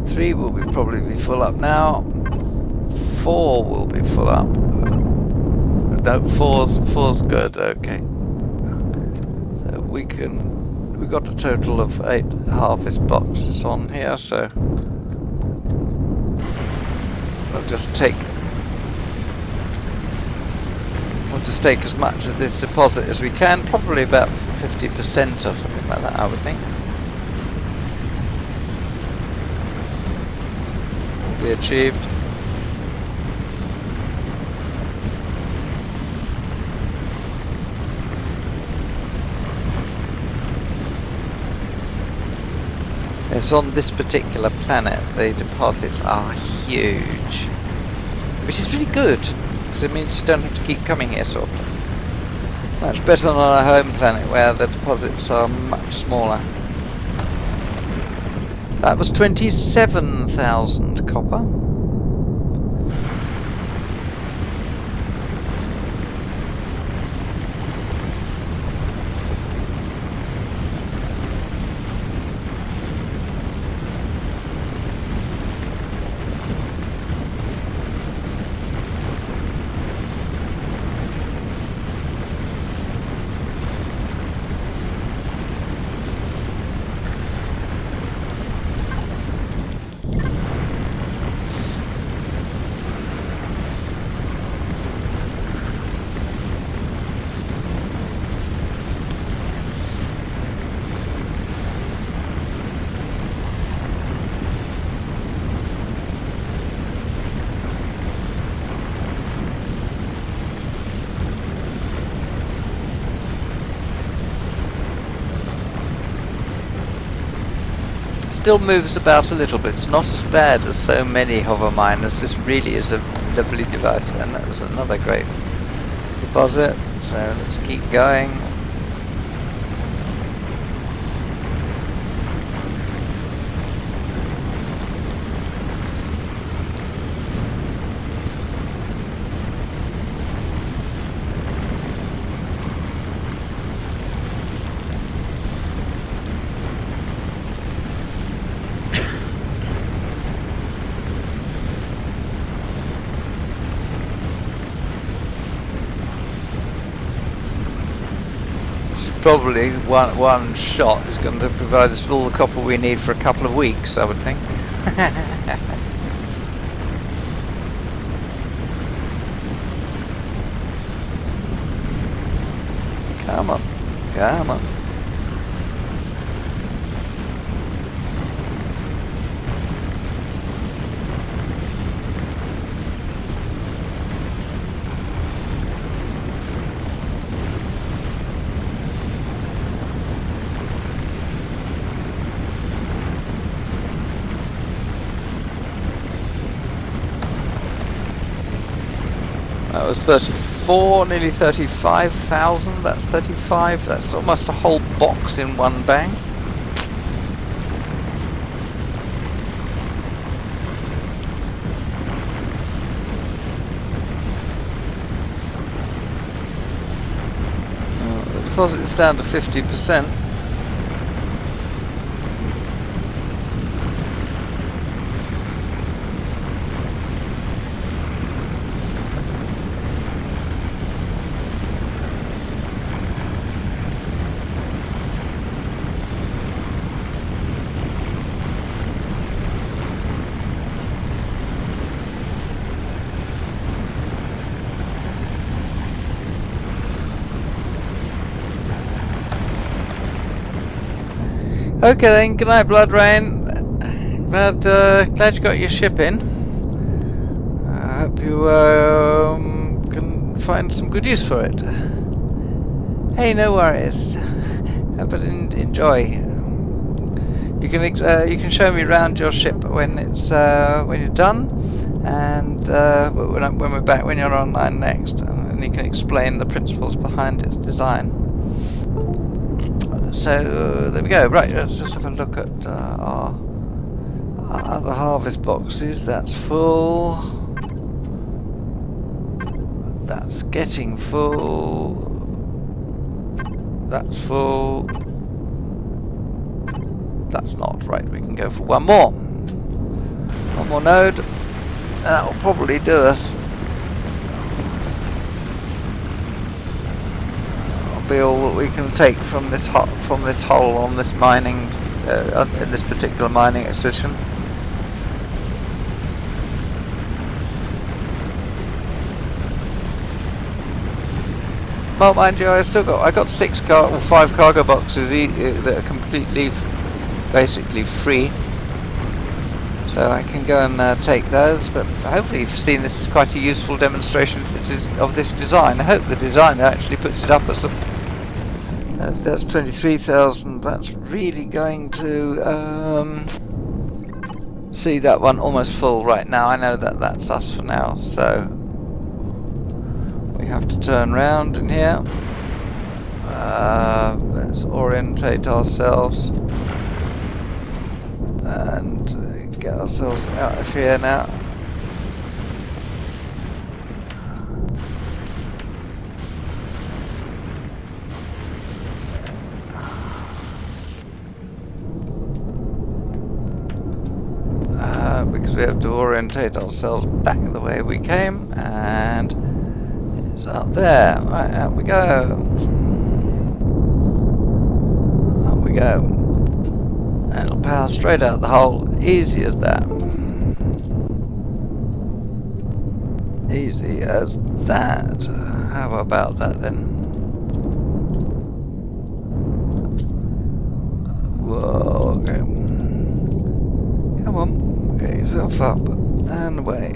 3 will probably be full up now. 4 will be full up. No, 4's good. Okay. So we've got a total of 8 harvest boxes on here, so we'll just take as much of this deposit as we can, probably about 50% or something like that, I would think. Will be achieved. Yes, on this particular planet, the deposits are huge, which is really good, because it means you don't have to keep coming here so often. Much better than on our home planet where the deposits are much smaller. That was 27,000 copper. still moves about a little bit. It's not as bad as so many hover miners. This really is a lovely device, and that was another great deposit. So let's keep going. Probably one shot is going to provide us with all the copper we need for a couple of weeks, I would think. Come on, come on. That was 34, nearly 35,000. That's 35. That's almost a whole box in one bang. The deposit's down to 50%. Okay then, good night Blood Rain. Glad you got your ship in. I hope you can find some good use for it. Hey, no worries. But enjoy. You can show me around your ship when it's when you're done, and when we're back, when you're online next, and you can explain the principles behind its design. So there we go. Right, let's just have a look at our other harvest boxes. That's full. That's getting full. That's full. That's not right. We can go for one more. One more node. That'll probably do us. Be all that we can take from this hole on this mining in this particular mining exhibition. Well, mind you, I got 5 cargo boxes that are completely, basically free, so I can go and take those. But hopefully you've seen this is quite a useful demonstration of this design. I hope the designer actually puts it up as a. That's 23,000. That's really going to see that one almost full right now. I know that that's us for now, so we have to turn round in here. Let's orientate ourselves and get ourselves out of here now. Because we have to orientate ourselves back the way we came, and it's up there. Right, out we go. Up we go. And it'll power straight out the hole. Easy as that. Easy as that. How about that then? Whoa, okay. Come on. Get yourself up and away,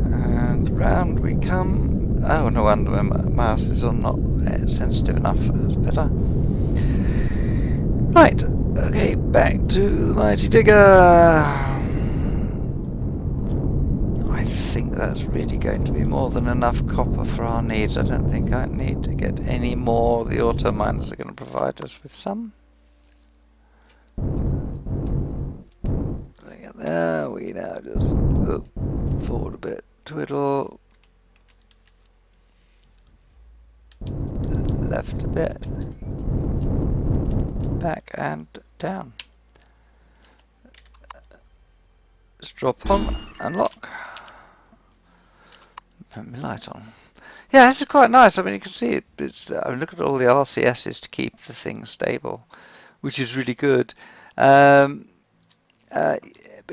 and round we come. Oh, no wonder my mouse is not sensitive enough. That's better. Right, okay, back to the mighty digger. I think that's really going to be more than enough copper for our needs. I don't think I need to get any more. The auto miners are going to provide us with some. Look at there, we now just forward a bit, twiddle, left a bit, back and down. Just drop on and lock. Put my light on. Yeah, this is quite nice. I mean, you can see it. I mean, look at all the RCSs to keep the thing stable, which is really good. But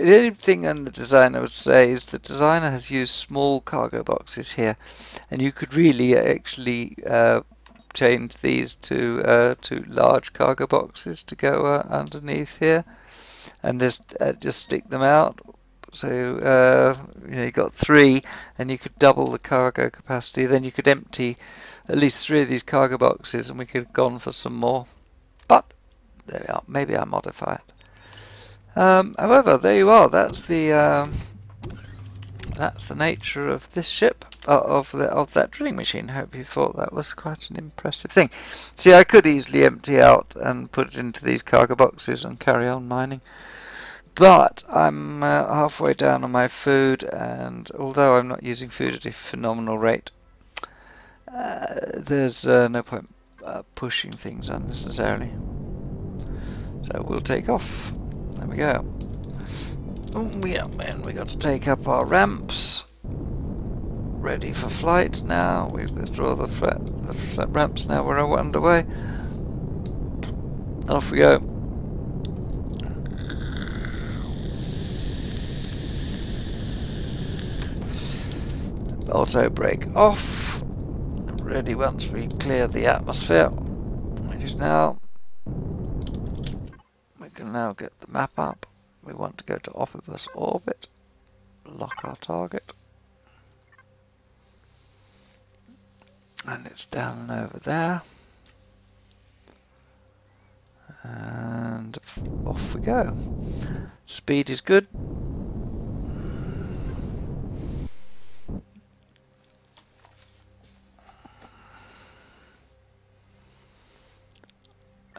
the only thing on the design I would say is the designer has used small cargo boxes here, and you could really actually change these to large cargo boxes to go underneath here, and just stick them out. So you got 3, and you could double the cargo capacity. Then you could empty at least 3 of these cargo boxes, and we could have gone for some more. But there we are. Maybe I modify it. However, there you are. That's the nature of this ship, of that drilling machine. Hope you thought that was quite an impressive thing. See, I could easily empty out and put it into these cargo boxes and carry on mining, but I'm halfway down on my food, and although I'm not using food at a phenomenal rate, there's no point pushing things unnecessarily. So we'll take off. There we go. Yeah, man, we got to take up our ramps. Ready for flight now. We withdraw the flat ramps now. We're underway. Off we go. Auto brake off. Ready once we clear the atmosphere. Which is now. We can now get the map up. We want to go to Opibus orbit. Lock our target. And it's down and over there. And off we go. Speed is good.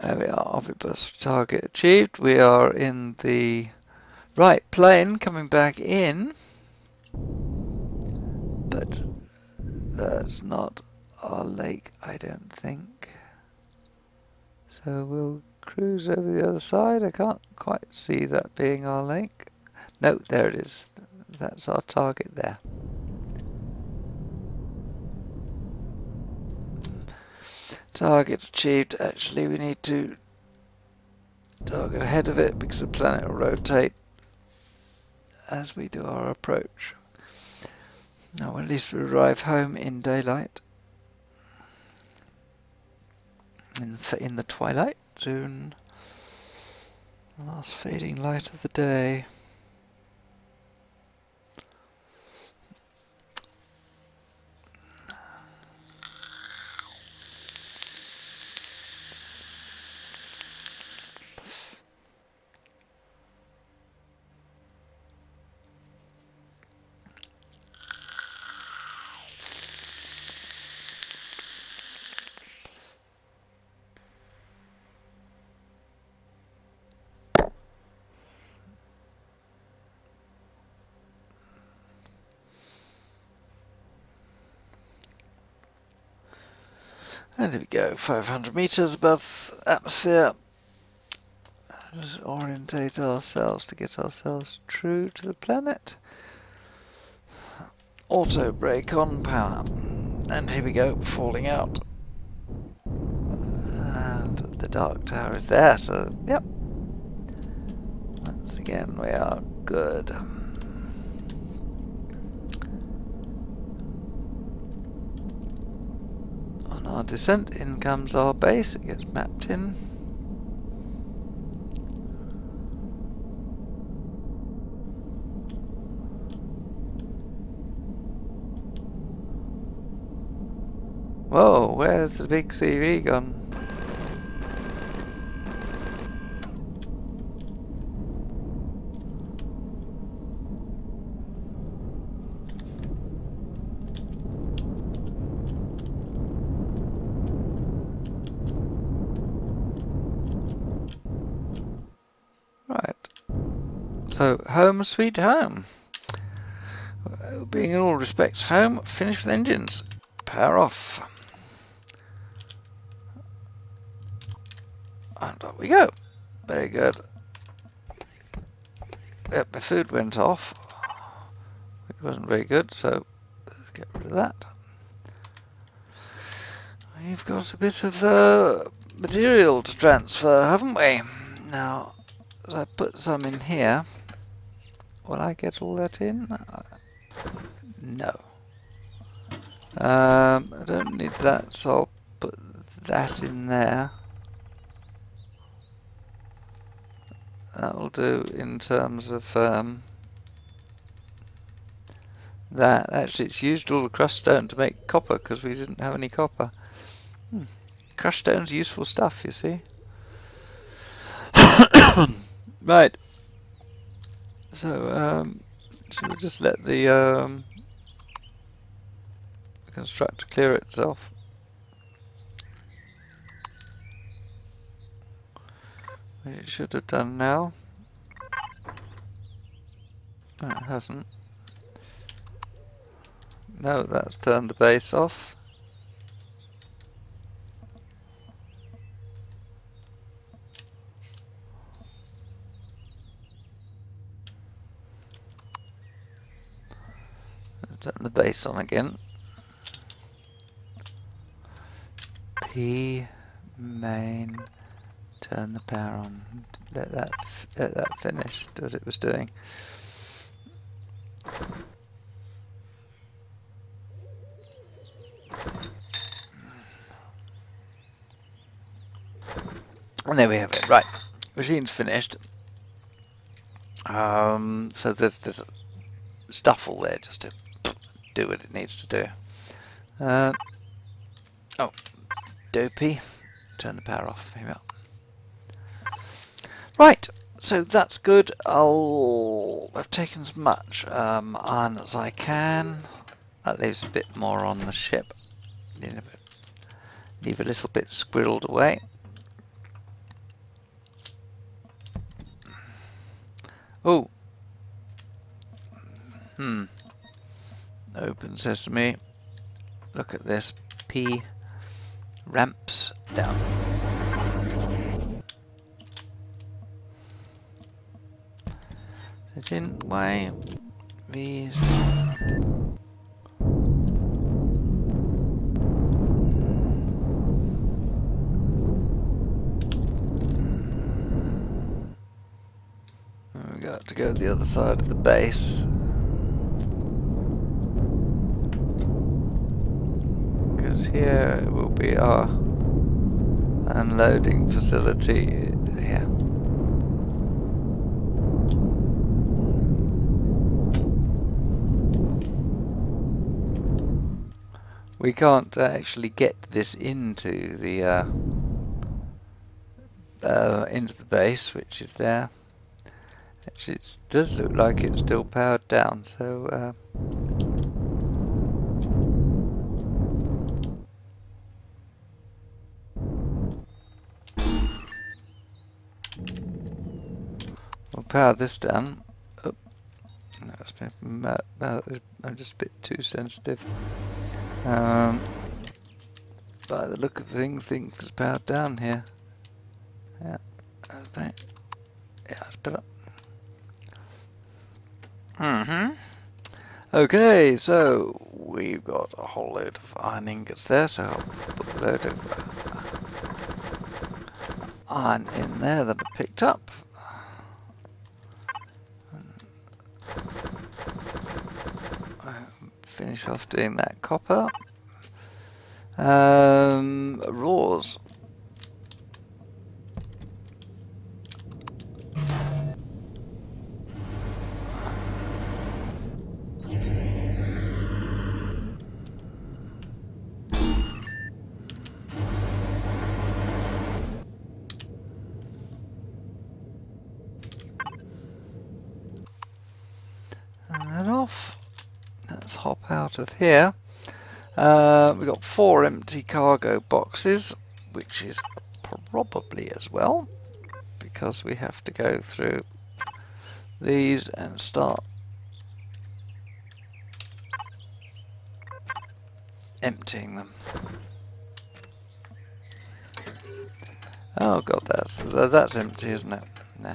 There we are, Opibus target achieved. We are in the right plane coming back in. But that's not our lake, I don't think. So we'll cruise over the other side. I can't quite see that being our lake. No, there it is. That's our target there. Target achieved. Actually, we need to target ahead of it because the planet will rotate as we do our approach. Now, at least we arrive home in daylight. In the twilight soon. The last fading light of the day. And here we go, 500 meters above atmosphere. Just orientate ourselves to get ourselves true to the planet. Auto brake on power. And here we go, falling out. And the dark tower is there, so yep. Once again, we are good. On our descent, in comes our base. It gets mapped in. Whoa, where's the big CV gone? So, home sweet home. Being in all respects home, finish with engines. Power off. And up we go. Very good. Yep, my food went off. It wasn't very good, so let's get rid of that. We've got a bit of material to transfer, haven't we? Now, as I put some in here, will I get all that in? No. I don't need that, so I'll put that in there. That will do in terms of that. Actually, it's used all the crushed stone to make copper because we didn't have any copper. Crushed stone's useful stuff, you see. Right. So, should we just let the constructor clear itself? It should have done now. No, it hasn't. No, that's turned the base off. Turn the base on again. P main. Turn the power on. Let that finish. Do what it was doing. And there we have it. Right, machine's finished. So there's stuff all there just to do what it needs to do. Oh, dopey. Turn the power off. Here we are. Right, so that's good. I've taken as much iron as I can. That leaves a bit more on the ship. Leave a little bit squirreled away. Oh. Open sesame. Look at this. P ramps down. Sit in way. These. We got to go to the other side of the base. Because here will be our unloading facility here. We can't actually get this into the base, which is there. Actually, it does look like it's still powered down, so we'll power this down. Oh, I'm just a bit too sensitive. By the look of things is powered down here. Yeah, that's right. Yeah, that's better. Okay, so we've got a whole load of iron ingots there, so I'll put a load of iron in there that I picked up. I'll finish off doing that copper. Raws. Off. Let's hop out of here. We've got 4 empty cargo boxes, which is probably as well, because we have to go through these and start emptying them. Oh god, that's empty, isn't it? No.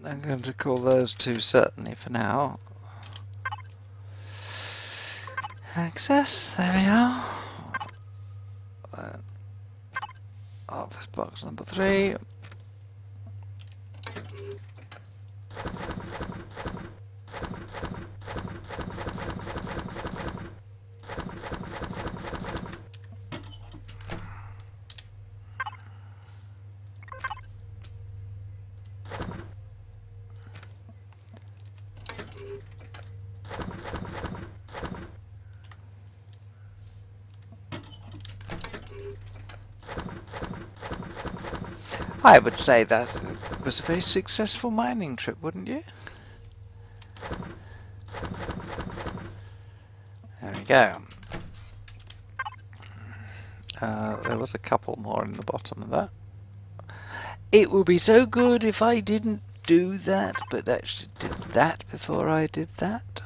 I'm going to call those two certainly for now. Access, there we are. Office box number 3. I would say that was a very successful mining trip, wouldn't you? There we go. There was a couple more in the bottom of that. It would be so good if I didn't do that, but actually did that before I did that.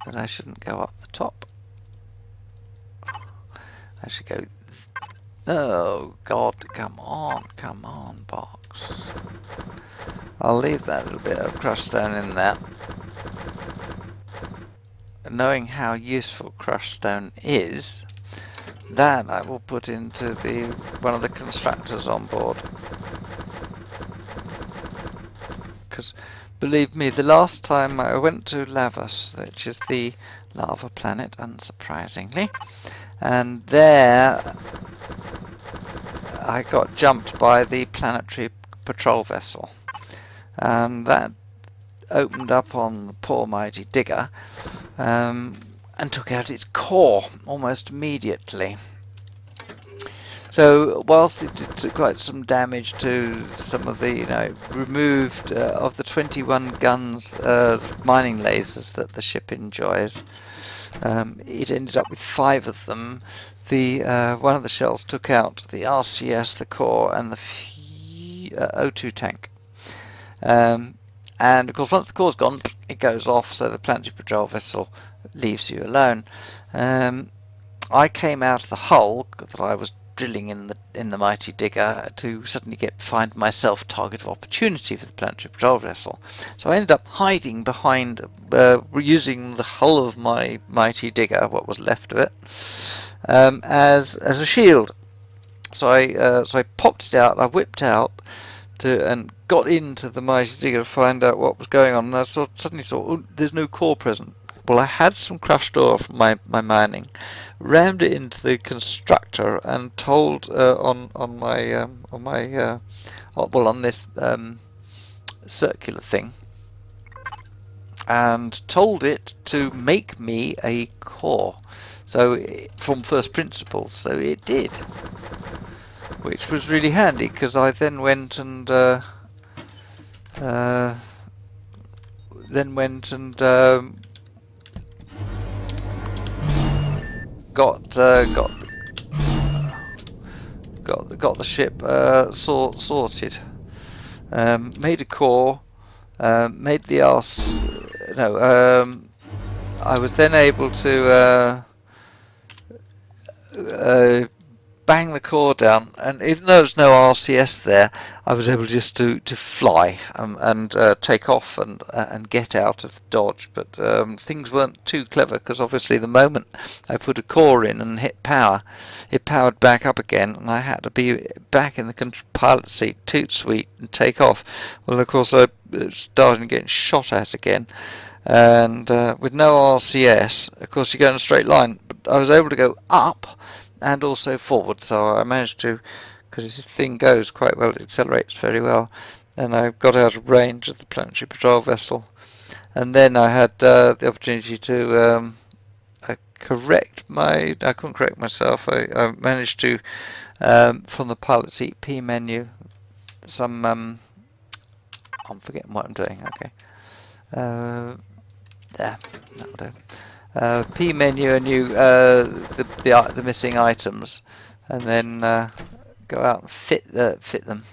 But I shouldn't go up the top. I should go... Oh god, come on box. I'll leave that little bit of crushed stone in there. Knowing how useful crushed stone is, that I will put into one of the constructors on board. Because believe me, the last time I went to Lavos, which is the lava planet, unsurprisingly, and there I got jumped by the planetary patrol vessel, and that opened up on the poor mighty digger and took out its core almost immediately. So whilst it did quite some damage to some of the, removed of the 21 guns mining lasers that the ship enjoys, it ended up with 5 of them. One of the shells took out the RCS, the core, and the O2 tank. And of course, once the core's gone, it goes off, so the planetary patrol vessel leaves you alone. I came out of the hull that I was drilling in the mighty digger to suddenly find myself target of opportunity for the planetary patrol vessel. So I ended up hiding behind, using the hull of my mighty digger, what was left of it, as a shield. So I popped it out, I whipped out and got into the mighty digger to find out what was going on, and I suddenly saw, oh, there's no core present. Well, I had some crushed ore from my mining, rammed it into the constructor, and told on this circular thing, and told it to make me a core. So from first principles, so it did, which was really handy, because I then went and got the ship sorted, made a core, made the arse. I was then able to bang the core down, and even though there's no RCS there, I was able just to fly and take off and get out of the dodge. But things weren't too clever, because obviously the moment I put a core in and hit power, it powered back up again, and I had to be back in the pilot seat, toot sweet, and take off. Well, of course, I started getting shot at again, and with no RCS, of course, you go in a straight line. But I was able to go up and also forward, so I managed to because this thing goes quite well, it accelerates very well. And I got out of range of the planetary patrol vessel. And then I had the opportunity to correct I couldn't correct myself. I managed to, from the pilot seat P menu, I'm forgetting what I'm doing, okay. There, that'll do. P menu and you, the missing items, and then go out and fit them.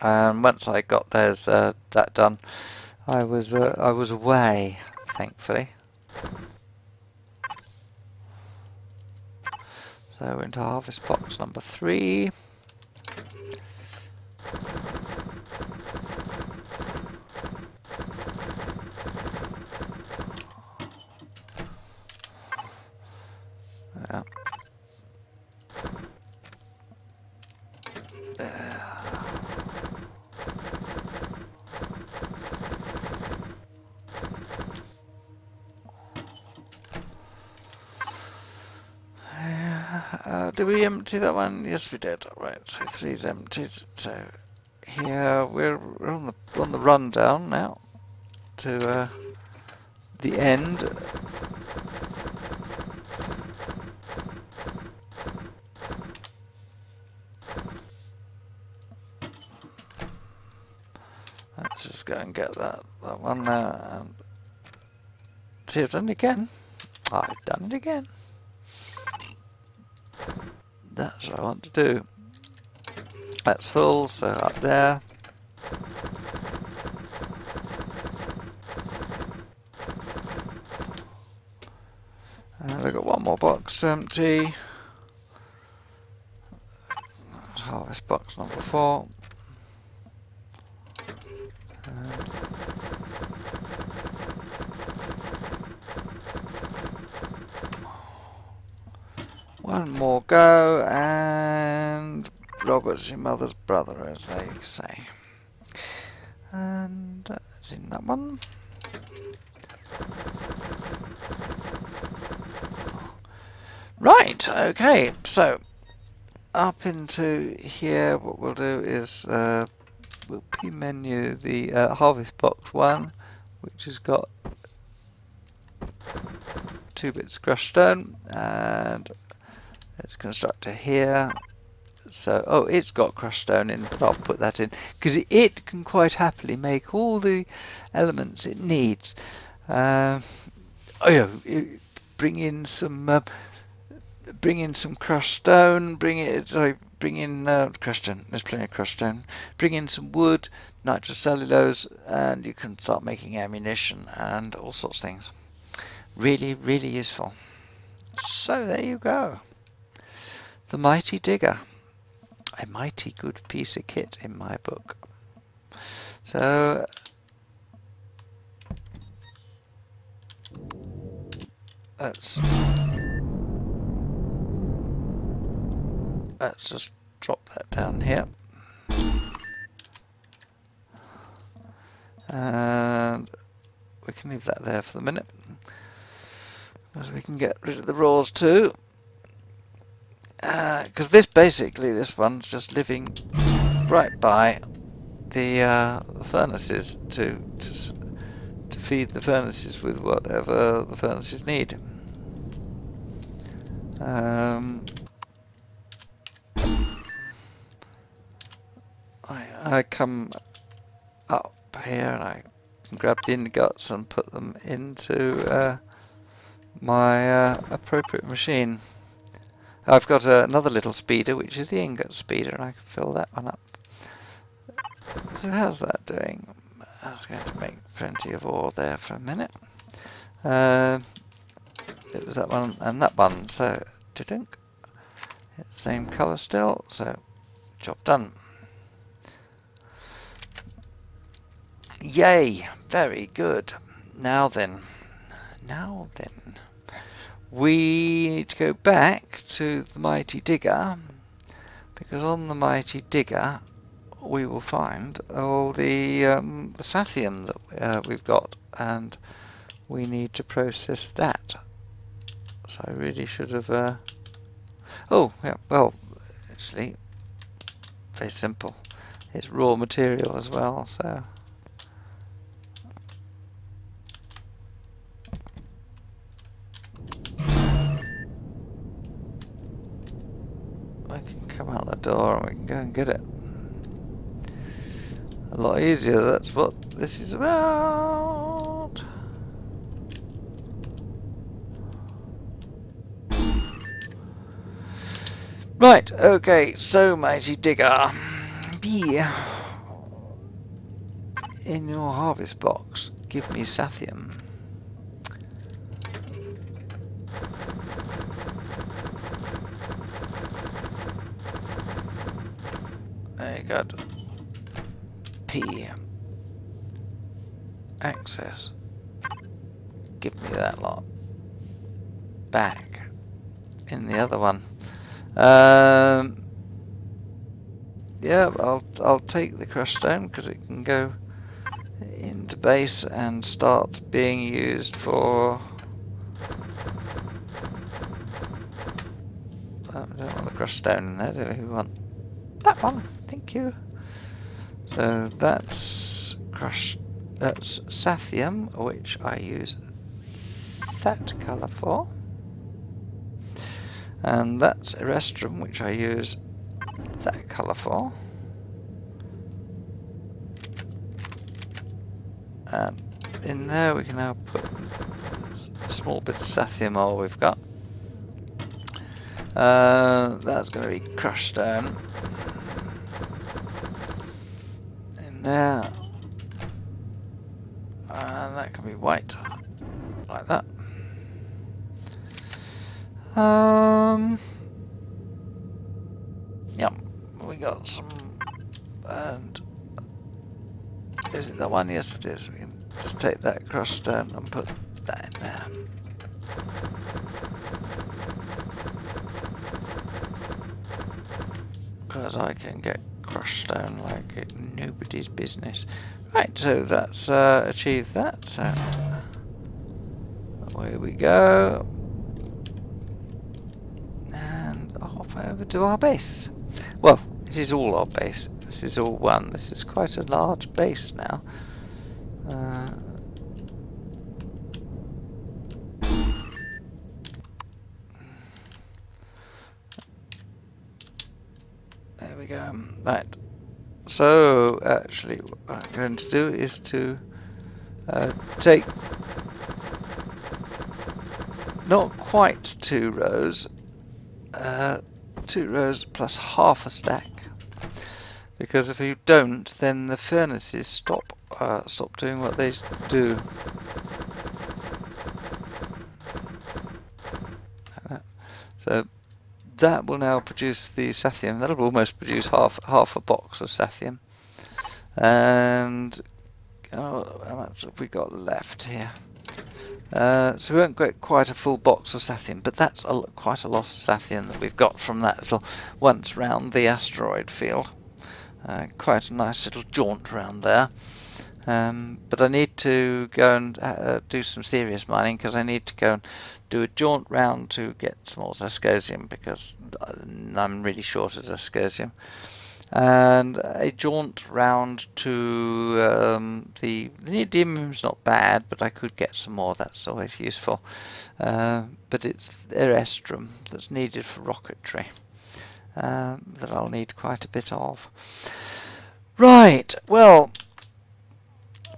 And once I got that done, I was away, thankfully. So into harvest box number 3. Yeah. Did we empty that one? Yes, we did. Right, so 3's emptied. So here we're on the rundown now to the end. Let's just go and get that one there. And see, I've done it again. I've done it again. That's what I want to do. That's full, so up there. And I've got one more box to empty. That's harvest box number 4. One more go, and Robert's your mother's brother, as they say. And that's in that one. Right, okay, so up into here, what we'll do is we'll P-menu the harvest box 1, which has got 2 bits of crushed stone, and let's construct it here. So, oh, it's got crushed stone in, but I'll put that in because it can quite happily make all the elements it needs. Bring in some crushed stone. Bring in crushed stone. There's plenty of crushed stone. Bring in some wood, nitrocellulose, and you can start making ammunition and all sorts of things. Really, really useful. So there you go. The Mighty Digger. A mighty good piece of kit in my book. So let's just drop that down here. And we can leave that there for the minute, because we can get rid of the raws too. Because this one's just living right by the furnaces to feed the furnaces with whatever the furnaces need. I come up here and I can grab the ingots and put them into my appropriate machine. I've got another little speeder, which is the ingot speeder, and I can fill that one up. So how's that doing? I was going to make plenty of ore there for a minute. It was that one and that one, so didn't. Same colour still, so job done. Yay! Very good. Now then. We need to go back to the Mighty Digger, because on the Mighty Digger we will find all the sathium that we've got, and we need to process that. So I really should have... oh, yeah, well, actually very simple. It's raw material as well, so we can come out the door and we can go and get it. A lot easier, that's what this is about. Right, okay, so Mighty Digger, be in your harvest box, give me Sathium. There you go. P. Access. Give me that lot. Back. In the other one. Yeah, I'll take the crushed stone because it can go into base and start being used for. I don't want the crushed stone in there, do we? We want that one. Thank you. So that's crushed. That's Sathium, which I use that colour for. And that's Erestrum, which I use that colour for. And in there we can now put small bits of Sathium ore we've got. That's going to be crushed stone. In there. And that can be white. Like that. Yep, we got some, and is it the one? Yes it is. We can just take that crushed stone and put that in there. Because I can get crushed stone like it nobody's business. Right, so that's achieved that, so away we go. Over to our base. Well, this is all our base. This is all one. This is quite a large base now. There we go. Right. So, actually, what I'm going to do is to take not quite 2 rows. 2 rows plus half a stack, because if you don't, then the furnaces stop doing what they do. So that will now produce the Sathium. That'll almost produce half a box of Sathium. And how much have we got left here? So we won't get quite a full box of Sathium, but that's quite a lot of Sathium that we've got from that little once round the asteroid field. Quite a nice little jaunt around there. But I need to go and do some serious mining, because I need to go and do a jaunt round to get some more Zascosium, because I'm really short of Zascosium. And a jaunt round to the neodymium's not bad, but I could get some more. That's always useful. But it's Erestrum that's needed for rocketry that I'll need quite a bit of. Right, well,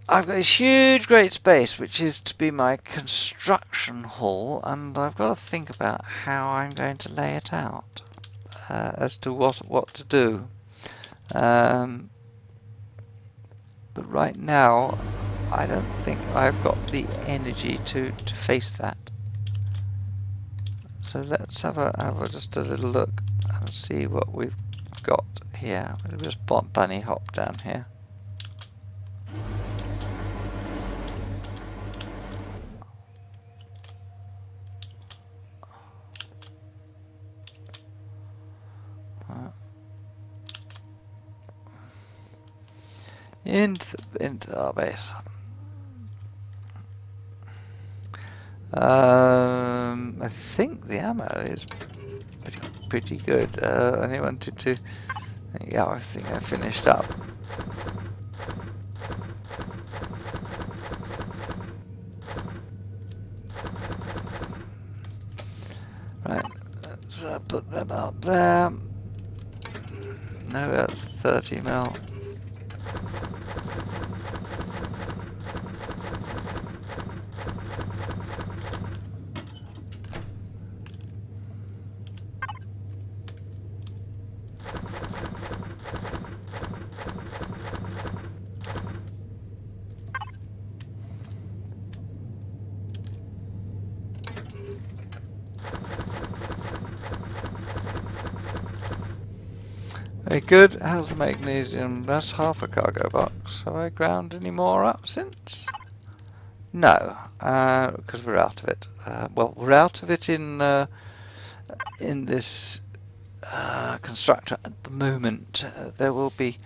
I've got this huge great space which is to be my construction hall, and I've got to think about how I'm going to lay it out as to what to do. But right now I don't think I've got the energy to face that. So let's have just a little look and see what we've got here. We'll just bunny hop down here. Into our base. I think the ammo is pretty pretty good. I only wanted to. Yeah, I think I finished up. Right, let's put that up there. No, that's 30 mil. Very good. How's the magnesium? That's half a cargo box. Have I ground any more up since? No, because we're out of it. Well, we're out of it in this constructor at the moment. There will be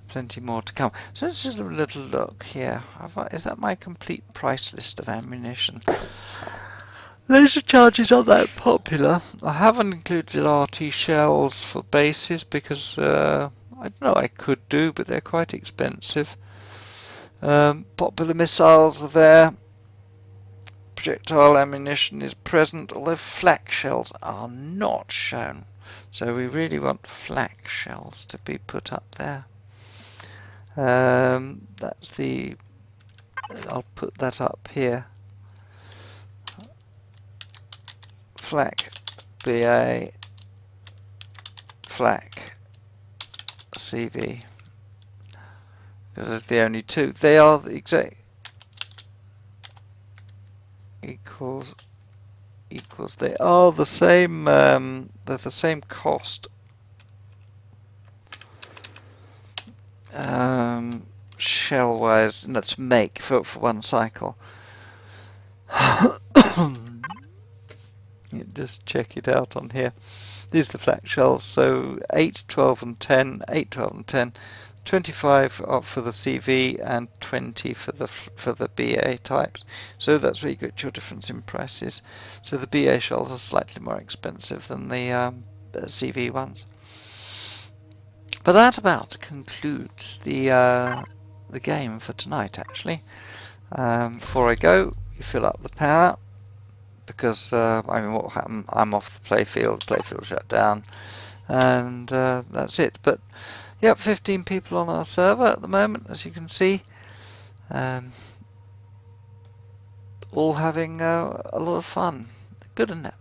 plenty more to come. So let's just have a little look here. Is that my complete price list of ammunition? Laser charges aren't that popular. I haven't included RT shells for bases because I don't know, I could do, but they're quite expensive. Popular missiles are there. Projectile ammunition is present, although flak shells are not shown. So we really want flak shells to be put up there. That's the. I'll put that up here. Flak BA, flak CV, because there's the only two. They are the exact equals. They are the same. They're the same cost. Shell-wise, no, to make for one cycle. Just check it out on here. These are the flak shells, so 8, 12 and 10, 8, 12 and 10, 25 for the CV and 20 for the BA types. So that's where you get your difference in prices. So the BA shells are slightly more expensive than the CV ones. But that about concludes the game for tonight, actually. Before I go, you fill up the power. Because, I mean, what happened? I'm off the playfield shut down, and that's it. But, yep, 15 people on our server at the moment, as you can see. All having a lot of fun. Good, isn't it?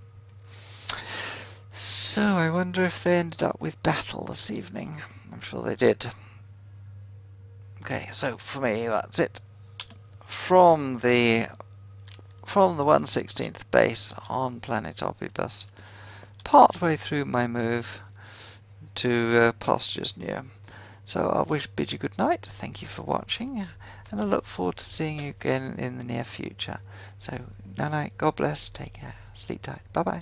So, I wonder if they ended up with battle this evening. I'm sure they did. Okay, so for me, that's it. From the 1/16th base on planet Opibus, partway through my move to pastures near. So I'll bid you good night, thank you for watching, and I look forward to seeing you again in the near future. So, night night, God bless, take care, sleep tight, bye bye.